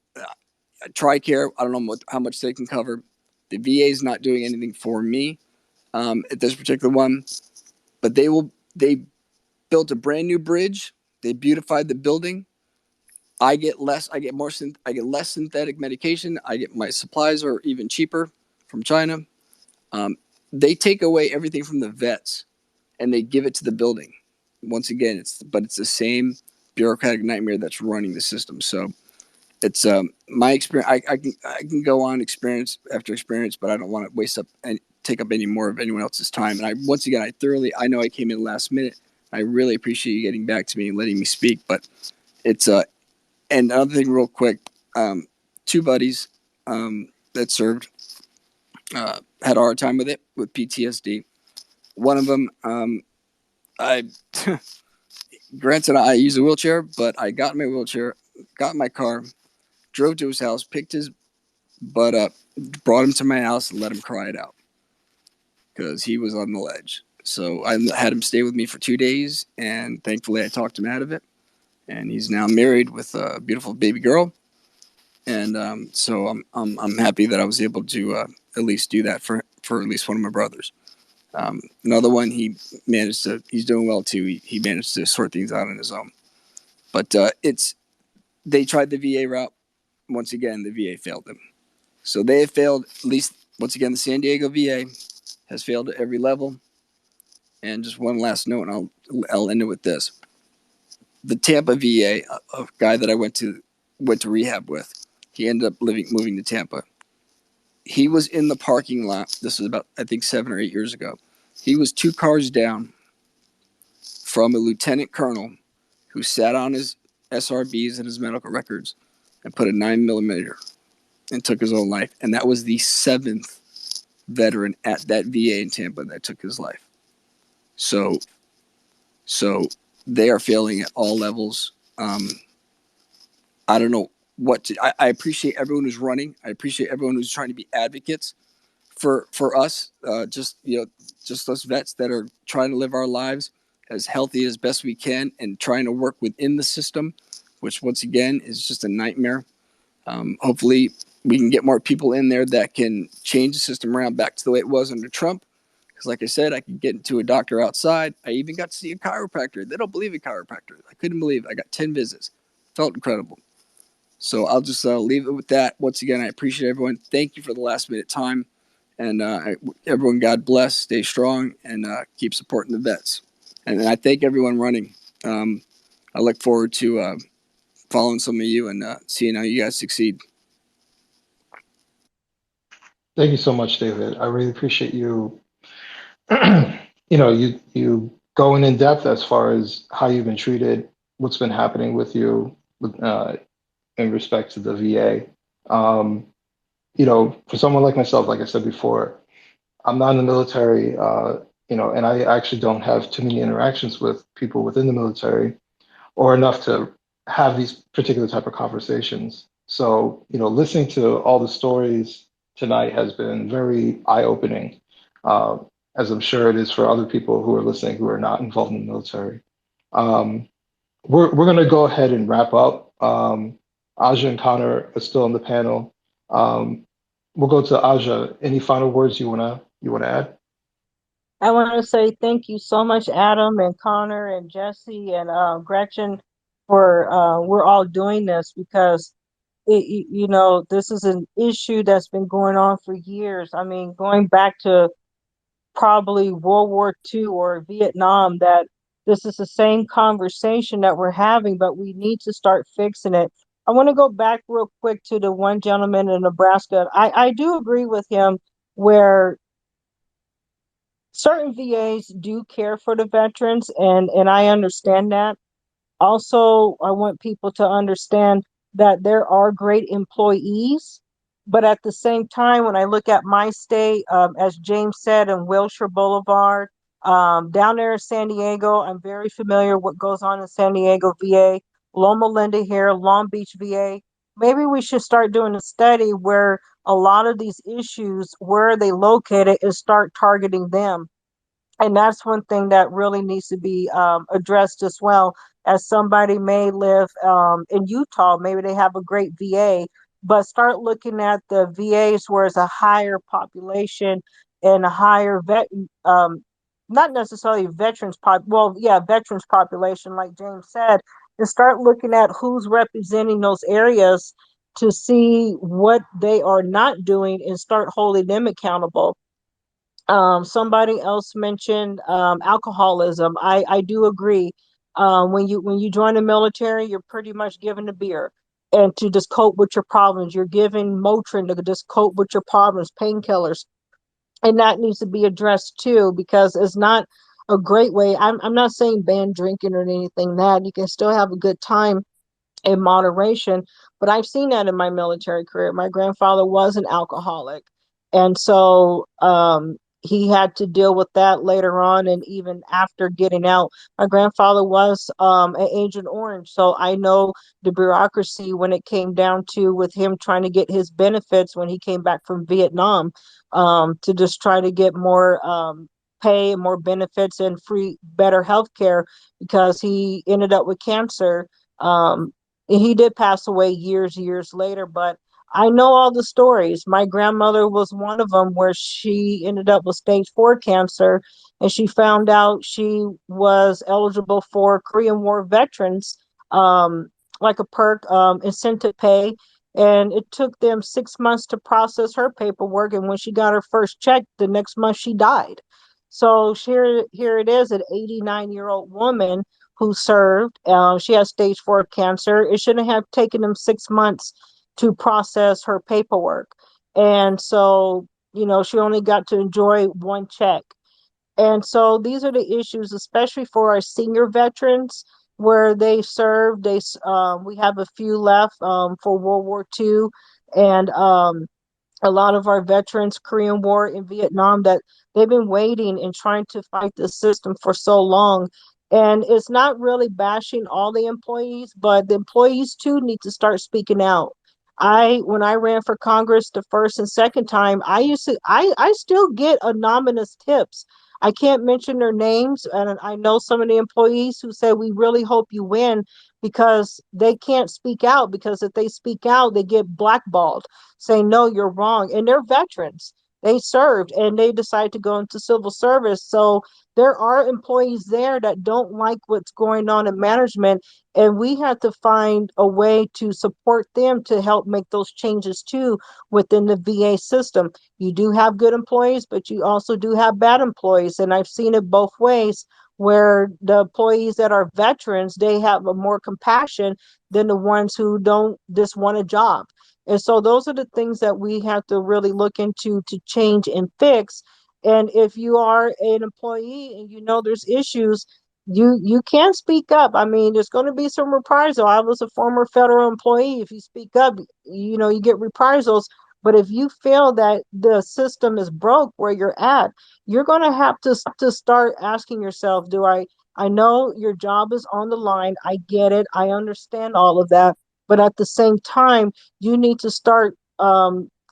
TRICARE, I don't know how much they can cover. The VA is not doing anything for me at this particular one, but they built a brand new bridge. They beautified the building. I get less synthetic medication. My supplies are even cheaper from China. They take away everything from the vets and they give it to the building. Once again, it's the same bureaucratic nightmare that's running the system. So it's my experience. I can go on experience after experience, but I don't want to waste up and take up any more of anyone else's time. And I know I came in last minute. I really appreciate you getting back to me and letting me speak. But it's and another thing, real quick, two buddies that served had a hard time with it with PTSD. One of them, I granted I use a wheelchair, but I got in my wheelchair, got in my car, drove to his house, picked his butt up, brought him to my house, and let him cry it out because he was on the ledge. So I had him stay with me for 2 days, and thankfully I talked him out of it. And he's now married with a beautiful baby girl. And so I'm happy that I was able to at least do that for at least one of my brothers. Another one, he's doing well too. He managed to sort things out on his own. But they tried the VA route. Once again, the VA failed them. So they have failed, at least, once again, the San Diego VA has failed at every level. And just one last note, and I'll end it with this. The Tampa VA, a guy that I went to rehab with, he ended up moving to Tampa. He was in the parking lot. This was about, I think, 7 or 8 years ago. He was 2 cars down from a lieutenant colonel who sat on his SRBs and his medical records and put a 9mm and took his own life. And that was the 7th veteran at that VA in Tampa that took his life. So they are failing at all levels. I don't know what to. I appreciate everyone who's running. I appreciate everyone who's trying to be advocates for us. Just us vets that are trying to live our lives as healthy as best we can and trying to work within the system, which once again is just a nightmare. Hopefully we can get more people in there that can change the system around back to the way it was under Trump. Because like I said, I could get into a doctor outside. I even got to see a chiropractor. They don't believe in chiropractor. I couldn't believe it. I got 10 visits. Felt incredible. So I'll just leave it with that. Once again, I appreciate everyone. Thank you for the last minute time. And everyone, God bless. Stay strong and keep supporting the vets. And I thank everyone running. I look forward to following some of you and seeing how you guys succeed. Thank you so much, David. I really appreciate you. You going in depth as far as how you've been treated, what's been happening with you in respect to the VA. For someone like myself, like I said before, I'm not in the military, and I actually don't have too many interactions with people within the military or enough to have these particular type of conversations. So, listening to all the stories tonight has been very eye-opening, as I'm sure it is for other people who are listening who are not involved in the military. We're going to go ahead and wrap up. Aja and Connor are still on the panel. We'll go to Aja. Any final words you wanna add? I want to say thank you so much, Adam and Connor and Jessie and Gretchen, for we're all doing this because this is an issue that's been going on for years. I mean, going back to probably World War II or Vietnam, that this is the same conversation that we're having, but we need to start fixing it. I want to go back real quick to the one gentleman in Nebraska. I do agree with him where certain VAs do care for the veterans, and I understand that. Also, I want people to understand that there are great employees, but at the same time, when I look at my state, as James said, in Wilshire Boulevard, down there in San Diego, I'm very familiar what goes on in San Diego VA, Loma Linda here, Long Beach VA. Maybe we should start doing a study where a lot of these issues, where are they located, and start targeting them. And that's one thing that really needs to be addressed as well. As somebody may live in Utah, maybe they have a great VA, but start looking at the VAs where it's a higher population and a higher not necessarily veterans population, like James said, and start looking at who's representing those areas to see what they are not doing and start holding them accountable. Somebody else mentioned alcoholism. I do agree. When you join the military, you're pretty much given a beer and to just cope with your problems. You're given Motrin to just cope with your problems, painkillers, and that needs to be addressed too because it's not a great way. I'm not saying ban drinking or anything that you can still have a good time in moderation. But I've seen that in my military career. My grandfather was an alcoholic. And so he had to deal with that later on. And even after getting out, my grandfather was an Agent Orange. So I know the bureaucracy when it came down to with him trying to get his benefits when he came back from Vietnam to just try to get more pay and more benefits and free, better health care because he ended up with cancer. Um, he did pass away years later, but I know all the stories. My grandmother was one of them where she ended up with stage 4 cancer and she found out she was eligible for Korean War veterans, um, like a perk, incentive pay. And it took them 6 months to process her paperwork. And when she got her first check, the next month she died. So here it is, an 89-year-old woman who served. She has stage 4 cancer. It shouldn't have taken them 6 months to process her paperwork. And so, she only got to enjoy one check. And so these are the issues, especially for our senior veterans where they served. We have a few left for World War II. And a lot of our veterans, Korean War in Vietnam, that they've been waiting and trying to fight the system for so long. And it's not really bashing all the employees, but the employees too need to start speaking out. When I ran for Congress the first and second time, I still get anonymous tips. I can't mention their names, and I know some of the employees who say we really hope you win because they can't speak out because if they speak out, they get blackballed saying, no, you're wrong. And they're veterans. They served and they decide to go into civil service. So there are employees there that don't like what's going on in management. And we have to find a way to support them to help make those changes too within the VA system. You do have good employees, but you also do have bad employees. And I've seen it both ways where the employees that are veterans, they have a more compassion than the ones who don't just want a job. And so those are the things that we have to really look into to change and fix. And if you are an employee and you know there's issues, you can speak up. I mean, there's going to be some reprisal. I was a former federal employee. If you speak up, you get reprisals. But if you feel that the system is broke where you're at, you're going to have to start asking yourself, I know your job is on the line. I get it. I understand all of that. But at the same time, you need to start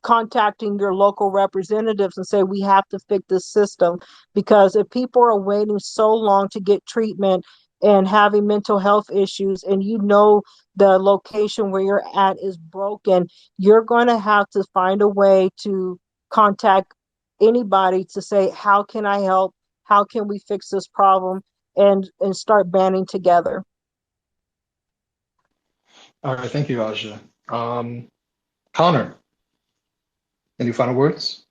contacting your local representatives and say, we have to fix this system. Because if people are waiting so long to get treatment and having mental health issues, and the location where you're at is broken, you're going to have to find a way to contact anybody to say, how can I help? How can we fix this problem? And start banding together. All right, thank you, Aja. Connor, any final words?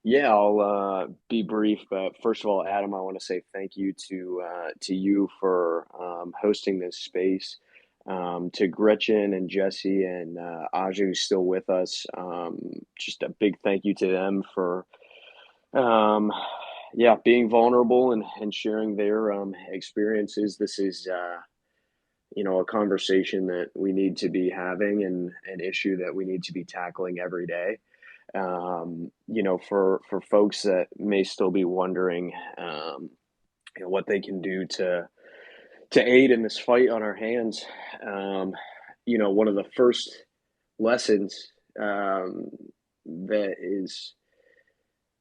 Yeah, I'll be brief. But first of all, Adam, I want to say thank you to you for hosting this space. To Gretchen and Jessie and Aja, who's still with us. Just a big thank you to them for Yeah, being vulnerable and sharing their experiences. This is a conversation that we need to be having and an issue that we need to be tackling every day. For folks that may still be wondering, what they can do to aid in this fight on our hands. One of the first lessons that is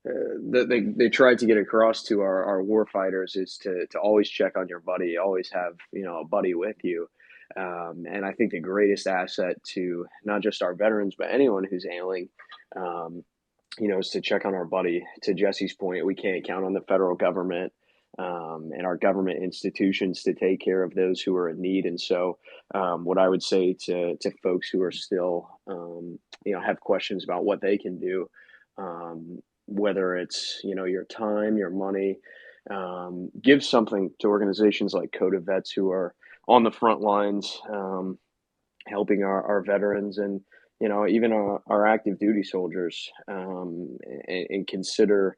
that they tried to get across to our war fighters is to always check on your buddy, always have a buddy with you. And I think the greatest asset to not just our veterans but anyone who's ailing, is to check on our buddy. To Jesse's point, we can't count on the federal government and our government institutions to take care of those who are in need. And so, what I would say to folks who are still, have questions about what they can do, whether it's your time, your money, give something to organizations like Code of Vets who are on the front lines, helping our veterans and even our active duty soldiers, and consider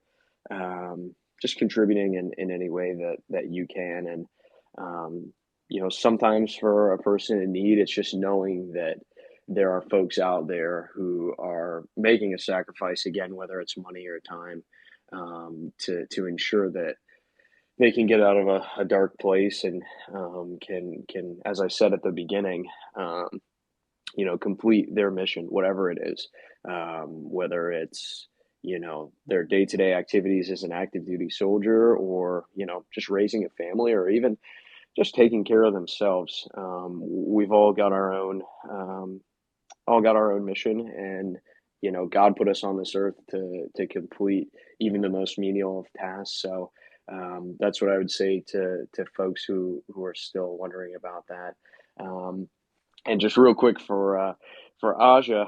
just contributing in any way that you can. And sometimes for a person in need, it's just knowing that there are folks out there who are making a sacrifice, again, whether it's money or time, to ensure that they can get out of a dark place and can, as I said at the beginning, complete their mission, whatever it is, whether it's their day-to-day activities as an active duty soldier, or just raising a family, or even just taking care of themselves. We've all got our own mission, and God put us on this earth to complete even the most menial of tasks. So that's what I would say to folks who are still wondering about that. And just real quick for Aja,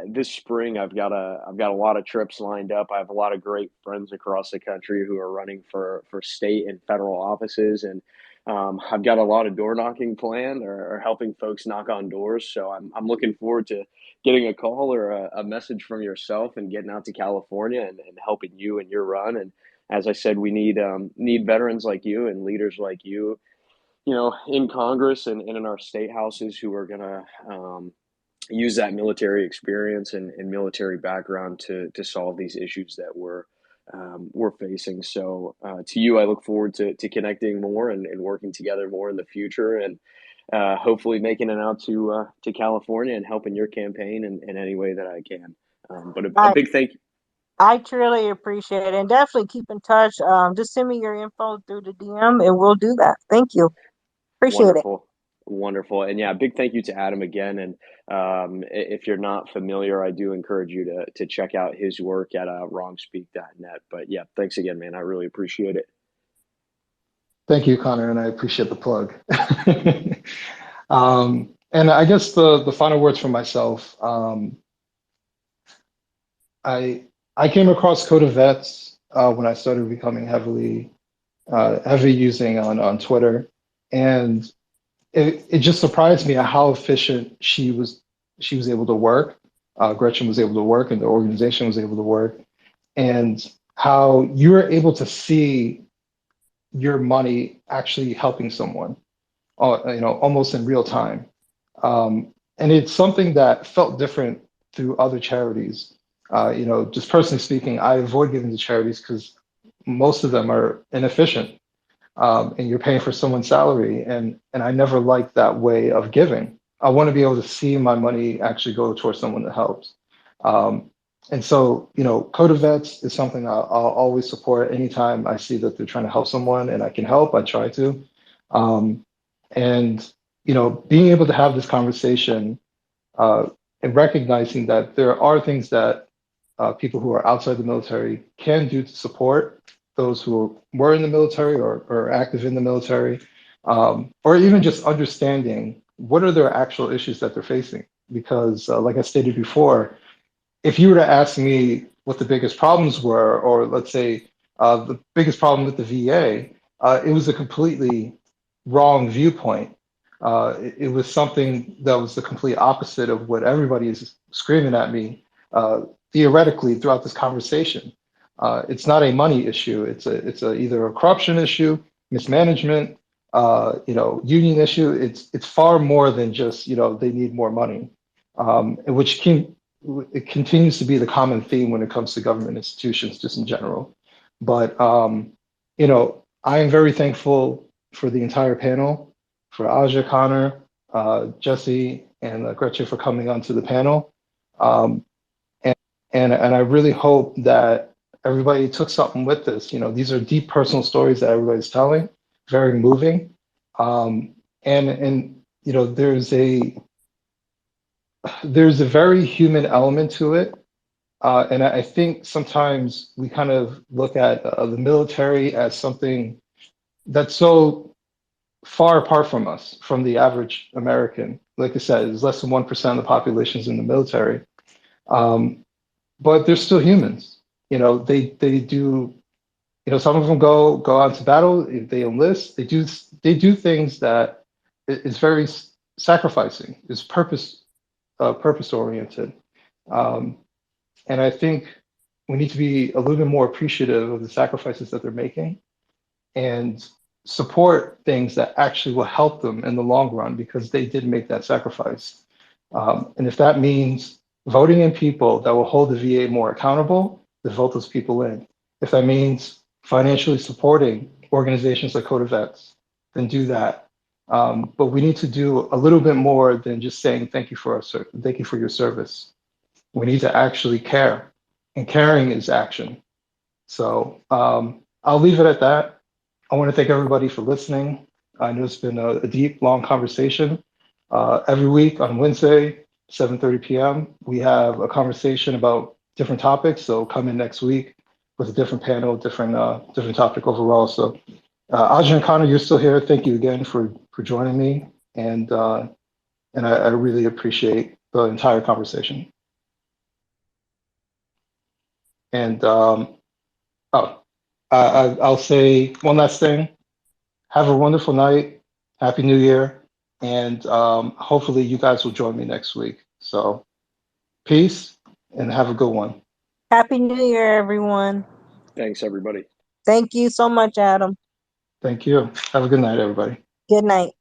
this spring I've got a lot of trips lined up. I have a lot of great friends across the country who are running for state and federal offices, and I've got a lot of door knocking planned, or helping folks knock on doors. So I'm looking forward to getting a call or a message from yourself and getting out to California and helping you in your run. And as I said, we need veterans like you and leaders like you, in Congress and in our state houses, who are going to use that military experience and military background to solve these issues that we're facing. So to you, I look forward to connecting more and working together more in the future, and hopefully making it out to California and helping your campaign in any way that I can. But a big thank you. I truly appreciate it, and definitely keep in touch. Just send me your info through the DM and we'll do that. Thank you. Appreciate it. Wonderful. And yeah, big thank you to Adam again. And if you're not familiar, I do encourage you to check out his work at wrongspeak.net. But yeah, thanks again, man. I really appreciate it. Thank you, Connor, and I appreciate the plug. And I guess the final words for myself. I came across Code of Vets when I started becoming heavy using on Twitter, and it just surprised me at how efficient she was able to work. Gretchen was able to work, and the organization was able to work, and how you were able to see your money actually helping someone, almost in real time. And it's something that felt different through other charities. Just personally speaking, I avoid giving to charities because most of them are inefficient, and you're paying for someone's salary. And I never liked that way of giving. I want to be able to see my money actually go towards someone that helps. And so, Code of Vets is something I'll always support anytime I see that they're trying to help someone and I can help, I try to. And, being able to have this conversation and recognizing that there are things that people who are outside the military can do to support those who were in the military or are active in the military, or even just understanding what are their actual issues that they're facing. Because like I stated before, if you were to ask me what the biggest problems were, or let's say the biggest problem with the VA, it was a completely wrong viewpoint. It was something that was the complete opposite of what everybody is screaming at me theoretically throughout this conversation. It's not a money issue. It's either a corruption issue, mismanagement, union issue. It's far more than just they need more money, it continues to be the common theme when it comes to government institutions, just in general. But I am very thankful for the entire panel, for Aja, Connor, Jessie, and Gretchen for coming onto the panel. And I really hope that everybody took something with this. These are deep personal stories that everybody's telling, very moving. And there's a very human element to it. And I think sometimes we kind of look at the military as something that's so far apart from us, from the average American. Like I said, it's less than 1% of the population is in the military. But they're still humans. They do, some of them go out to battle, they enlist, they do things that is very sacrificing, is purpose oriented. And I think we need to be a little bit more appreciative of the sacrifices that they're making and support things that actually will help them in the long run, because they did make that sacrifice. And if that means voting in people that will hold the VA more accountable, then vote those people in. If that means financially supporting organizations like Code of Vets, then do that. But we need to do a little bit more than just saying thank you for your service. We need to actually care, and caring is action. So I'll leave it at that. I want to thank everybody for listening. I know it's been a deep, long conversation. Every week on Wednesday, 7:30 p.m., we have a conversation about different topics. So come in next week with a different panel, different topic overall. So Aja and Connor, you're still here. Thank you again for joining me. And I really appreciate the entire conversation. And I'll say one last thing. Have a wonderful night. Happy New Year. And hopefully you guys will join me next week. So peace and have a good one. Happy New Year, everyone. Thanks, everybody. Thank you so much, Adam. Thank you. Have a good night, everybody. Good night.